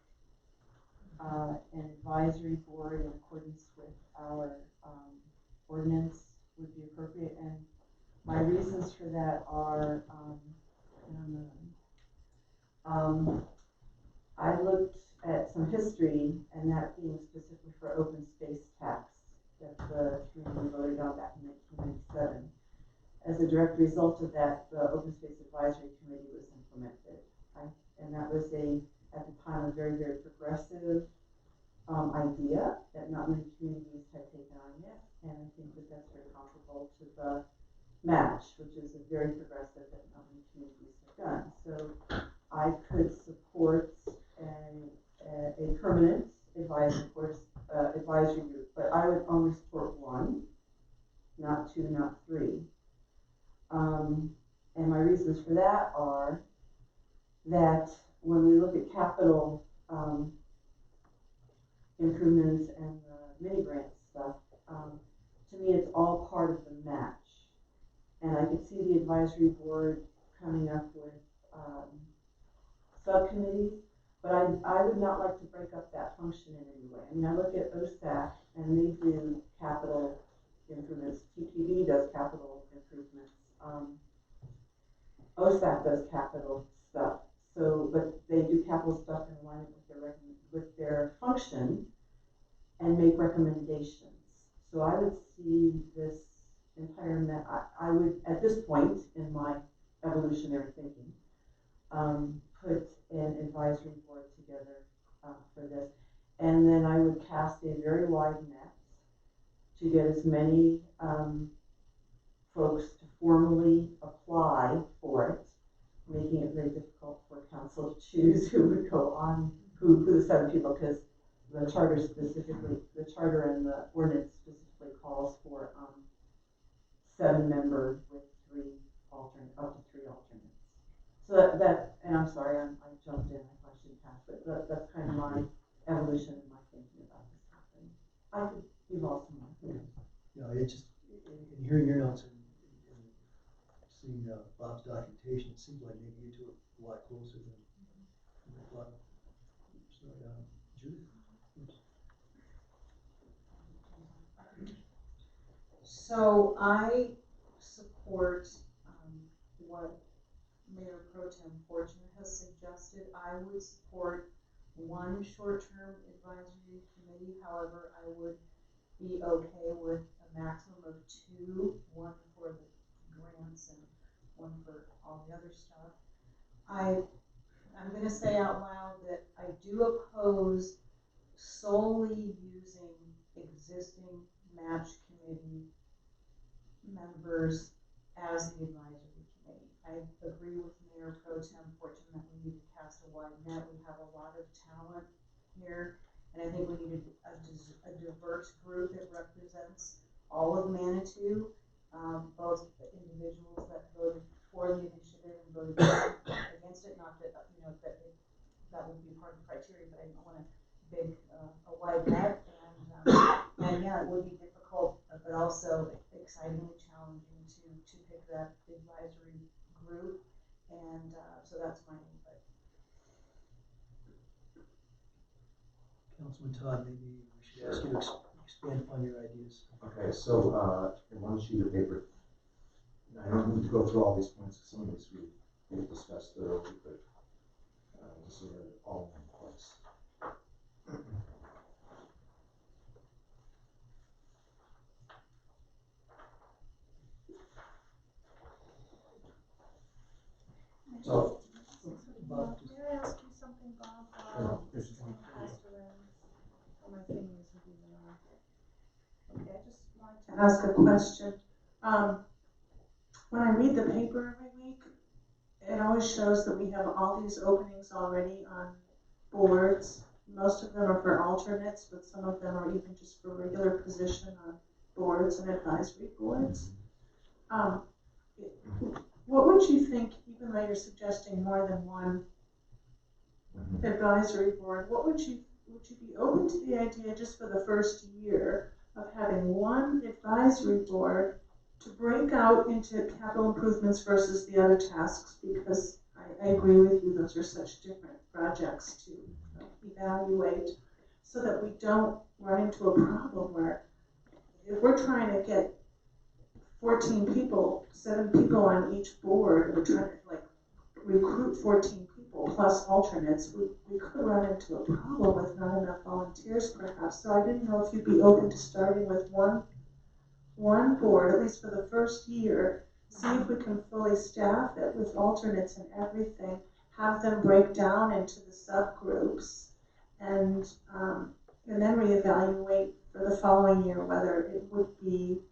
an advisory board in accordance with our ordinance would be appropriate, and my reasons for that are, I looked at some history, and that being specifically for open space tax that the community voted on back in 1997. As a direct result of that, the Open Space Advisory Committee was implemented. And that was at the time, a very, very progressive idea that not many communities had taken on yet. And I think that that's very comparable to the match, which is a very progressive that not many communities have done. So I could support a permanent advisory group, but I would only support 1, not 2, not 3. And my reasons for that are that when we look at capital improvements and the mini grant stuff, to me it's all part of the match. And I could see the advisory board coming up with subcommittees, but I would not like to break up that function in any way. I mean, I look at OSAC and they do capital improvements. TPD does capital improvements. OSAC does capital stuff. So, but they do capital stuff in alignment with their function and make recommendations. So I would see this entire I would, at this point in my evolutionary thinking, put an advisory board together for this. And then I would cast a very wide net to get as many folks to formally apply for it, making it very difficult for council to choose who would go on, who the 7 people, because the charter and the ordinance specifically calls for 7 members with up to 3 alternates. So that and I'm sorry, I jumped in, I probably shouldn't have, but that's kind of my evolution and my thinking about this thing. I could evolve some more. Yeah, it just, in hearing your notes and seeing Bob's documentation, it seems like maybe you two are a lot closer than I thought. So, Judith. So I support what Mayor Pro Tem Fortune has suggested. I would support 1 short-term advisory committee. However, I would be okay with a maximum of 2, 1 for the grants and one for all the other stuff. I'm gonna say out loud that I do oppose solely using existing match committee members as the advisory committee. I agree with Mayor Pro Tem Fortune that we need to cast a wide net. We have a lot of talent here, and I think we need a diverse group that represents all of Manitou, both individuals that voted for the initiative and voted against it. Not that that would be part of the criteria, but I don't want to big a wide net. And yeah, it would be difficult, but also excitingly challenging to pick that advisory group. And so that's my input. Councilman Todd, maybe we should ask you to expand upon your ideas. Okay, so, in one sheet of paper, I don't need to go through all these points, because some of these we've discussed thoroughly, but, just so we have it all in place. So, Bob, May I ask you something, Bob? there's My thing isn't even on. Okay, I just wanted to ask a question. When I read the paper every week, it always shows that we have all these openings already on boards. Most of them are for alternates, but some of them are even just for regular position on boards and advisory boards. What would you think, even though you're suggesting more than one advisory board, would you be open to the idea just for the first year of having one advisory board to break out into capital improvements versus the other tasks? Because I agree with you, those are such different projects to evaluate, so that we don't run into a problem where if we're trying to get 14 people, 7 people on each board, we're trying to recruit 14 people plus alternates, we could run into a problem with not enough volunteers perhaps. So I didn't know if you'd be open to starting with one board, at least for the first year, see if we can fully staff it with alternates and everything, have them break down into the subgroups, and then reevaluate for the following year whether it would be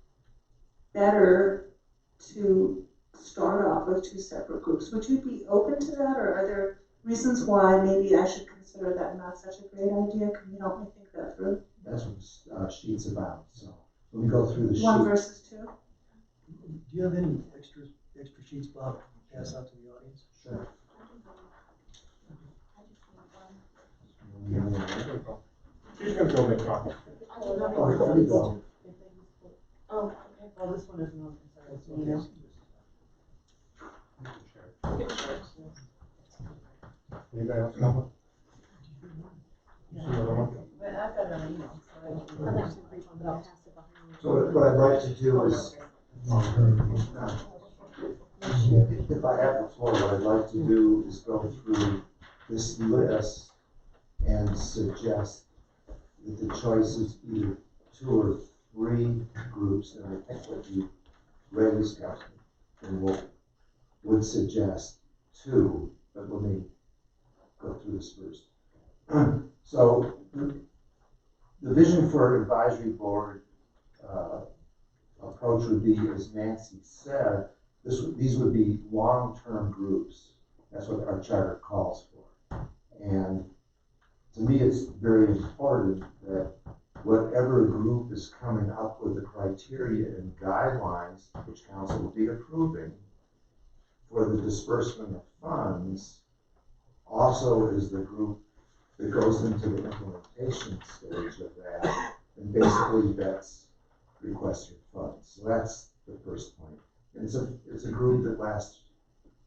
better to start off with 2 separate groups. Would you be open to that, or are there reasons why maybe I should consider that not such a great idea? Can you help me think that through? That's what the sheet's about, so let me go through the sheet. 1 versus 2? Do you have any extra sheets, Bob, to pass out to the audience? Sure. She's gonna go make coffee. Oh, here we go. Oh, okay, well, this one isn't open, sorry, it's an email. Anybody else got one? You see another one? But I've got it on email, so I'd like to read one, but I'll pass it behind. So what I'd like to do is, if I have the floor, what I'd like to do is go through this list and suggest that the choice is either 2 or 3 groups, and I think what you raised, and would suggest 2, but let me go through this first. So the vision for advisory board approach would be, as Nancy said, these would be long-term groups. That's what our charter calls for. And to me, it's very important that whatever group is coming up with the criteria and guidelines, which council will be approving for the disbursement of funds, also is the group that goes into the implementation stage of that and basically vets requests for funds. So that's the first point. And it's a group that lasts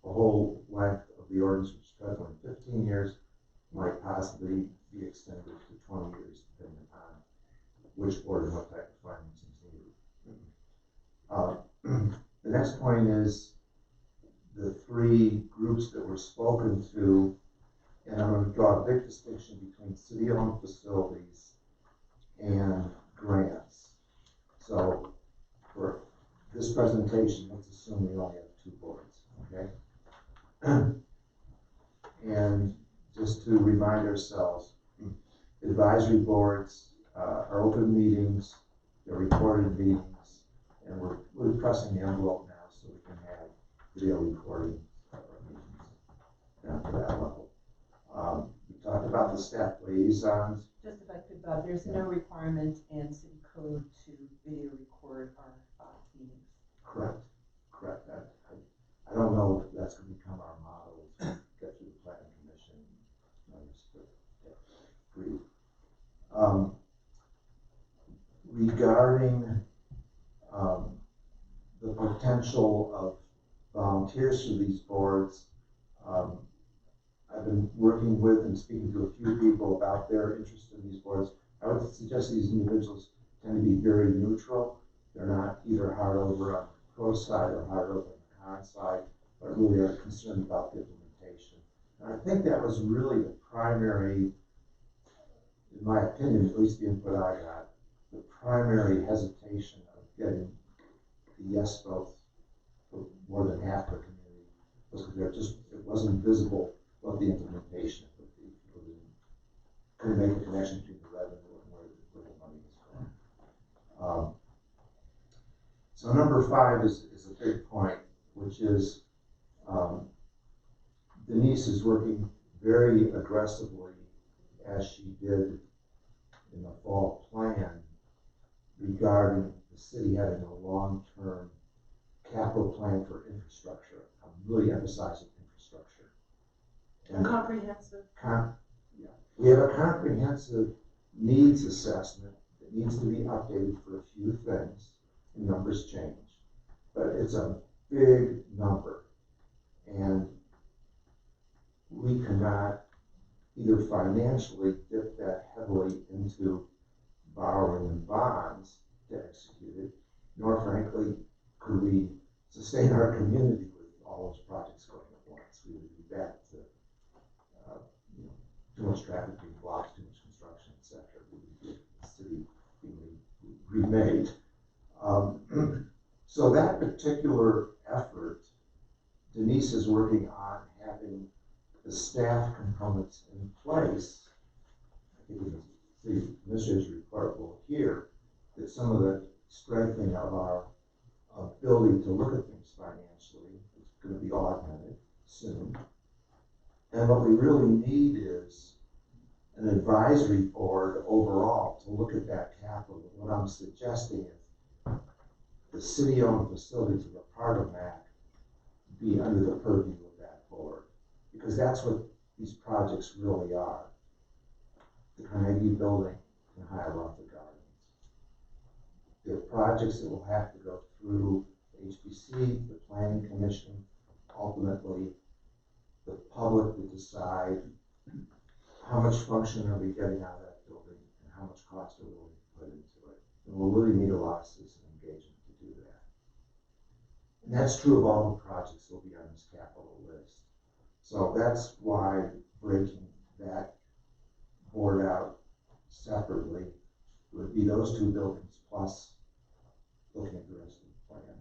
the whole length of the ordinance, which is presently 15 years, might possibly be extended to 20 years, depending on which board and what type of financing is needed. The next point is the 3 groups that were spoken to, and I'm going to draw a big distinction between city-owned facilities and grants. So for this presentation, let's assume we only have 2 boards. okay? And just to remind ourselves, advisory boards are open meetings, they're recorded meetings, and we're pressing the envelope now so we can have video recording of our meetings down to that level. We talked about the staff liaisons. Just if I could, Bob, there's no requirement in city code to video record our meetings. Correct. I don't know if that's going to become our model as we get through the planning commission. Agreed. Regarding the potential of volunteers for these boards, I've been working with and speaking to a few people about their interest in these boards. I would suggest these individuals tend to be very neutral. They're not either hard over on the pro side or hard over on the con side, but really are concerned about the implementation. And I think that was really the primary, in my opinion, at least the input I got, the primary hesitation of getting the yes vote for more than half the community was because it wasn't visible what the implementation would be. People couldn't make the connection between the revenue and where the money is going. So number 5 is a big point, which is Denise is working very aggressively, as she did in the fall plan, regarding the city having a long-term capital plan for infrastructure. I'm really emphasizing infrastructure. A comprehensive. We have a comprehensive needs assessment that needs to be updated for a few things. The numbers change, but it's a big number, and we cannot either financially dip that heavily into borrowing and bonds to execute it, nor frankly could we sustain our community with all those projects going at once. We would be back to too much traffic being blocked, too much construction, etc. We would be the city being remade. So that particular effort, Denise is working on having the staff components in place. I think the administrator's report will hear that some of the strengthening of our ability to look at things financially is going to be augmented soon. And what we really need is an advisory board overall to look at that capital. What I'm suggesting is the city-owned facilities that are part of MAC be under the purview of that board, because that's what these projects really are. The Carnegie Building and Hiawatha Gardens. They're projects that will have to go through HPC, the Planning Commission, ultimately the public to decide how much function are we getting out of that building and how much cost are we willing to put into it. And we'll really need a lot of citizen engagement to do that. And that's true of all the projects that will be on this capital list. So that's why breaking that board out separately would be those 2 buildings plus looking at the rest of the plan.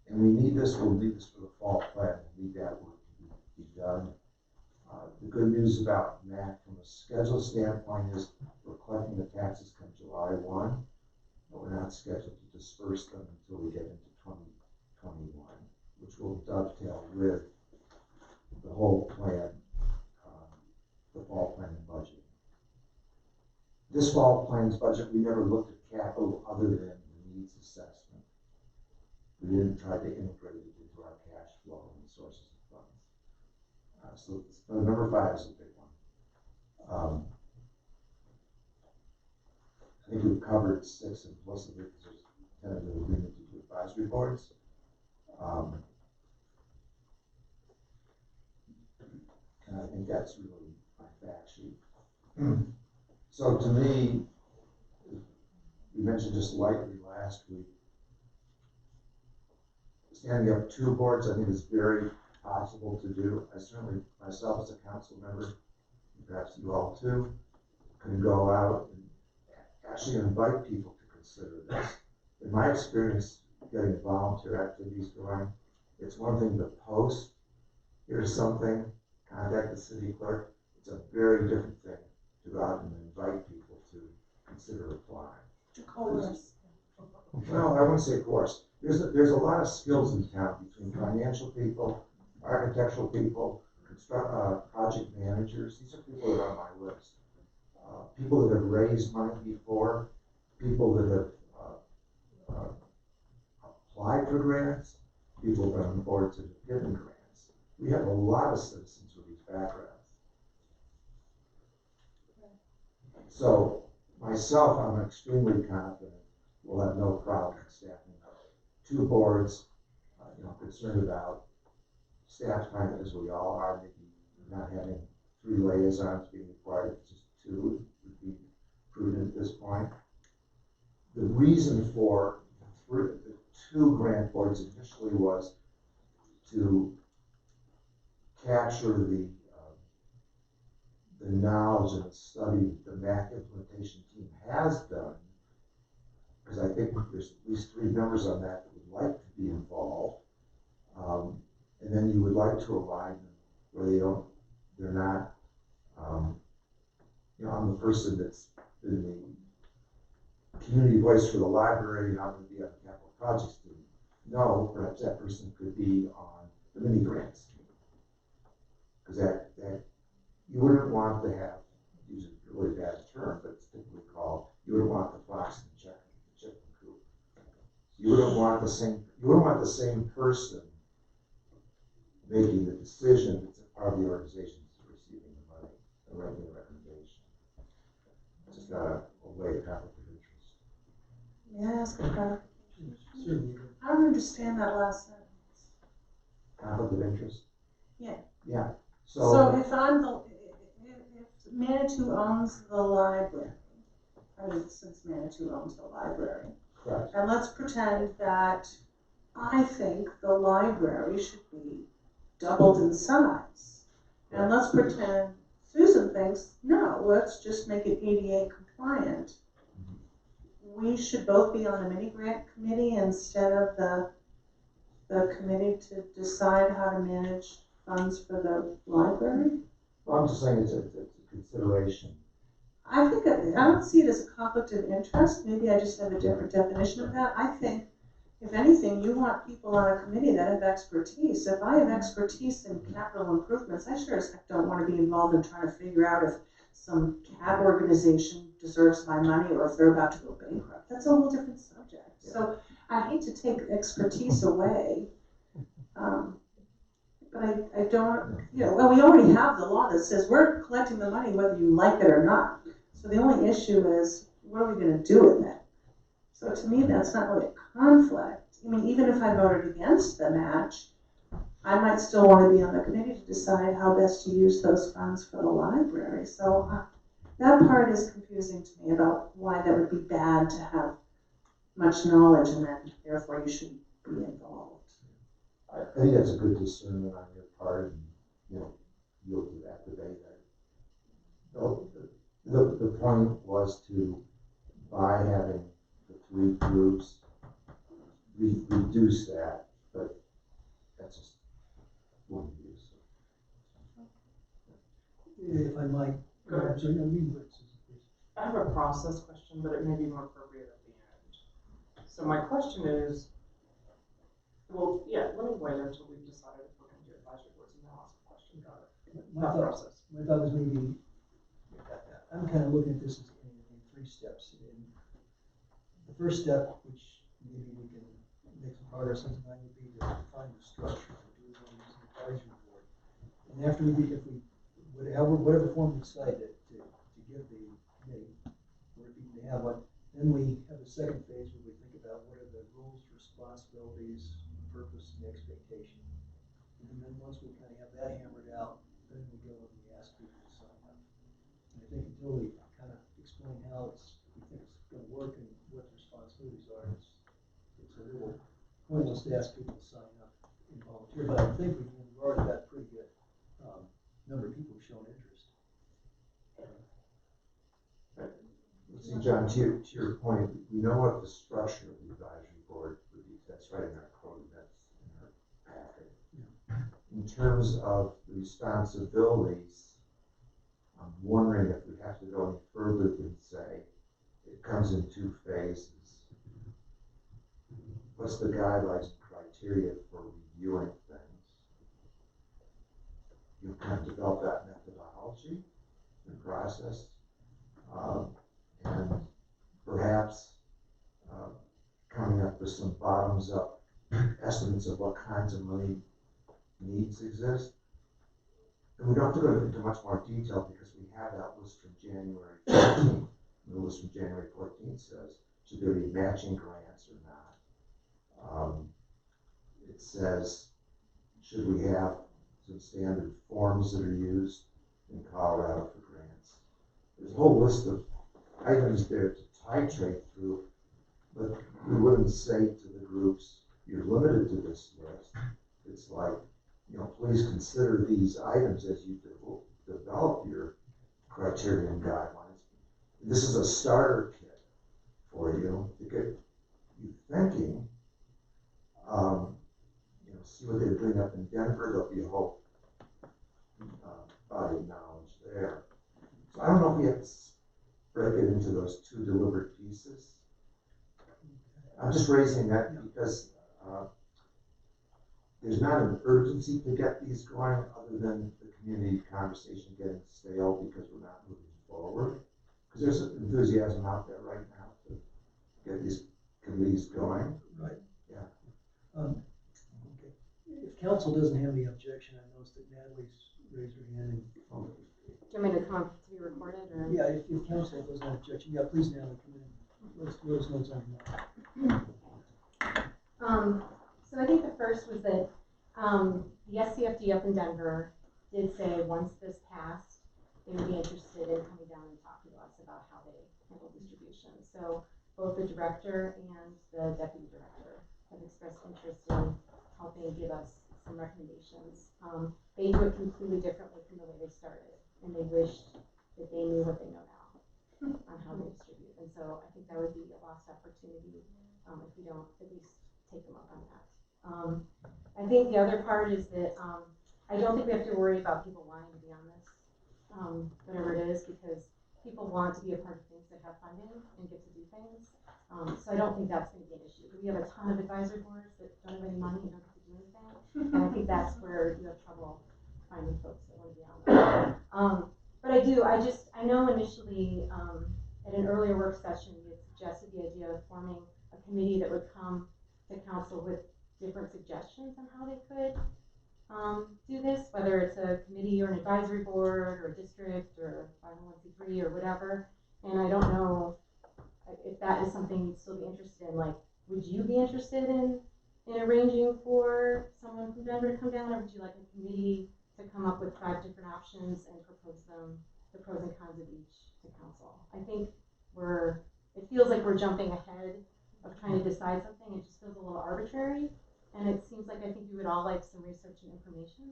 And we need this, we'll need this for the fall plan, we need that work to be done. The good news about MAC from a schedule standpoint is we're collecting the taxes come July 1, but we're not scheduled to disperse them until we get into 2021, which will dovetail with the whole plan, the fall plan and budget. This fall plan's budget, we never looked at capital other than the needs assessment. We didn't try to integrate it into our cash flow and sources of funds. So number 5 is a big one. I think we've covered 6 implicitly because there's tentative agreement to do advisory boards. And I think that's really my fact sheet. So to me, we mentioned just lightly last week, standing up 2 boards I think is very possible to do. I certainly, myself as a council member, and perhaps you all too, can go out and actually invite people to consider this. In my experience, getting volunteer activities going, It's one thing to post, here's something, contact the city clerk. It's a very different thing to go out and invite people to consider applying. Well, I wouldn't say course. There's a lot of skills in town between financial people, architectural people, project managers. These are people that are on my list. People that have raised money before, people that have applied for grants, people that are on boards that have given grants. We have a lot of citizens with these backgrounds. So myself, I'm extremely confident we'll have no problem staffing up 2 boards, concerned about staff time as we all are, maybe not having 3 liaisons being required, just 2 would be prudent at this point. The reason for the 2 grant boards initially was to capture the knowledge and the study the MAC implementation team has done, because I think there's at least 3 members on that would like to be involved. And then you would like to align them where they're not, I'm the person that's been the community voice for the library, and I'm going to be on the capital projects team. No, perhaps that person could be on the mini grants team. Because that you wouldn't want to have, use a really bad term, but it's typically called, you wouldn't want the fox and the chicken coop. You wouldn't want the same person making the decision that's a part of the organization that's receiving the money and writing the recommendation. It's just not a way of conflict of interest. May I ask a clarification? Certainly. I don't understand that last sentence. Conflict of interest? Yeah. Yeah. So if Manitou owns the library, since Manitou owns the library, correct. And let's pretend that I think the library should be doubled in size. And let's pretend Susan thinks, no, let's just make it ADA compliant. We should both be on the mini grant committee instead of the committee to decide how to manage funds for the library? Well, I'm just saying it's a consideration. I don't see it as a conflict of interest. Maybe I just have a different definition of that. I think, if anything, you want people on a committee that have expertise. If I have expertise in capital improvements, I sure as heck don't want to be involved in trying to figure out if some CAB organization deserves my money or if they're about to go bankrupt. That's a whole different subject. Yeah. So I hate to take expertise away. But I don't, well, we already have the law that says we're collecting the money whether you like it or not. So the only issue is, what are we going to do with it? So to me, that's not really a conflict. I mean, even if I voted against the match, I might still want to be on the committee to decide how best to use those funds for the library. So that part is confusing to me about why that would be bad to have much knowledge and then therefore you shouldn't be involved. I think that's a good discernment on your part, and you'll do that debate. The point was to, by having the 3 groups, reduce that, but that's just one view. If I might. Go ahead. Please. I have a process question, but it may be more appropriate at the end. So my question is, well, yeah, let me wait until we've decided if we're going to do advisory boards, and then I'll ask a question. Got it. My thought is maybe, I'm kind of looking at this as in 3 steps. And the first step, which maybe we can make some progress on tonight, would be to define the structure. Do we want to use an advisory board? And after whatever form we decide to give the committee, or if we can have one, then we have a second phase where we think about what are the roles, responsibilities, purpose, and expectation. And then once we kind of have that hammered out, then we go and we ask people to sign up. And I think until we kind of explain how we think it's going to work and what the responsibilities are, it's a little pointless to ask people to sign up and volunteer. But I think we've already got a pretty good number of people who've shown interest. See, John, to your point, we know what the structure of the advisory board would be. That's right in our code. That's in our packet. in terms of the responsibilities, I'm wondering if we have to go any further than say it comes in 2 phases. What's the guidelines and criteria for reviewing things? You kind of develop that methodology and process, and perhaps coming up with some bottoms-up estimates of what kinds of money needs exist. And we don't have to go into much more detail because we have that list from January 14th. The list from January 14th says, should there be matching grants or not? It says, should we have some standard forms that are used in Colorado for grants? There's a whole list of items there to titrate through, but we wouldn't say to the groups, you're limited to this list. It's like, please consider these items as you develop your criteria and guidelines. This is a starter kit for you to get you thinking. See what they're doing up in Denver. There'll be a whole body of knowledge there. So I don't know if we have to break it into those 2 deliberate pieces. I'm just raising that because there's not an urgency to get these going other than the community conversation getting stale because we're not moving forward. Because there's enthusiasm out there right now to get these committees going. Right. Yeah. Okay. If council doesn't have any objection, I noticed that Natalie's raised her hand. And, Do you want me to come up to be recorded, or? yeah, if council doesn't have objection, yeah, please, Natalie, come in. Let us know what's on your mind. So I think the first was that the SCFD up in Denver did say once this passed, they would be interested in coming down and talking to us about how they handle distribution. So both the director and the deputy director have expressed interest in helping give us some recommendations. They do it completely differently from the way they started, and they wished that they knew what they know now on how they distribute. And so I think that would be a lost opportunity if we don't at least take them up on that. I think the other part is that I don't think we have to worry about people wanting to be on this, whatever it is, because people want to be a part of things that have funding and get to do things. So I don't think that's going to be an issue. We have a ton of advisory boards that don't have any money and don't get to do anything, and I think that's where you have trouble finding folks that want to be on there. But I know initially at an earlier work session, we had suggested the idea of forming a committee that would come to council with different suggestions on how they could do this, whether it's a committee or an advisory board or a district or 501c3 or whatever. And I don't know if that is something you'd still be interested in. Like, would you be interested in arranging for someone from Denver to come down, or would you like a committee to come up with 5 different options and propose them, the pros and cons of each, to council? I think it feels like we're jumping ahead of trying to decide something. It just feels a little arbitrary, and it seems like I think we would all like some research and information.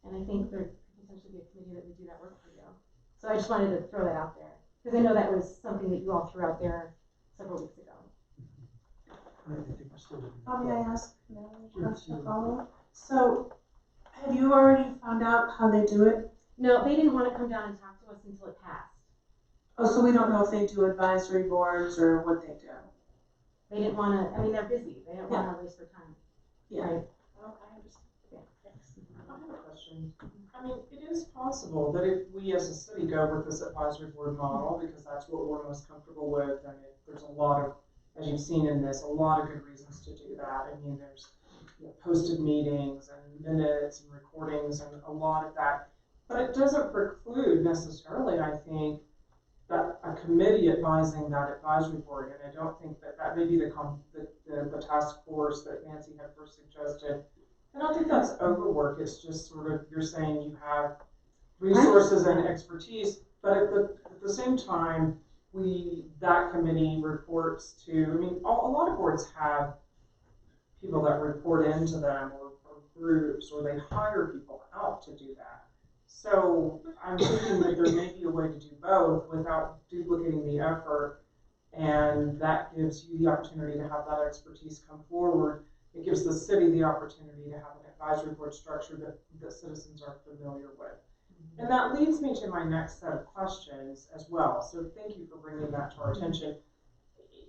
And I think there could potentially be a committee that would do that work for you. So I just wanted to throw that out there, because I know that was something that you all threw out there several weeks ago. I think we're still doing May I ask Sure, a sure. follow-up? So, have you already found out how they do it? No, they didn't want to come down and talk to us until it passed. Oh, so we don't know if they do advisory boards or what they do? They didn't want to, I mean, they're busy. They don't want to waste their time. Yeah. Right. Well, I understand. Yeah, thanks. I have a question. I mean, it is possible that if we as a city go with this advisory board model, because that's what we're most comfortable with, and there's a lot of, as you've seen in this, a lot of good reasons to do that. I mean, there's posted meetings and minutes and recordings and a lot of that. But it doesn't preclude necessarily, I think, that a committee advising that advisory board, and I don't think that may be the task force that Nancy had first suggested. I don't think that's overwork. It's just sort of, you're saying you have resources and expertise, but at the same time, that committee reports to, I mean, a lot of boards have people that report into them or groups, or they hire people out to do that. So I'm thinking that there may be a way to do both without duplicating the effort, and that gives you the opportunity to have that expertise come forward it gives the city the opportunity to have an advisory board structure that citizens are familiar with. And that leads me to my next set of questions as well. So thank you for bringing that to our attention.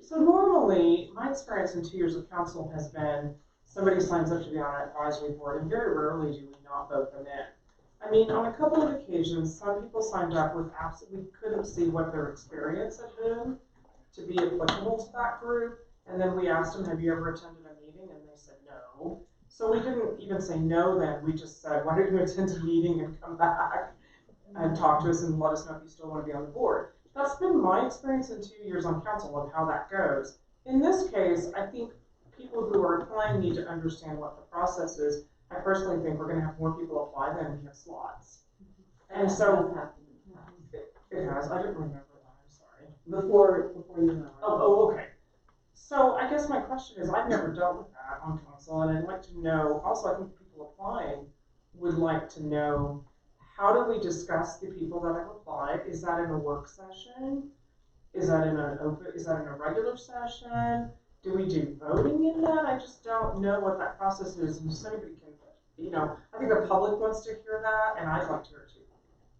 So normally, my experience in 2 years of council has been somebody signs up to be on an advisory board, and very rarely do we not vote them in. I mean, on a couple of occasions, some people signed up with we couldn't see what their experience had been to be applicable to that group. And then we asked them, have you ever attended a meeting? And they said no. So we didn't even say no then. We just said, why don't you attend a meeting and come back and talk to us and let us know if you still want to be on the board. That's been my experience in 2 years on council of how that goes. In this case, I think people who are applying need to understand what the process is. I personally think we're going to have more people apply than we have slots. And so it has. I didn't remember that. I'm sorry. Before you know. Oh, okay. So I guess my question is, I've never dealt with that on council, and I'd like to know. Also, I think people applying would like to know, how do we discuss the people that have applied? Is that in a work session? Is that in an open? Is that in a regular session? Do we do voting in that? I just don't know what that process is, and so anybody can, I think the public wants to hear that, and I'd like to hear it too.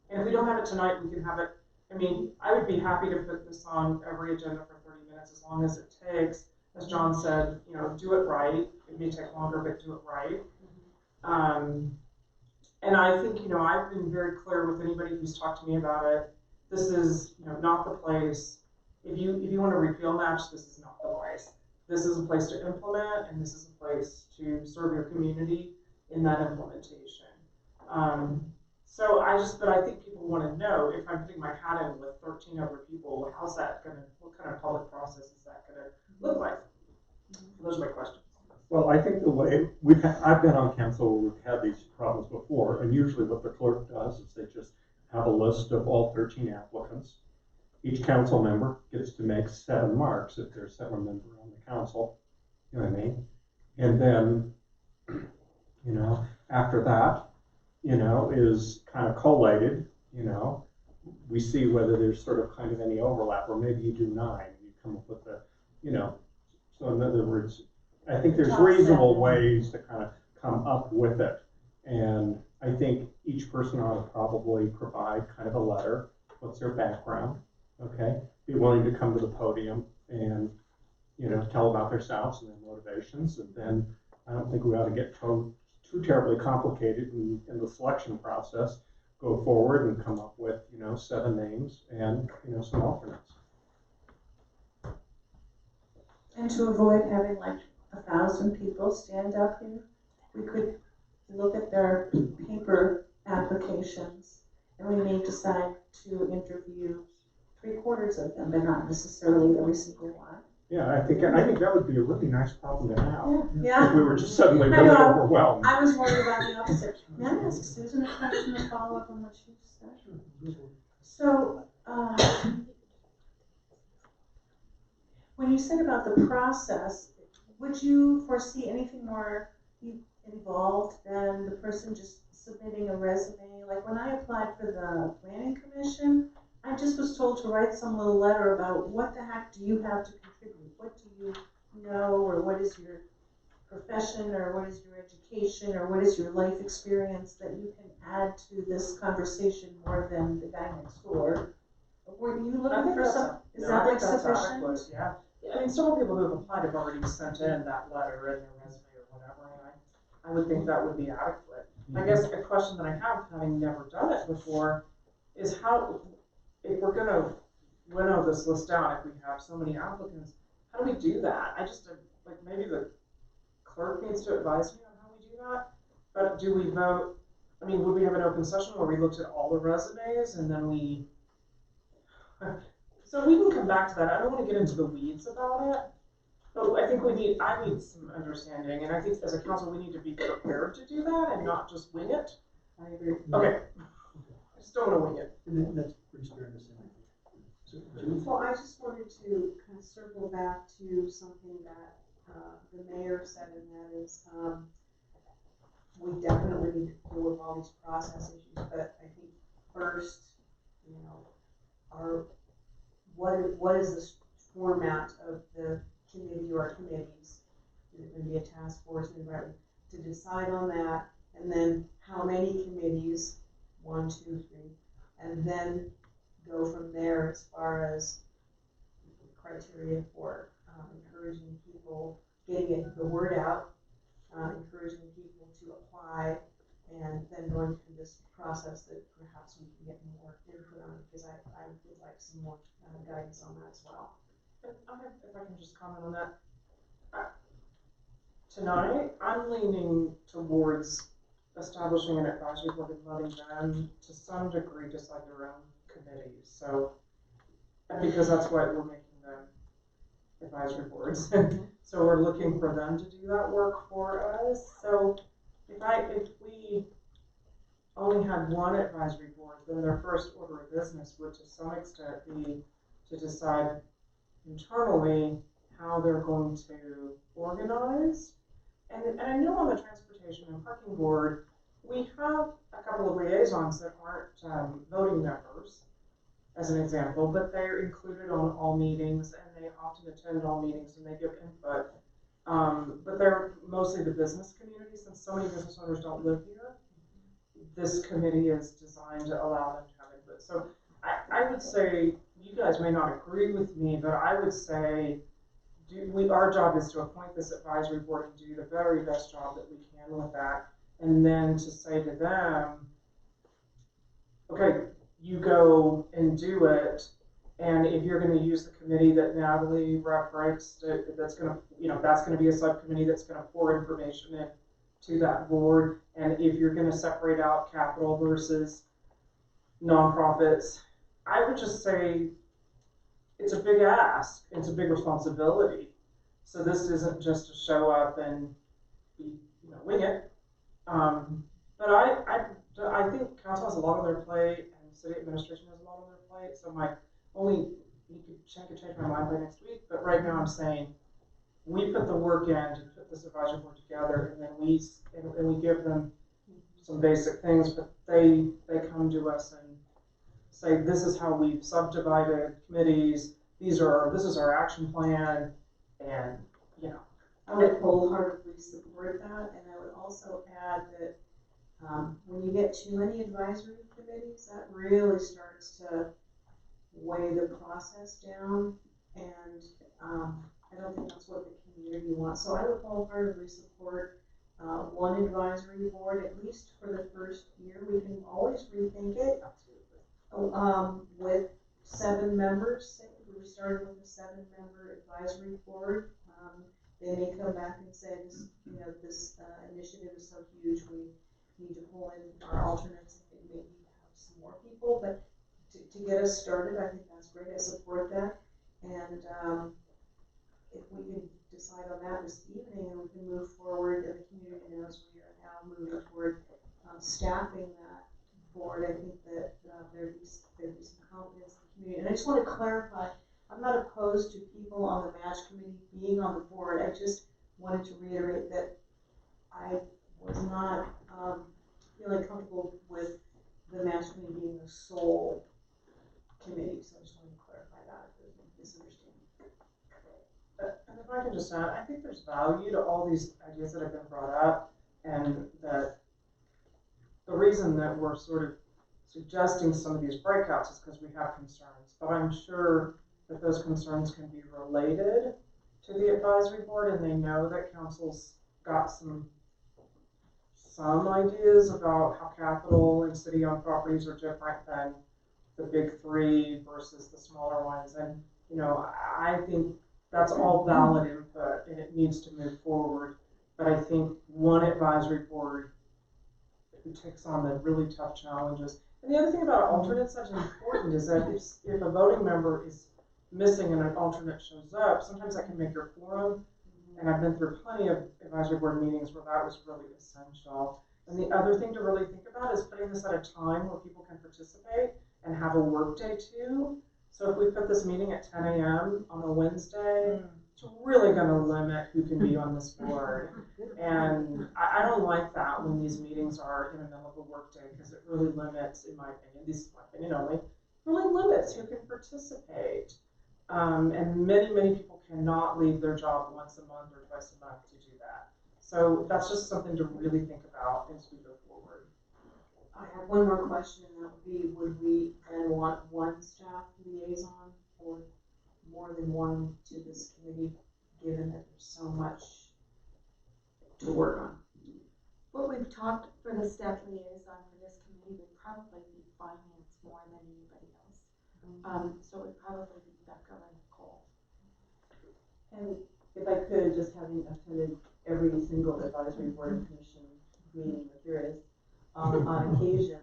And if we don't have it tonight, we can have it. I mean, I would be happy to put this on every agenda for 30 minutes as long as it takes, as John said, do it right. It may take longer, but do it right. And I think, I've been very clear with anybody who's talked to me about it. This is, not the place. If you want to repeal match, this is not the place. This is a place to implement, and this is a place to serve your community in that implementation. But I think people want to know, if I'm putting my hat in with 13 other people, what kind of public process is that gonna look like? Those are my questions. Well, I think the way I've been on council where we've had these problems before, and usually what the clerk does is they just have a list of all 13 applicants. Each council member gets to make 7 marks if there's 7 members on the council, you know what I mean? And then, after that, is kind of collated, we see whether there's sort of kind of any overlap, or maybe you do 9, and you come up with the, so in other words, I think there's reasonable ways to kind of come up with it. And I think each person ought to probably provide kind of a letter. What's their background? Okay. Be willing to come to the podium and, tell about themselves and their motivations. And then I don't think we ought to get too terribly complicated in the selection process. Go forward and come up with, 7 names and, some alternates. And to avoid having like 1,000 people stand up here, we could look at their paper applications, and we may decide to interview 3/4 of them, but not necessarily every single one. Yeah, I think that would be a really nice problem to have. Yeah. If we were just suddenly really overwhelmed. I was worried about the opposite. May I ask Susan a question to follow up on what she said? So, when you said about the process, would you foresee anything more involved than the person just submitting a resume? Like when I applied for the planning commission, I just was told to write some little letter about what the heck do you have to contribute? What do you know, or what is your profession, or what is your education, or what is your life experience that you can add to this conversation more than the guy next door? Were you looking for some? Is that like sufficient? Yeah. I mean, several people who have applied have already sent in that letter and their resume or whatever, and I would think that would be adequate. I guess a question that I have, having never done it before, is how, if we're gonna winnow this list down, if we have so many applicants, how do we do that? I just, like, maybe the clerk needs to advise me on how we do that, but do we vote, I mean, would we have an open session where we looked at all the resumes and then we, so we can come back to that. I don't want to get into the weeds about it, but I think I need some understanding, and I think as a council we need to be prepared to do that and not just wing it. I agree. Okay. I just don't want to wing it. And that's pretty fair to say. Well, I just wanted to kind of circle back to something that the mayor said, and that is we definitely need to deal with all these process issues, but I think first, what is the format of the committee or committees? is it gonna be a task force, and invite to decide on that, and then how many committees, 1, 2, 3, and then go from there as far as criteria for encouraging people, getting the word out, encouraging people to apply, and then going through this process that perhaps we can get more input on, because I would like some more guidance on that as well. If I can just comment on that. Tonight, I'm leaning towards establishing an advisory board and letting them, to some degree, decide their own committees. So, because that's why we're making them advisory boards. So we're looking for them to do that work for us. So if we only had one advisory board, then their first order of business would to some extent be to decide internally how they're going to organize. And I know on the Transportation and Parking Board, we have a couple of liaisons that aren't voting members, as an example, but they're included on all meetings, and they often attend all meetings and they give input. But they're mostly the business community, since so many business owners don't live here. This committee is designed to allow them to have input. So I would say, you guys may not agree with me, but I would say our job is to appoint this advisory board and do the very best job that we can with that. And then to say to them, okay, you go and do it. And if you're going to use the committee that Natalie referenced, that's going to be a subcommittee that's going to pour information in to that board. And if you're going to separate out capital versus nonprofits, I would just say it's a big ask. It's a big responsibility. So this isn't just to show up and wing it. But I think council has a lot on their plate, and city administration has a lot on their plate. So you could change my mind by next week. But right now I'm saying we put the work in to put this advisory board together, and then we give them some basic things, but they come to us and say, this is how we've subdivided committees. This is our action plan, and I would wholeheartedly support that, and I would also add that when you get too many advisory committees, that really starts to weigh the process down, and I don't think that's what the community wants. So I would wholeheartedly support one advisory board, at least for the first year. We can always rethink it with 7 members. We started with a 7-member advisory board. They may come back and say, this initiative is so huge, we need to pull in our alternates and maybe have some more people. But to get us started, I think that's great. I support that. And if we can decide on that this evening, and we can move forward, and the community knows we are now moving toward staffing that board, I think that there'd be some confidence in the community. And I just want to clarify, I'm not opposed to people on the match committee being on the board. I just wanted to reiterate that I was not feeling comfortable with the match committee being the sole committee. So I just wanted to clarify that if there's a misunderstanding. And if I can just add, I think there's value to all these ideas that have been brought up, and that the reason that we're sort of suggesting some of these breakouts is because we have concerns. But I'm sure that those concerns can be related to the advisory board, and they know that council's got some ideas about how capital and city-owned properties are different than the big 3 versus the smaller ones. And I think that's all valid input, and it needs to move forward. But I think one advisory board who takes on the really tough challenges. And the other thing about alternates that's important is that if a voting member is missing and an alternate shows up, sometimes that can make your quorum. And I've been through plenty of advisory board meetings where that was really essential. And the other thing to really think about is putting this at a time where people can participate and have a work day too. So if we put this meeting at 10 a.m. on a Wednesday, it's really going to limit who can be on this board. And I don't like that when these meetings are in the middle of a work day, because it really limits, in my opinion, this is my opinion only, really limits who can participate. And many, many people cannot leave their job once a month or twice a month to do that. So that's just something to really think about as we go forward. I have one more question, and that would be, would we then want one staff liaison or more than one to this committee, given that there's so much to work on? What we've talked for the staff liaison for this committee would probably be finance more than anybody else. So it would probably be Becca and Nicole. And if I could, just having attended every single advisory board and commission meeting that there is, on occasion,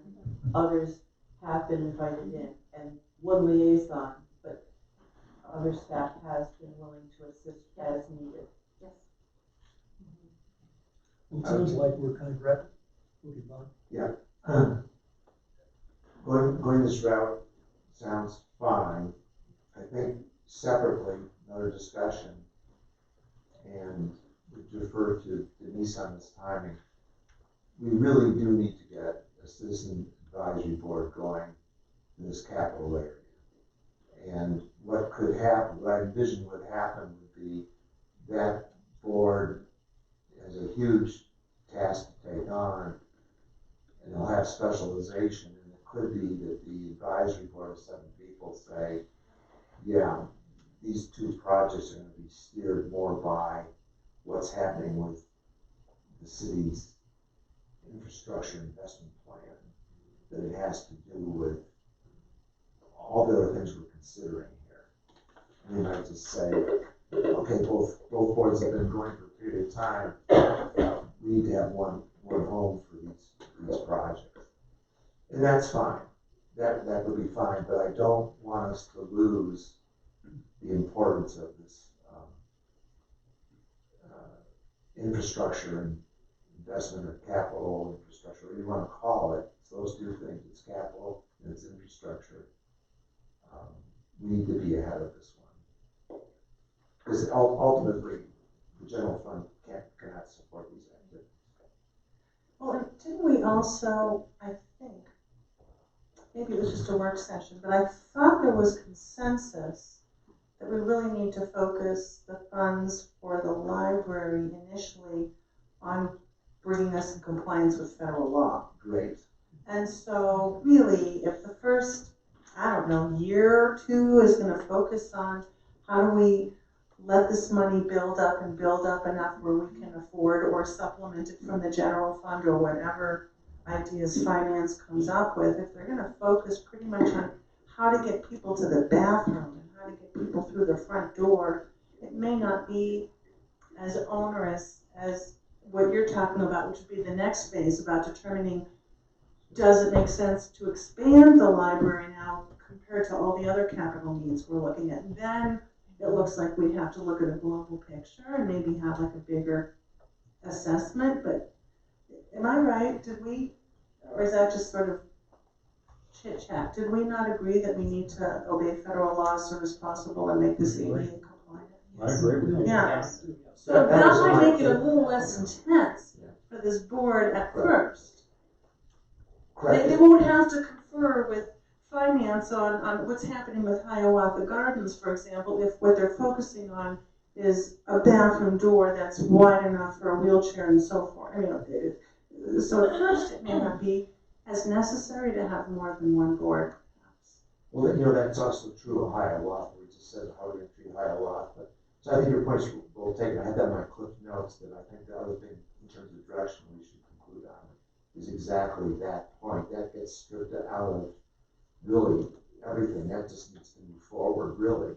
others have been invited in, and one liaison, but other staff has been willing to assist as needed. Yes. Well, it sounds like we're kind of ready. Okay, Bob. Yeah. Going this route sounds fine. I think separately, another discussion, and we defer to Denise on this timing. We really do need to get a citizen advisory board going in this capital area. And what could happen, what I envision would happen would be that board has a huge task to take on, and they'll have specialization, and it could be that the advisory board of 7 people say, yeah, these 2 projects are going to be steered more by what's happening with the city's infrastructure investment plan than it has to do with all the other things we're considering here. And they might just say, okay, both boards have been going for a period of time. We need to have one home for these projects. And that's fine. That would be fine, but I don't want us to lose the importance of this infrastructure and investment or capital infrastructure, whatever you want to call it. It's those 2 things. It's capital and it's infrastructure. We need to be ahead of this one. Because ultimately, the general fund cannot support these activities. Well, didn't we also, I think, maybe it was just a work session, but I thought there was consensus that we really need to focus the funds for the library initially on bringing us in compliance with federal law. Great. And so really, if the first, I don't know, year or 2 is going to focus on how do we let this money build up enough where we can afford or supplement it from the general fund or whatever ideas finance comes up with, if they're going to focus pretty much on how to get people to the bathroom and how to get people through the front door, it may not be as onerous as what you're talking about, which would be the next phase about determining, does it make sense to expand the library now compared to all the other capital needs we're looking at? And then it looks like we'd have to look at a global picture and maybe have like a bigger assessment, but am I right? Did we, or is that just sort of chit chat? Did we not agree that we need to obey federal law as soon as possible and make this ADA compliant? I agree with you. Yeah. So that might make it a little less intense for this board at first. They won't have to confer with finance on what's happening with Hiawatha Gardens, for example, if what they're focusing on is a bathroom door that's wide enough for a wheelchair and so forth. I mean, so at first it may not be as necessary to have more than one board. Well, that's also true of Hiawatha. We just said how we're going to treat Hiawatha. So I think your point's well taken. I had that in my clip notes that I think the other thing in terms of direction we should conclude on is exactly that point. That gets stripped out of really everything. That just needs to move forward, really.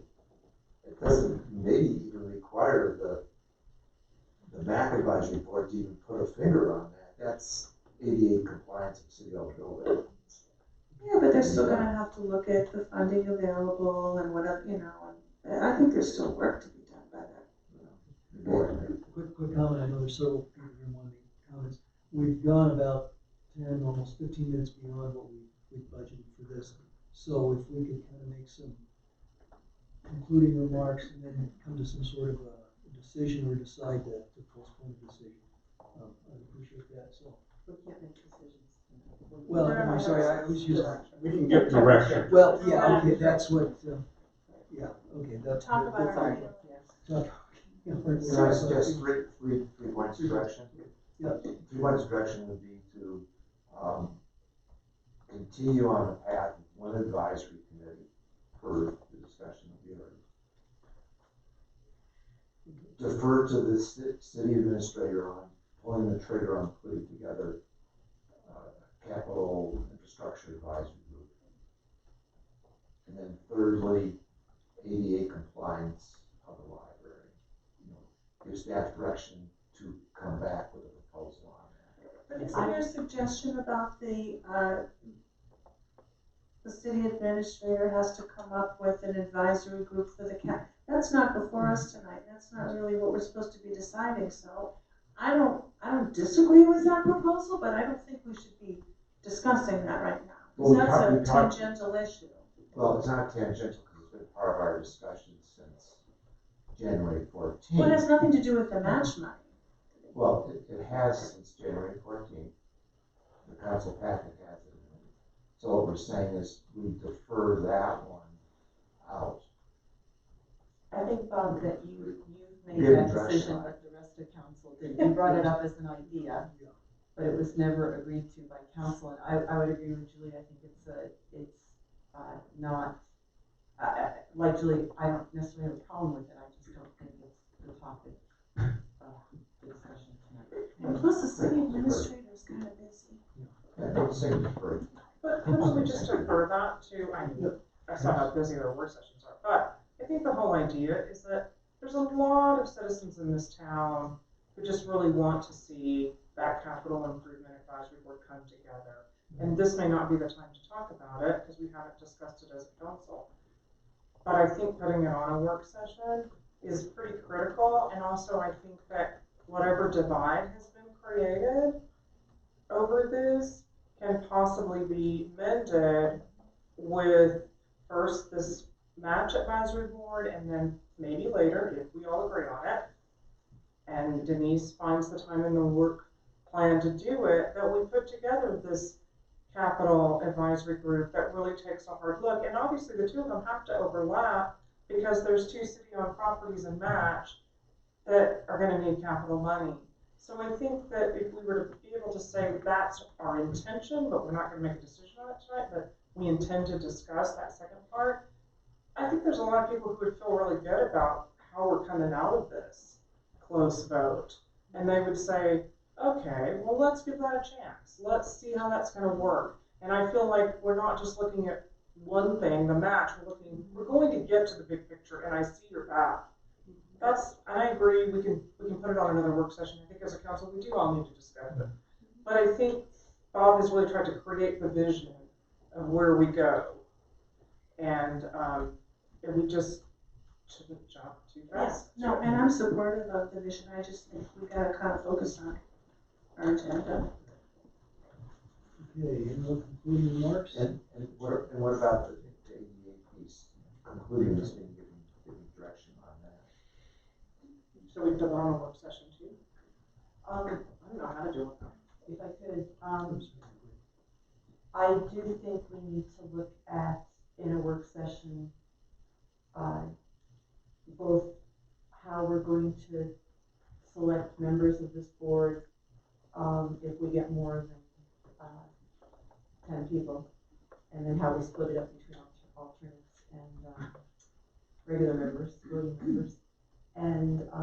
It doesn't maybe even require the MAC advisory board to even put a finger on that. That's ADA compliance of city-owned building. Yeah, but they're still going to have to look at the funding available and whatever, and I think there's still work to be done by that. Quick comment. I know there's several people here wanting comments. We've gone about 10, almost 15 minutes beyond what we budgeted for this. So if we could kind of make some concluding remarks and then come to some sort of a decision or decide to postpone the decision, I'd appreciate that. So We can't make decisions. well, I'm sorry, I was using. We can give direction. Well, yeah, okay, that's what. Yeah, okay, that's. Talk about that's our all. ideas. Talk- yeah, we're- Can I suggest three points of direction? Yeah. 3 points of direction would be to, continue on the path of one advisory committee per the discussion that we already. Defer to the city administrator on pulling the trigger on putting together capital infrastructure advisory group. And then thirdly, ADA compliance of the library. You know, give staff direction to come back with a proposal on that. But isn't your suggestion about the city administrator has to come up with an advisory group for the cap? That's not before us tonight, that's not really what we're supposed to be deciding, so I don't disagree with that proposal, but I don't think we should be discussing that right now. Well, Because we that's a talked- tangential issue. Well, it's not tangential because it's been part of our discussion since January 14th. Well, it has nothing to do with the match money. Well, it has since January 14th. The council packet has it. So what we're saying is we defer that one out. I think, Bob, that you've made Give that direction decision, on but the rest of council didn't. You brought it up as an idea, Yeah. but it was never agreed to by council, and I would agree with Julie, I think it's not, like Julie, I don't necessarily have a problem with it, I just don't think it's the topic of the discussion tonight. And plus, the city administrator is kind of busy. Yeah, don't say defer. But couldn't we just defer that to, I saw how busy their work sessions are, but I think the whole idea is that there's a lot of citizens in this town who just really want to see that capital improvement advisory board come together. And this may not be the time to talk about it, because we haven't discussed it as a council. But I think putting it on a work session is pretty critical, and also I think that whatever divide has been created over this can possibly be mended with first this match advisory board, and then maybe later, if we all agree on it, and Denise finds the time in the work plan to do it, that we put together this capital advisory group that really takes a hard look. And obviously the two of them have to overlap because there's 2 city-owned properties in match that are gonna need capital money. So I think that if we were to be able to say that's our intention, but we're not gonna make a decision on it tonight, but we intend to discuss that second part, I think there's a lot of people who would feel really good about how we're coming out of this close vote. And they would say, okay, well, let's give that a chance. Let's see how that's gonna work. And I feel like we're not just looking at one thing, the match, we're going to get to the big picture, and I see your path. And I agree, we can put it on another work session. I think as a council, we do all need to discuss it. But I think Bob has really tried to create the vision of where we go. And we just shouldn't jump too fast. No, and I'm supportive of the vision, I just think we gotta kind of focus on our agenda. Okay, any more concluding remarks? And what about the ADA piece, concluding this meeting, giving direction on that? So we've done our own work session too. Um, I don't know how to do it. if I could, I do think we need to look at, in a work session, both how we're going to select members of this board, if we get more than 10 people, and then how we split it up between alternates and regular members, voting members, and I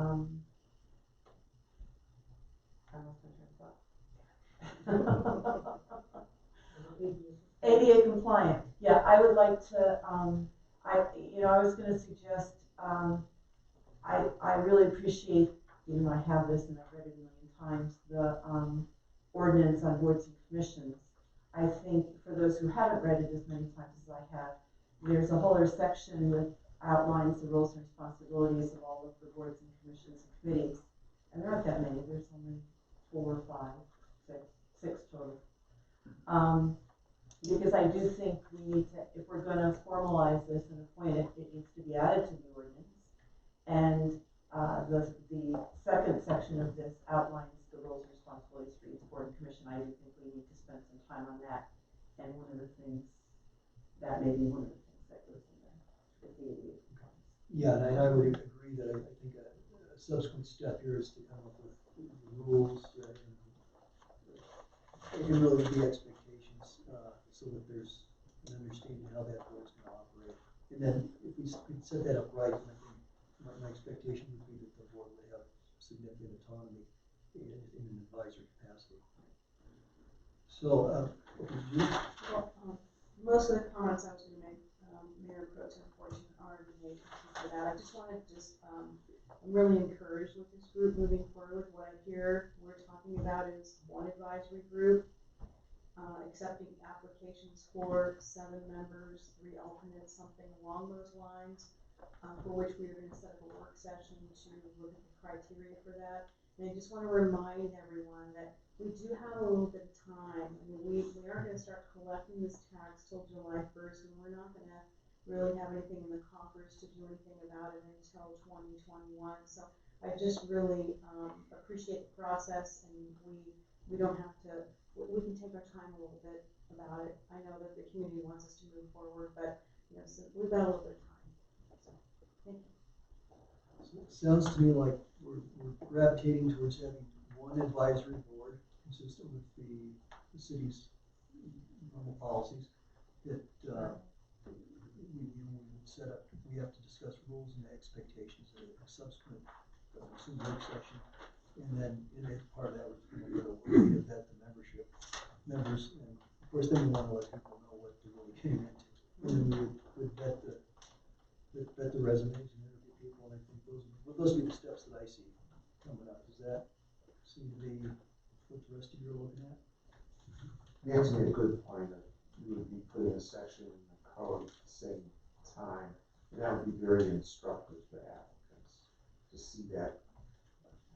lost my train of thought. ADA compliant, yeah, I would like to, I was gonna suggest, I really appreciate, I have this and I've read it a million times, the ordinance on boards and commissions. I think for those who haven't read it as many times as I have, there's a whole other section with outlines the roles and responsibilities of all of the boards and commissions and committees. And there aren't that many, there's only 4 or 5, 6 total. Because I do think we need to, if we're gonna formalize this and appoint it, it needs to be added to the ordinance. And the second section of this outlines the roles and responsibilities for each board and commission. I do think we need to spend some time on that. And one of the things, that may be one of the things that goes in there. Yeah, and I would agree that I think a subsequent step here is to come up with the rules and really the expectations, so that there's an understanding how that board's gonna operate. And then if we set that up right, then I think my expectation would be that the board would have significant autonomy in an advisory capacity. So, okay, Judy? Well, most of the comments I was gonna make, Mayor Pro Tem Fortune already made, thank you for that. I just wanted to I'm really encouraged with this group moving forward. What I hear we're talking about is one advisory group, accepting applications for 7 members, 3 alternates, something along those lines, for which we are gonna set up a work session to look at the criteria for that. And I just wanna remind everyone that we do have a little bit of time. I mean, we aren't gonna start collecting this tax till July 1st, and we're not gonna really have anything in the coffers to do anything about it until 2021. So I just really appreciate the process, and we don't have to, we can take our time a little bit about it. I know that the community wants us to move forward, but you know, so we've got a little bit of time. So, thank you. So it sounds to me like we're gravitating towards having one advisory board consistent with the city's normal policies that we set up. We have to discuss rules and expectations at a subsequent work session, and then as part of that, we're going to vet the members, and of course then we want to let people know what they're really getting into, and then we would vet the resumes and interview people, and I think those would be the steps that I see coming up. Does that seem to be what the rest of you are looking at? Nancy made a good point that we would be putting a section in the code at the same time, and that would be very instructive to applicants to see that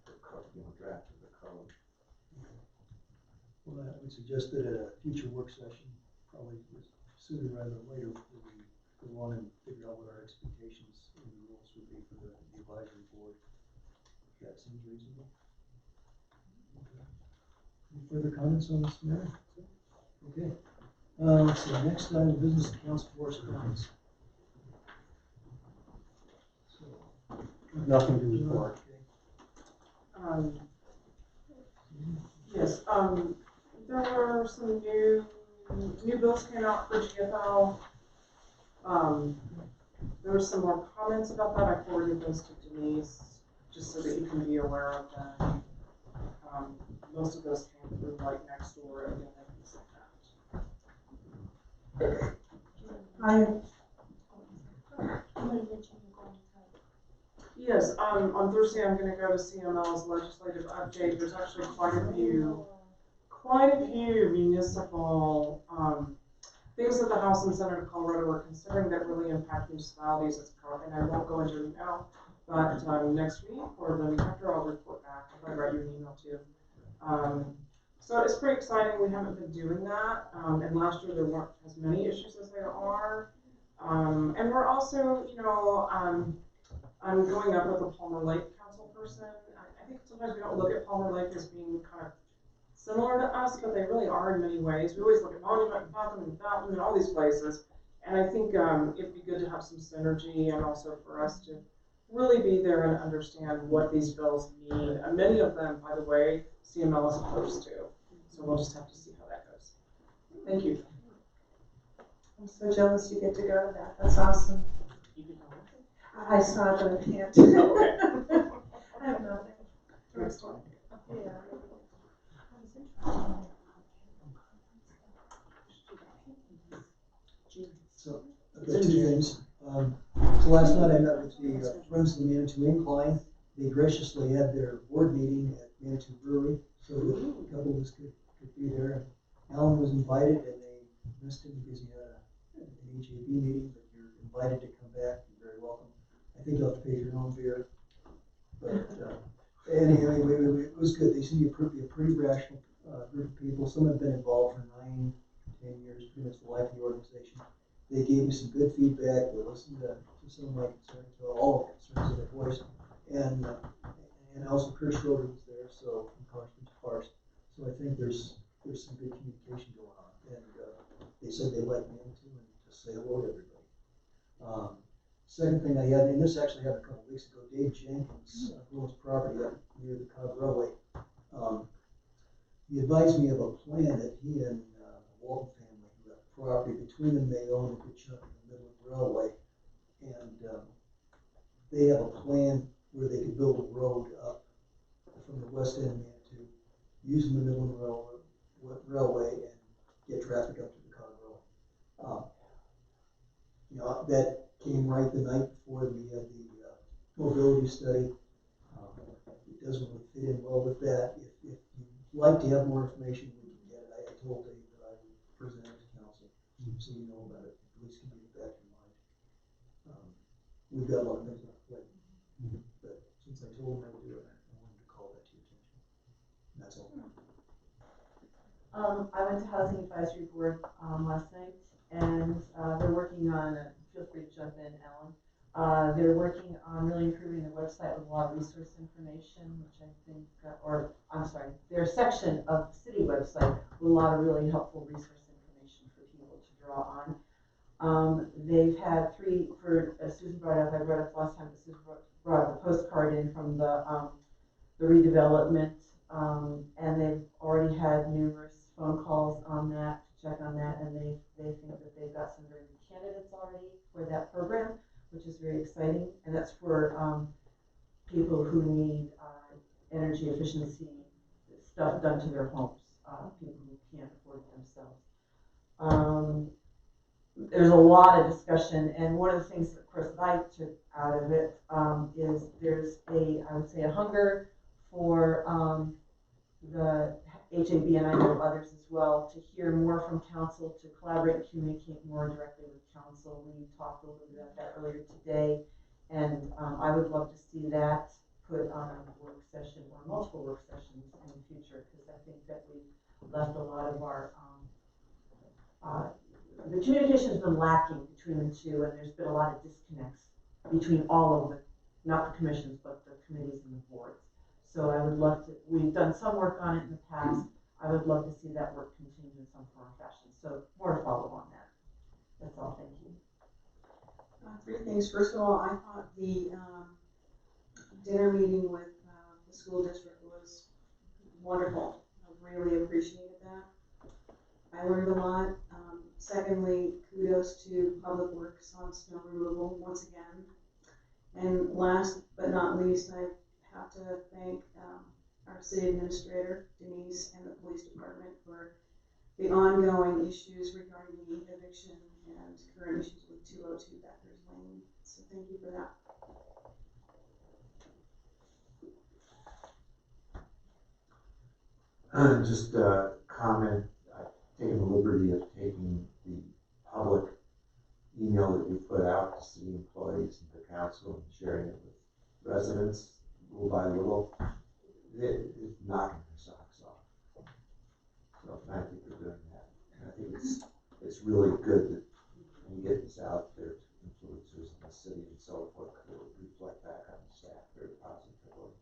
the code, draft of the code. Well, I would suggest that at a future work session, probably sooner rather than later, that we go on and figure out what our expectations and the rules would be for the advisory board. If that seems reasonable. Okay. Any further comments on this matter? Okay. So next item of business, council correspondence. So, Nothing to report. Okay. Yes, there were some new bills came out for GFL. There were some more comments about that. I forwarded those to Denise, just so that you can be aware of them. Most of those came through like next door and things like that. Yes, on Thursday I'm gonna go to CML's legislative update. There's actually quite a few municipal, things that the House and Senate of Colorado are considering that really impact municipalities. And I won't go into it now, but next week or the week after I'll report back. I'll write you an email too. So it's pretty exciting. We haven't been doing that, and last year there weren't as many issues as there are. And we're also, I'm going up with a Palmer Lake council person. I think sometimes we don't look at Palmer Lake as being kind of similar to us, but they really are in many ways. We always look at Monument and Falcon and all these places. And I think it'd be good to have some synergy, and also for us to really be there and understand what these bills mean. And many of them, by the way, CML is opposed to. So we'll just have to see how that goes. Thank you. I'm so jealous you get to go to that. That's awesome. I saw it, but I can't. I have nothing. Yeah. So, I've got 2 things. So last night I met with the Friends of the Manitou Incline. They graciously had their board meeting at Manitou Brewery, so that a couple of us could be there. Alan was invited, and they missed him because he had an HAB meeting, but you're invited to come back. You're very welcome. I think you'll have to pay for your own beer. But anyway, it was good. They seem to be a pretty rational group of people. Some have been involved for 9, 10 years, pretty much the life of the organization. They gave me some good feedback. They listened to some of my concerns, to all the concerns that I voiced. And also Chris Schroeder was there, so from Constance Parks. So I think there's some good communication going on. And they said they like Manitou and to say hello to everybody. Second thing I had, and this actually happened a couple weeks ago, Dave Jenkins, who owns property up near the Cog Railway. He advised me of a plan that he and the Walton family, who have property between them, they own a good chunk of the Midland Railway. And they have a plan where they could build a road up from the west end of Manitou, using the Midland Railway and get traffic up to the Cog Railway. You know, that came right the night before we had the mobility study. It doesn't really fit in well with that. If you'd like to have more information, we can get it. I told Dave that I would present it to council, so you know about it. At least can get it back in mind. We've got a lot of things on our plate, but since I told him I would do it, I wanted to call that to your attention. And that's all. I went to Housing Advisory Board last night, and they're working on, feel free to jump in, Alan. They're working on really improving their website with a lot of resource information, which I think, their section of the city website with a lot of really helpful resource information for people to draw on. They've had Susan brought up, I brought up last time, Susan brought the postcard in from the redevelopment, and they've already had numerous phone calls on that, to check on that, and they think that they've got some very good candidates already for that program, which is very exciting, and that's for people who need energy efficiency stuff done to their homes, people who can't afford it themselves. There's a lot of discussion, and one of the things, of course, that I took out of it is there's I would say, a hunger for the HAB, and I know others as well, to hear more from council, to collaborate and communicate more directly with council. We talked a little bit about that earlier today, and I would love to see that put on a work session or multiple work sessions in the future, because I think that we've left a lot of our, the communication has been lacking between the two, and there's been a lot of disconnects between all of the, not the commissions, but the committees and the boards. So I would love to, we've done some work on it in the past. I would love to see that work continue in some form or fashion. So more to follow on that. That's all, thank you. Three things. First of all, I thought the dinner meeting with the school district was wonderful. I really appreciated that. I learned a lot. Secondly, kudos to Public Works on snow removal once again. And last but not least, I have to thank our city administrator, Denise, and the police department for the ongoing issues regarding the eviction and current issues with 202 Becker's Lane. So thank you for that. Just a comment, I've taken the liberty of taking the public email that we put out to city employees and to council and sharing it with residents little by little. It's knocking their socks off. So thank you for doing that. And I think it's really good that when you get this out there to influencers in the city and so forth, it will reflect back on the staff very positively.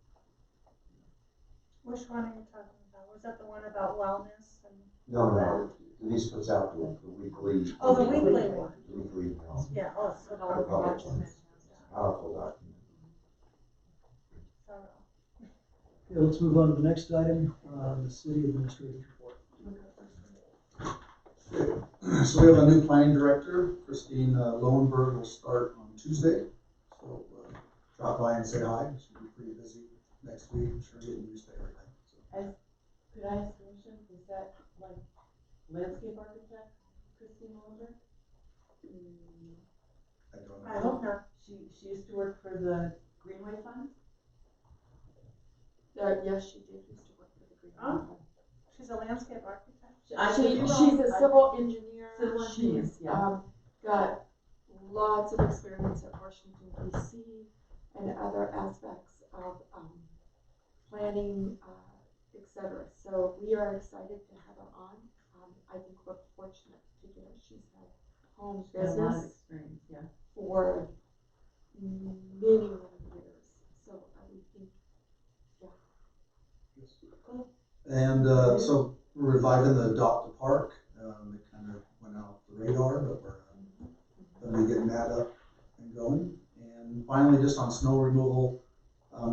Which one are you talking about? Was that the one about wellness and? No, Denise puts out the weekly. Oh, the weekly one. Weekly email. Yeah, oh, it's so The public one. It's a powerful document. Okay, let's move on to the next item, the city administrator's report. So we have a new planning director, Christine Lowenberg, will start on Tuesday. So drop by and say hi. She'll be pretty busy next week. I'm sure getting used to everything. So. Could I ask a question? Is that like landscape architect Christine Lowenberg? I don't know. She used to work for the Greenway Fund? Yes, she did used to work for the Greenway Fund. She's a landscape architect. She's a civil engineer. She's Got lots of experience at Washington, D.C. and other aspects of planning, etc. So we are excited to have her on. I think we're fortunate to get her. She's had home business a lot of experience, yeah. for many, many years. So I think, And so we're reviving the Adopt a Park. It kind of went off the radar, but we're going to be getting that up and going. And finally, just on snow removal,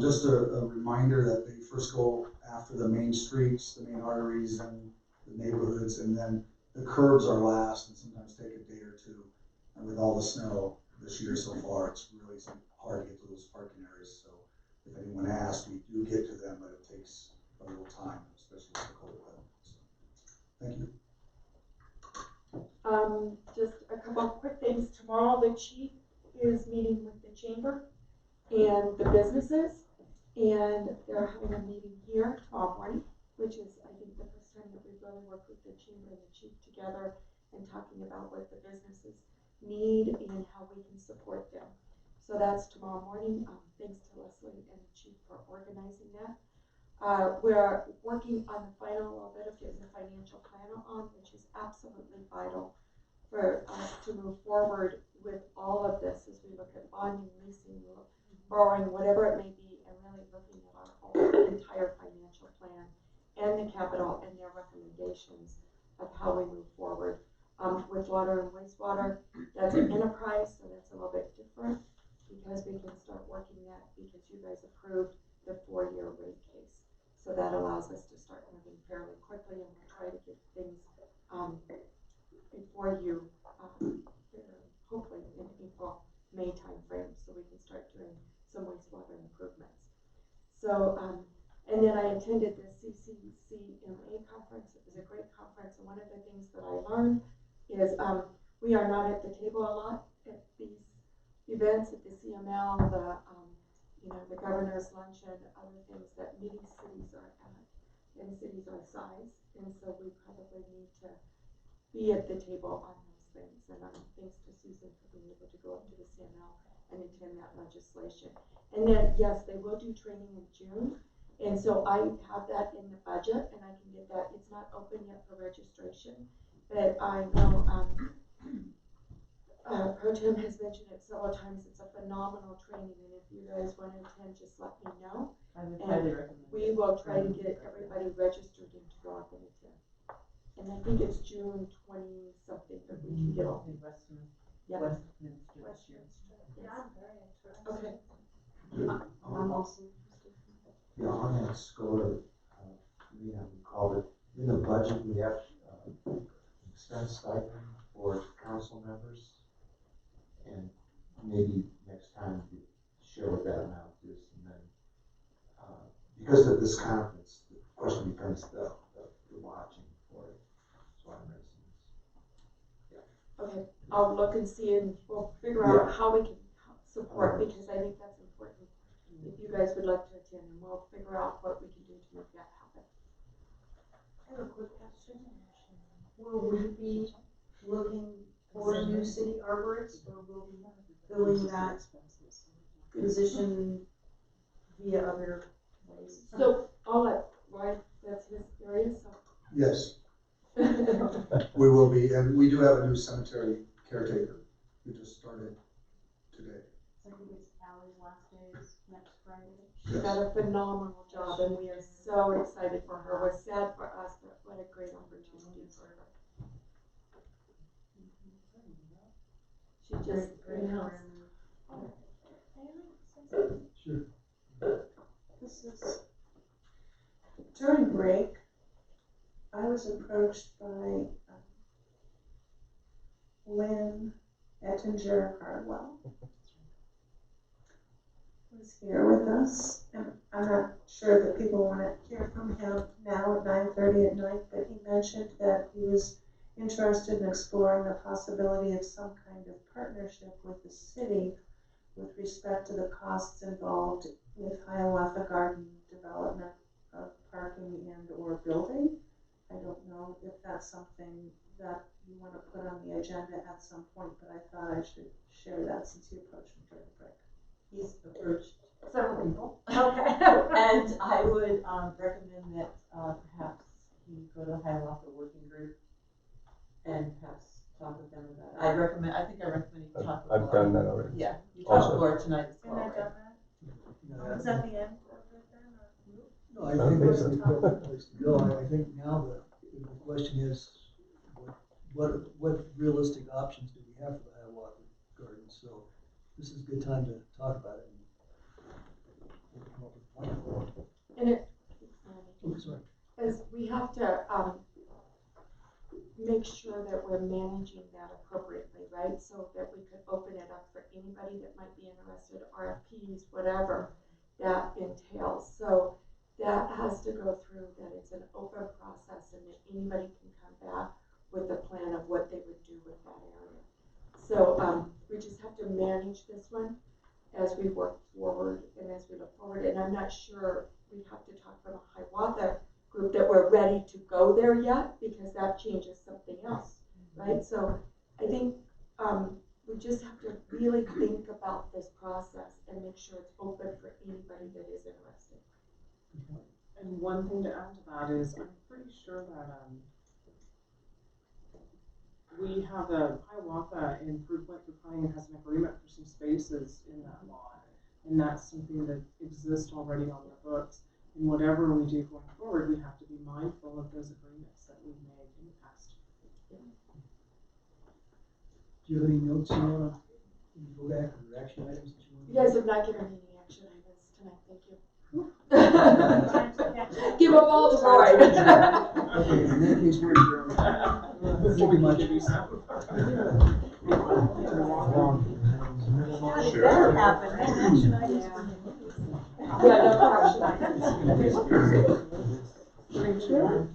just a reminder that they first go after the main streets, the main arteries and the neighborhoods, and then the curbs are last and sometimes take a day or two. And with all the snow this year so far, it's really hard to get to those parking areas. So if anyone asks, we do get to them, but it takes a little time, especially with the cold weather. So, thank you. Just a couple of quick things. Tomorrow, the chief is meeting with the chamber and the businesses, and they're having a meeting here tomorrow morning, which is, I think, the first time that we've really worked with the chamber and the chief together and talking about what the businesses need and how we can support them. So that's tomorrow morning. Thanks to Leslie and the chief for organizing that. We're working on the final little bit of getting the financial planner on, which is absolutely vital for us to move forward with all of this as we look at bonding, leasing, borrowing, whatever it may be, and really looking at our whole entire financial plan and the capital and their recommendations of how we move forward. With water and wastewater, that's an enterprise, so that's a little bit different because we can start working that because you guys approved the 4-year rate case. So that allows us to start moving fairly quickly, and we'll try to get things before you, hopefully in April, May timeframe, so we can start doing some wastewater improvements. So, and then I attended the CCCMA conference. It was a great conference, and one of the things that I learned is we are not at the table a lot at these events, at the CML, the governor's luncheon, other things that many cities are at, and cities our size, and so we probably need to be at the table on those things. And thanks to Susan for being able to go up to the CML and attend that legislation. And then, yes, they will do training in June, and so I have that in the budget, and I can get that. It's not open yet for registration, but I know Pro Tem has mentioned it several times. It's a phenomenal training, and if you guys want to attend, just let me know. I would highly recommend it. We will try to get everybody registered and to go up and attend. And I think it's June 20 something that we can get all. Westminster. Yeah. Westminster. Yeah, I'm very interested. Okay. I'm also interested. Yeah, on that score, we haven't called it, in the budget, we have expense stipend for council members. And maybe next time you share what that amount is, and then, because of this conference, the question becomes the lodging for it. That's why I'm raising this. Yeah. Okay, I'll look and see, and we'll figure out how we can support, because I think that's important. If you guys would like to attend, and we'll figure out what we can do to make that happen. I have a quick question. Will we be looking for a new city arborist, or will we be filling that position via other ways? So I'll let Ryan, that's his area, so. Yes, we will be, and we do have a new cemetery caretaker who just started today. So I think it's Allie's last day is next Friday. She got a phenomenal job, and we are so excited for her. We're sad for us, but what a great opportunity for her. She just, Sure. This is, during break, I was approached by Lynn Ettinger Hardwell, who's here with us, and I'm not sure that people want to hear from him now at 9:30 at night, but he mentioned that he was interested in exploring the possibility of some kind of partnership with the city with respect to the costs involved with Hiawatha Garden development of parking and or building. I don't know if that's something that you want to put on the agenda at some point, but I thought I should share that since you approached me during the break. He's approached Several people. Okay. And I would recommend that perhaps he go to the Hiawatha Working Group and perhaps talk with them about it. I think I recommend you talk with Laura. I've done that already. Yeah, you talked to Laura tonight as well. And I've right? done that. Is that the end of it then, or? No, I think that's a good place to go. I think now the question is, what realistic options do we have for the Hiawatha Garden? So this is a good time to talk about it. And come up with a plan. And it, Oh, sorry. as we have to, make sure that we're managing that appropriately, right? So that we could open it up for anybody that might be interested, RFPs, whatever that entails. So that has to go through, that it's an open process and that anybody can come back with a plan of what they would do with that area. So, we just have to manage this one as we work forward and as we look forward. And I'm not sure, we have to talk from a Hiawatha group that we're ready to go there yet, because that changes something else, right? So I think we just have to really think about this process and make sure it's open for anybody that is interested. And one thing to add to that is, I'm pretty sure that, we have the Hiawatha Improvement through Planning has an agreement for some spaces in that lot. And that's something that exists already on the books. And whatever we do going forward, we have to be mindful of those agreements that we've made in the past. Do you have any notes you wanna go back or action items that you want? You guys have not given me any action items tonight, thank you. Give them all to Roy. Okay, in that case, we're adjourned. Thank you much. That'll happen. Action items. Yeah, no action items. Sure.